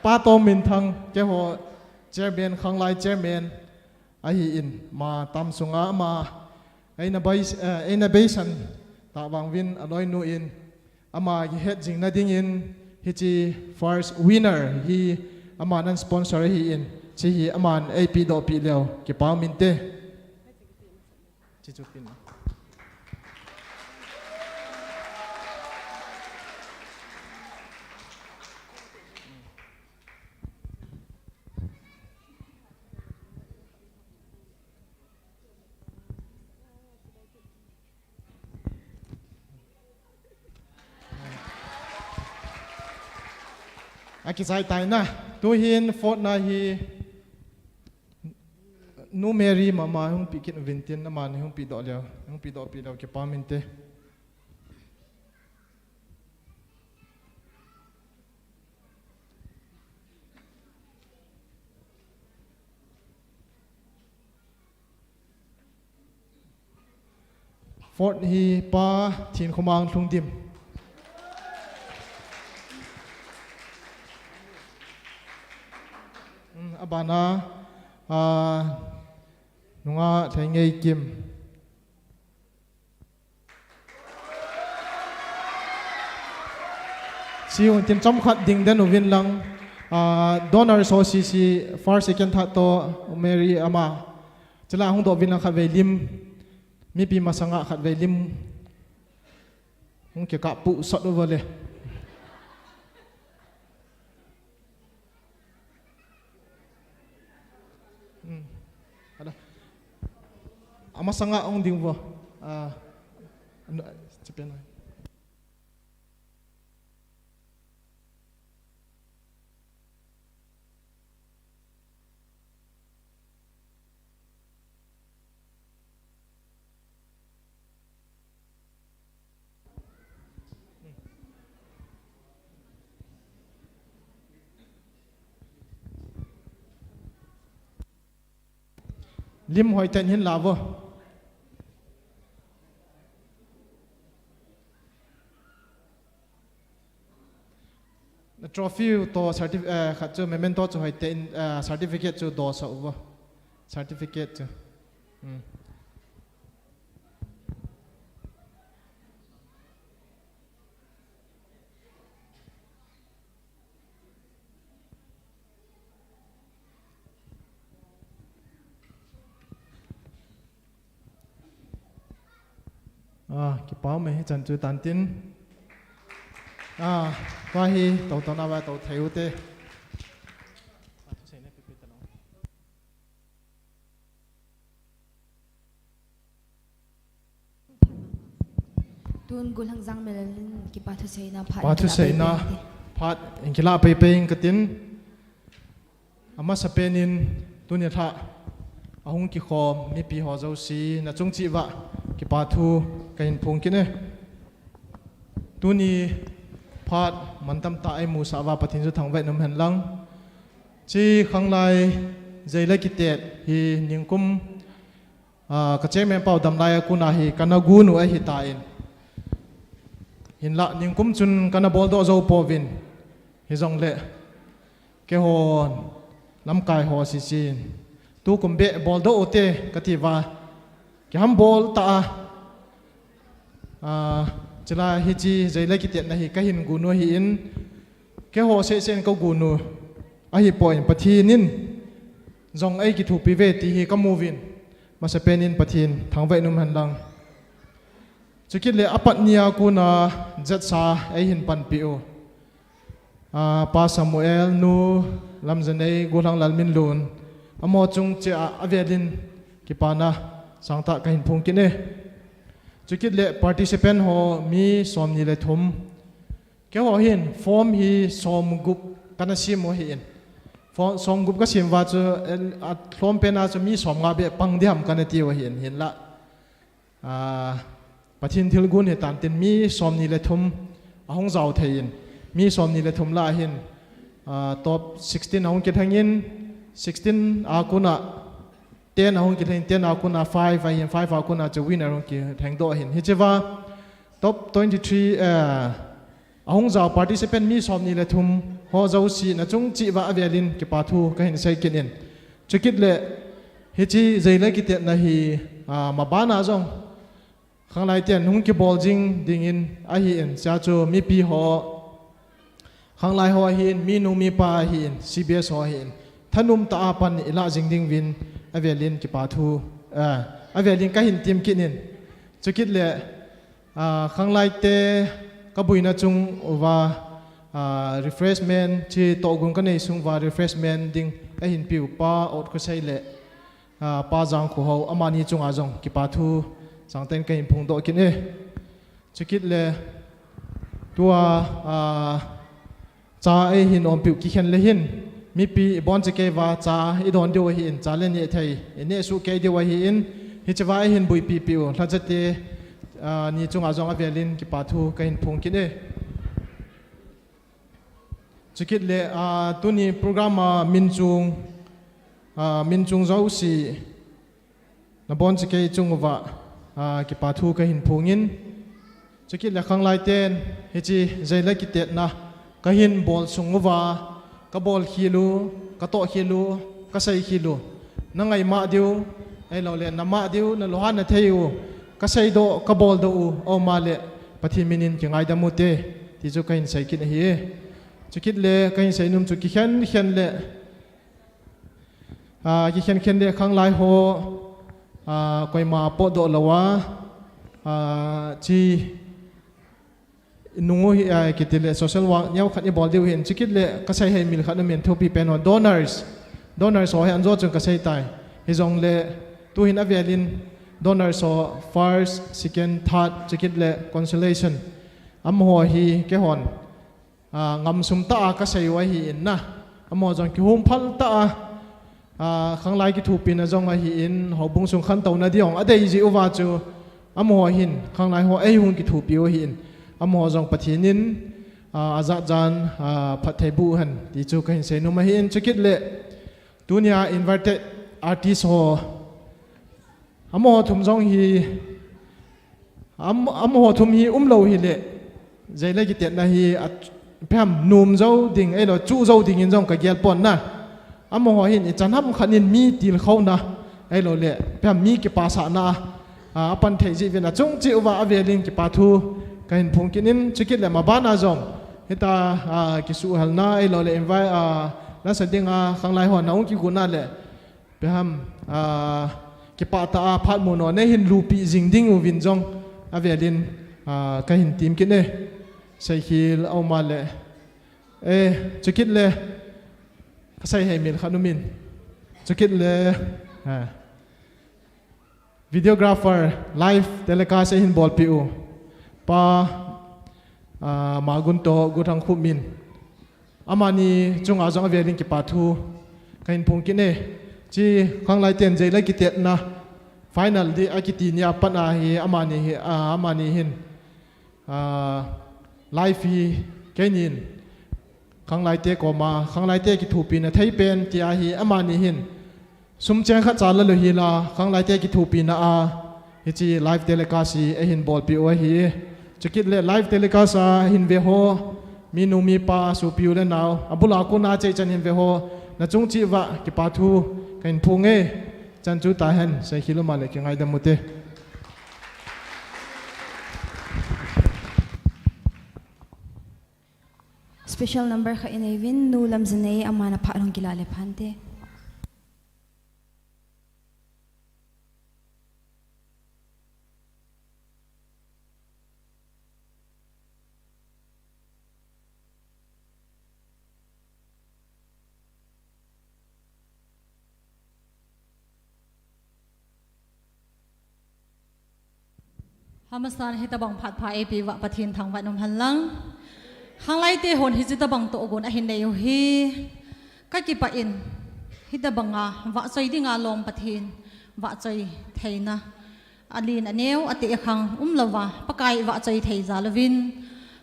pa to min thang ke ho chairman Khanglai chairman a hi in ma tam sunga ma aina basin ta wang win aloi nu in ama hi het jing na ding in hi chi first winner hi aman sponsor hi in chi hi aman AP do pi leo ke pa min te chi chu pin aki sai tai na tu hin fort na hi nu Mary mama hung pi kin vintin na man hung pi do pi ke pa min te fort hi pa thin khomang thung dim abana nunga thengei kim si un tin chom khat ding den win lang donor so si first second third to Mary ama chela hung do win lang khat ve lim mi pi masanga khat ve lim hung ke ka pu sot over le amasanga ong dingbo Japan lim hoi ten hin lavo trophy to certificate khat chu memento chu hoi ten certificate chu do so wo certificate chu ki pau me chan chu tan tin wa hi to na wa to theu te tun gul hang jang mel ki pa thu sei na pha pa thu sei na phat engkila pe pe ing katin ama sapenin tunia tha ahung ki khom mi pi ho zo si na chung chi wa ki pa thu kain phung ki ne tuni phat mantam ta ai mu sa wa pathin ju thang ve nam han lang chi Khanglai Zaila Kitetna hi ningkum ka che me pau dam lai ku na hi kana gu nu ai hi ta in hin la ningkum chun kana bol do zo povin hi zong le ke hon lam kai ho si chin tu kum be bol do ote kati wa ki ham bol ta chila hi chi Zaila Kitetna hi ka hin gu nu hi in ke ho se sen ko gu nu a hi point pathinin zong ai ki thu pi ve ti hi ka movin masa penin pathin thang vai num han lang chukit le apat nia ku na zat sa ai hin pan pi o pa Samuel nu lamjanei gulang lalmin lun amo chung che avelin ki pana sangta ka hin phung ki ne chukit le participant ho mi som ni le thum ke ho hin form hi som gup kana sim ho hin som gup ka sim wa chu thlom pe na chu mi som nga be pang diam kana ti wa hin hin la pathin thil gun he tan tin mi som ni le thum ahong zau thein mi som ni le thum la hin top 16 ahong ki thangin 16 akuna 10 ahong ki thang 10 akuna 5 ahin 5 akuna chu winner ahong ki thang do hin hichewa top 23 ahong zau participant mi som ni le thum ho zau si na chung chi wa avelin ki pa thu ka hin sai kinin chukit le hichi Zaila Kitetna hi mabana zong Khanglai tian hung ki bol jing ding in a hi in cha chu mi pi ho Khanglai ho hi in mi nu mi pa hi in CBS ho hi in thanum ta pan ila jing ding win avelin ki pa thu avelin ka hin tim kinin chukit le Khanglai te ka buina chung wa refreshment chi to gun ka nei sung wa refreshment ding a hin piu pa ot ko sai le pa jang khu ho amani chung a jong ki pa thu sangten ka hin phung do kin e chukit le tua cha ai hin om piu ki khen le hin mi pi bon che ke wa cha i don dio hi in cha le ni thai ene su ke dio hi in hi chawa ai hin bui pi piu la chate ni chung a jong a velin ki pa thu ka hin phung kin e chukit le tu ni program min chung zo si na bon che ke chung wa ki pa thu ka hin phungin chukit le Khanglai ten hi chi Zaila Kitetna ka hin bol sungwa ka bol khilu ka to khilu ka sai khilu na ngai ma diu ai lo le na ma diu na lo han na theu ka sai do ka bol do o ma le pathi minin ki ngai da mu te ti chu ka hin sai kin hi chukit le ka hin sai num chu ki khen le ki khen le Khanglai ho koi ma po do lawa chi nungu hi kitile social work nyau khat ni bol diu hin chikit le ka sai he mil khat men thopi pen on donors ho han zo chung ka sai tai hi jong le tu hin avelin donors ho first second third chikit le consolation am ho hi ke hon ngam sum ta ka sai wa hi in na am ho jong ki hum phal ta Khanglai ki thu pin a zong a hi in ho bung sung khan tau na diong a dei ji uwa chu amo hin Khanglai ho ei hung ki thu pi o hin amo zong pathinin aza jan phathai bu han ti chu ka hin se no ma hin chukit le dunia invited artist ho amo thum zong hi amo thum hi lo hi le Zaila Kitetna hi pham num zo ding ei lo chu zo ding in zong ka gel pon na amo ho hin chanham khanin mi til khona ai lo le pam mi ki pa sa na apan thei ji vena chung chi wa avelin ki pa thu ka hin phung kinin chikit le ma bana zong heta ki su hal na ai lo le invite na sa ding Khanglai ho na ung ki guna le pam ki pa ta phat mo no ne hin lu pi jing ding u vin zong avelin ka hin tim kin e sai khil au ma le chukit le sai he mil khanumin chukit le videographer live telecast hin bol pu pa magun to gurang khumin amani chunga jong avelin ki pathu kain phung kin e chi Khanglai ten Zaila Kitetna final di akitinia pana hi amani hin live hi kenin Khanglai te koma Khanglai te ki thupin thai pen ti a hi amani hin sum cheng kha chala lo hi la Khanglai te ki thupin a hi chi live telecast hi hin bol pi o hi chakit le live telecast a hin ve ho minu mi pa su piu le naw abula ko na che chan hin ve ho na chung chi wa ki pa thu kain phung e chan chu ta hen sai khilo ma le ki ngai da mute special number kha inevin nu lamzane amana pharong kilale phante Hamasan hitabang phat pha AP wa pathin thang wa nom hanlang Khanglai te hon hi chitabang to gon a hin nei hi ka ki pa in hitabanga wa choi dinga lom pathin wa choi theina alin aneu ati khang lawa pakai wa choi thei zalovin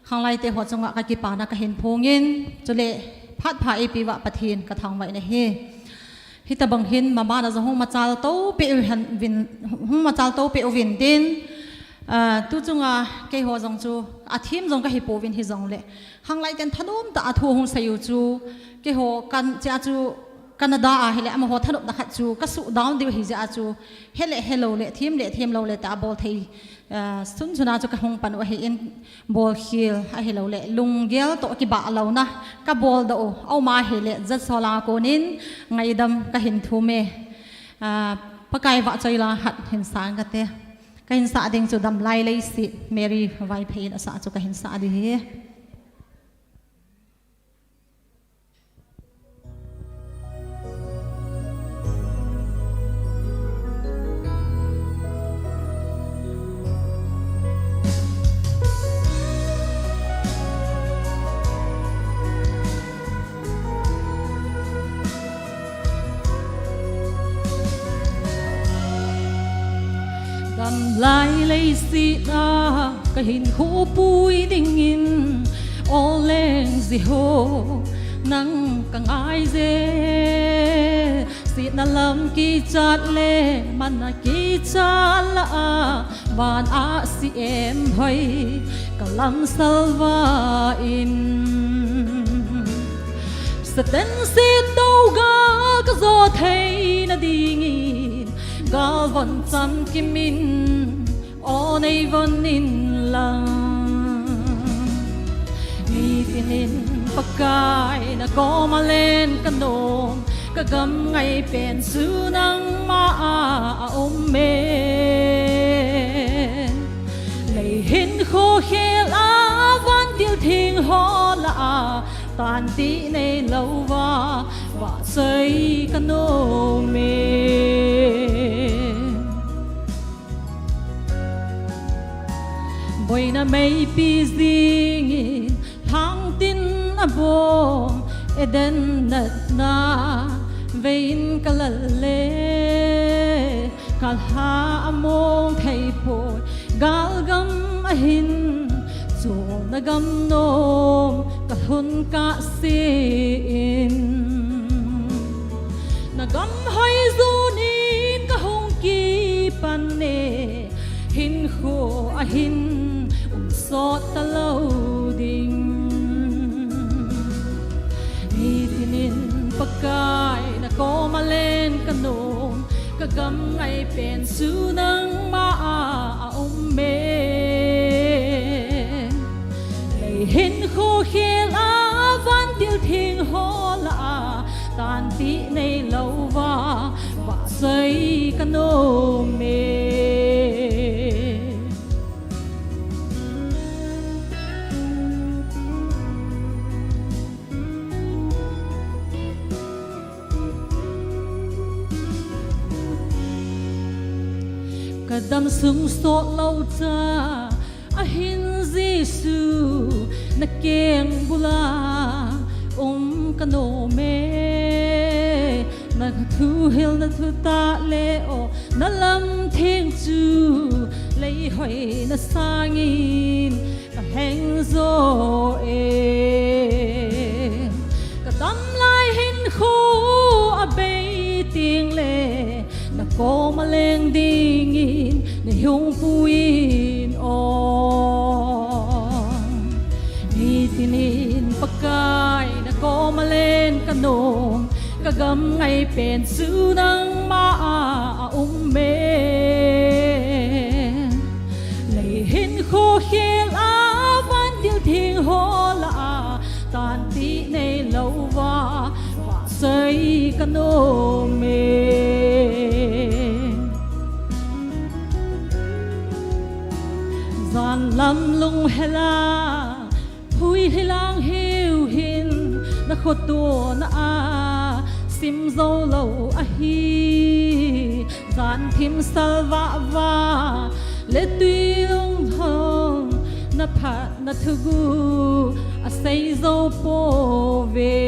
Khanglai te ho chunga ka ki pa na ka hin phongin chule phat pha AP wa pathin ka thang wa na hi hitabang hin mama na zong machal to pe han win machal to pe ovin din tu chunga ke ho jong chu athim jong ka hi povin hi jong le Khanglai ten thanum ta athu hong sayu chu ke ho kan cha chu Canada a hele ama ho thanup na khat chu ka su down de hi ja chu hele hello le thim lo le ta bol thei sun chuna chu ka hong pan wa hi in bol khil a hello le lunggel to ki ba lo na ka bol do au ma hele zat sola ko nin ngai dam ka hin thu me pakai wa choi la hat hin sang ka te ka hin sa ding chu dam lai lai si Mary vai phein asa chu ka hin sa di hi lai lấy si na cái hình khu bụi đinh in ô lên gì hồ nắng càng ai dê si na lâm ki chát lê man na ki chát la van a si em hay cả lâm salva in sa tên si đâu ga cái gió thấy na đi gal von cham kimin o nei von in lang mi tinin pakai na ko malen kanom kagam ngai pen su nang ma men lei hin kho khel a van tiêu thing ho la tan ti nei lâu và xây kanom boy na may pizing hang tin abom eden na vein kalale kalha among thei po galgam ahin so nagam nom kahun ka sin nagam hay zunin kahong ki panne hin kho ahin sot ta lâu ding mi tinin pakai na ko malen kanom kagam ngai pen su nang ma men lei hin kho khel a van tiêu thing ho la tan ti nei lâu và xây kanom me kadam sung so lau cha a hin Giêsu na keng bula kano me na thu hil na thu ta le o na lam theng chu lấy hỏi na sangin ka heng zo e ka dam lai hin khu a be tiếng le na ko ma leng ding in na hung puin on ni tinin pakai na ko ma len kanom kagam ngay pen su nang ma me lấy hin khô khel a van điều thiên ho la tan ti nei lâu va say kanome gian lam lung hela hui hilang hiu hin na khoto na a sim zo lo a hi gian thim salva va le tui lung thong na phat na thugu a say zo po ve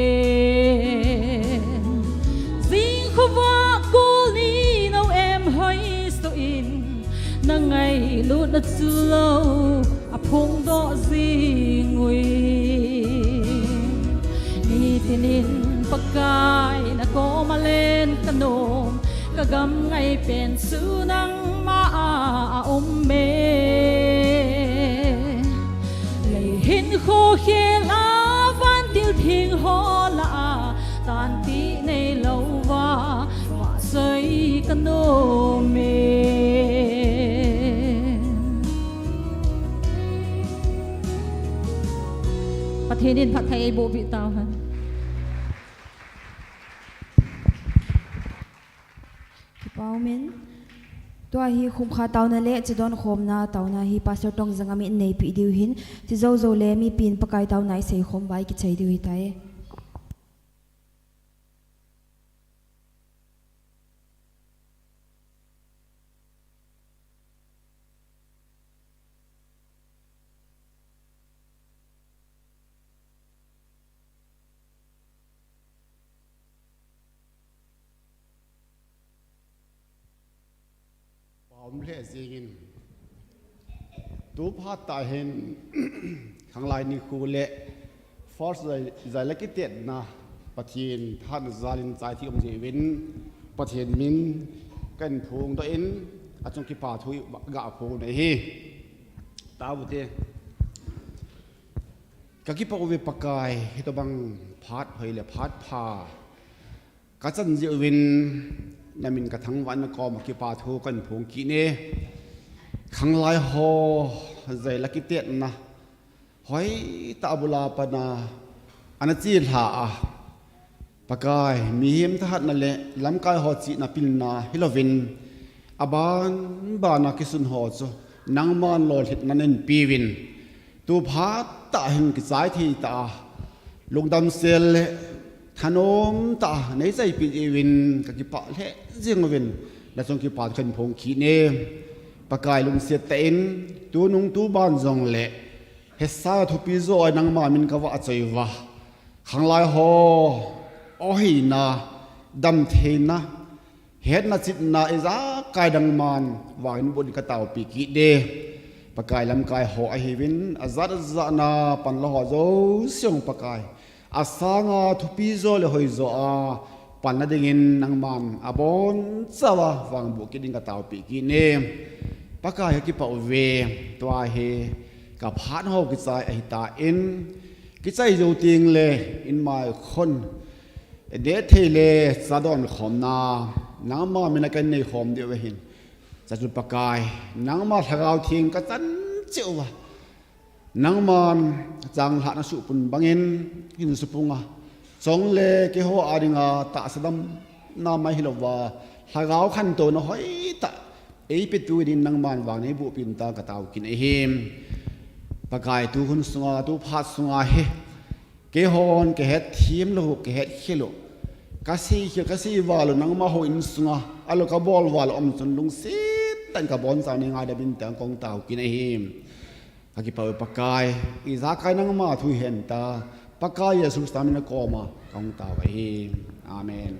zing khuwa ko ni no em hoi so in na ngày lu na chu lo a phong do zing ngui ni tinin pakai na ko ma len kanom kagam ngày pen su nang ma me lấy hin khô khel a van tiêu thiên ho la tan ti nei lâu va say kanomeประเทศนี้ผัดไทยโบบิตาวค่ะเปามินตัวฮีคุมขาเตานั่นแหละจะโดนคมนะเตานะฮีปัสตองจังอามิในปีดิวหินที่โจเลมีปีนปะกายเตาไหนเสียคมไว้กิจใจดิวหิตายผมเล่สิงินตูพาตาเห็นข้างลายนิคูเละฟอร์สใจเล็กเตียนนะประเทศท่านซาลินใจที่อมเจวินประเทศมินกันพงตัวเองอาจงกิปาทุยกะพงในฮีตาบุตรกะกิปาอุเวปกายฮิตบังพัดเฮยเลยพัดพากะจันเจวินนามินกระทั่งวันก็มากิปาทูกันพงกีเน่ขังลายหอใจลักกิเตียนนะหอยตาบุลาปนาอันจีนหาปากายมีเหี้ยมทหารนั่นแหละลำกายหอจีนาปิลนาฮิโลวินอบานบานาคิสุนหอจนังมานลอยหิดนันเองปีวินตูพาตาเห็นกิจายที่ตาลงดำเซลถนนตาในใจปีวินกับกิปะเละเจียงวินและทรงกิปะขึ้นพงขีเนปากายลุงเสียเต็นตัวนุ่งตัวบ้านจงเละเฮซ่าทุปีโซไอนังมามินกว่าใจวะขังลายหอโอ้ยนะดำเทนะเฮ็ดนะจิตนะอิจ้ากายดังมันวางบนกระเต่าปีกีเดปากายลำกายหอไอฮิวินอาซาดซานาปันละหอโจเสียงปากายอาสางาทุปีโซเลยหอยโซอาปันละดิ่งนังมันอาบอนสวะวางบุกิดิงกระเต่าปีกีเนปากายกิปะเวตัวเฮกับพาดหอกิจไอตาอินกิจโยติงเลยอินมาคนเดทเทเลซาดอนขอมนานังมามีนักในขอมเดียวเห็นจะจุดปากายนังมาทะเลาทิ้งกันจันเจ้าวะนังมันจังหาณสุปุนบังเงินหินสุปุงอ่ะสองเลเกหัวอาดิงาตาสดำนาไม่หิลวะทะเลาขันโตนหอยตาไอเป็ดตัวดินนังมันวางในบุปินตากระเตากินไอเฮมปากายตัวคนสงาตัวพัดสงาเฮเกฮอนเกเฮทีมลูกเกเฮเขลุกาซีเขียวกาซีวาลนังมาโหอินสงาอโลกาบอลวาลอมจนลุงเสีย tan ka bon sa ni nga da bin tang kong tau kin him aki pa pakai i za kai nang ma thu hen ta pakai yesus tamina ko ma kong tau him amen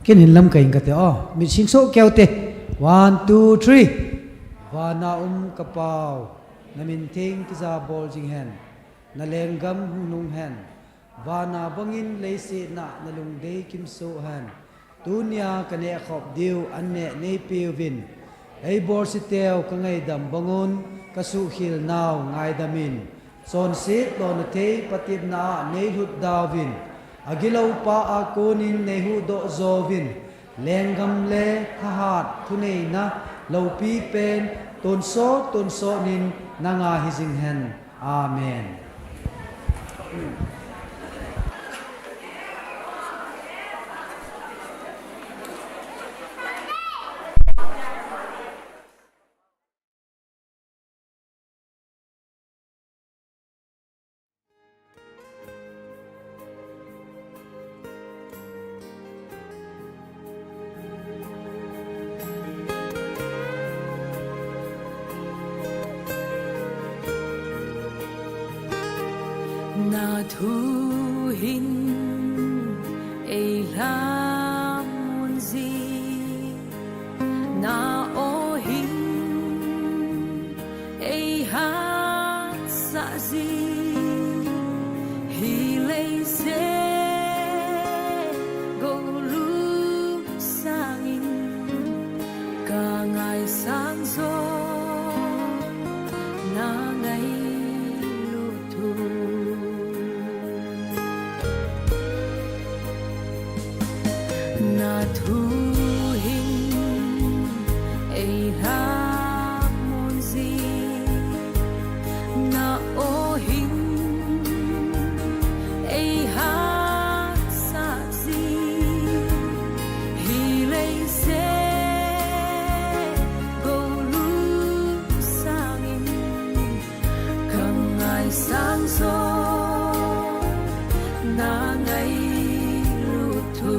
Ken hin lam kain ka te mi sing so keu te 1 2 3 wana kapau namin thing ki za bol jing hen na lengam hunung hen wana bangin leisi na nalung dei kim so hen tunia kane khop diu anne nei piwin ei bor si teo ka ngai dam bangun ka su hil naw ngai damin son sit don te patib na nei hut dawin agilau pa akonin nehu do zovin lengam le thahat thunei na lopi pen ton so nin nanga hizing hen amen na thu hin ei lam mun zi na o hin ei hat sa zi hi lei se go lu sang in ka ngai sang zo na ngai lu thu na thu hin ei lam mun zi na o hin ei hat sa zi hi lei se go lu sang in kang ngai sang so na ngai lu thu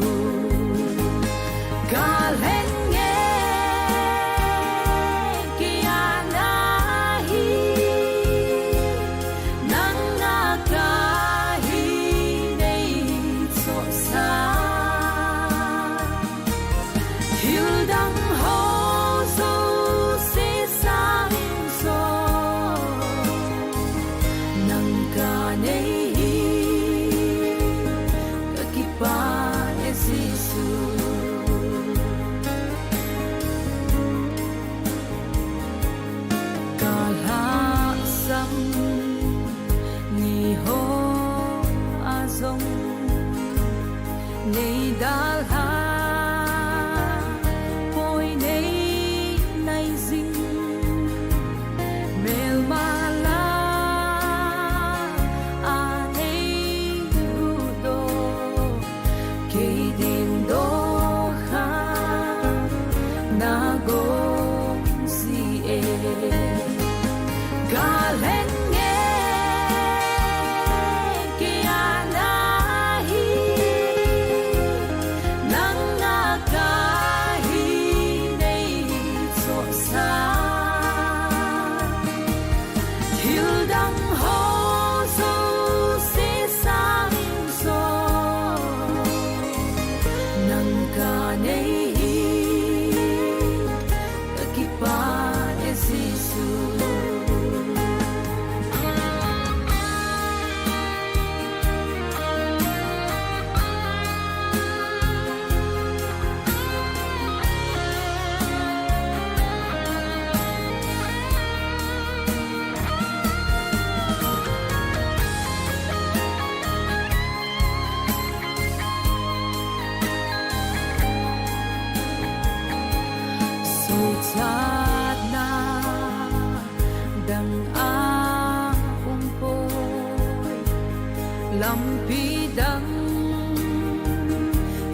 lampi dang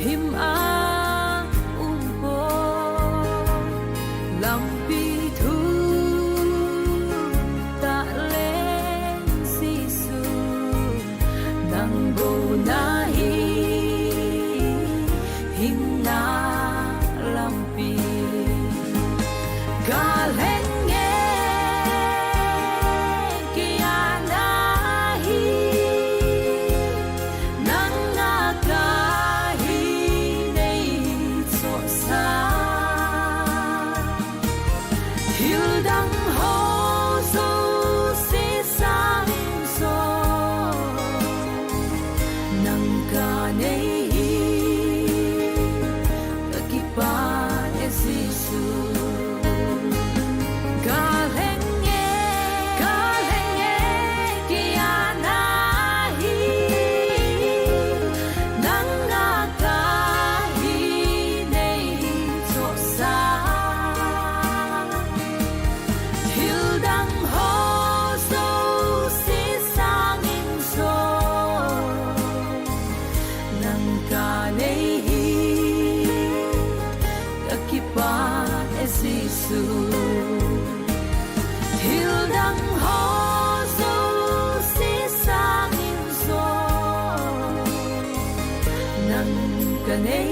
him a him na lampi galeng nge kia nahi nang nakahi nei so sa hildang ho so se sang so nang ka nei kakipa esisu galenge kia nahi nang nakahi nei so sa hildang ho so si sangin so nang ka nei kakipa esisu hildang ho so si sangin so nang ka nei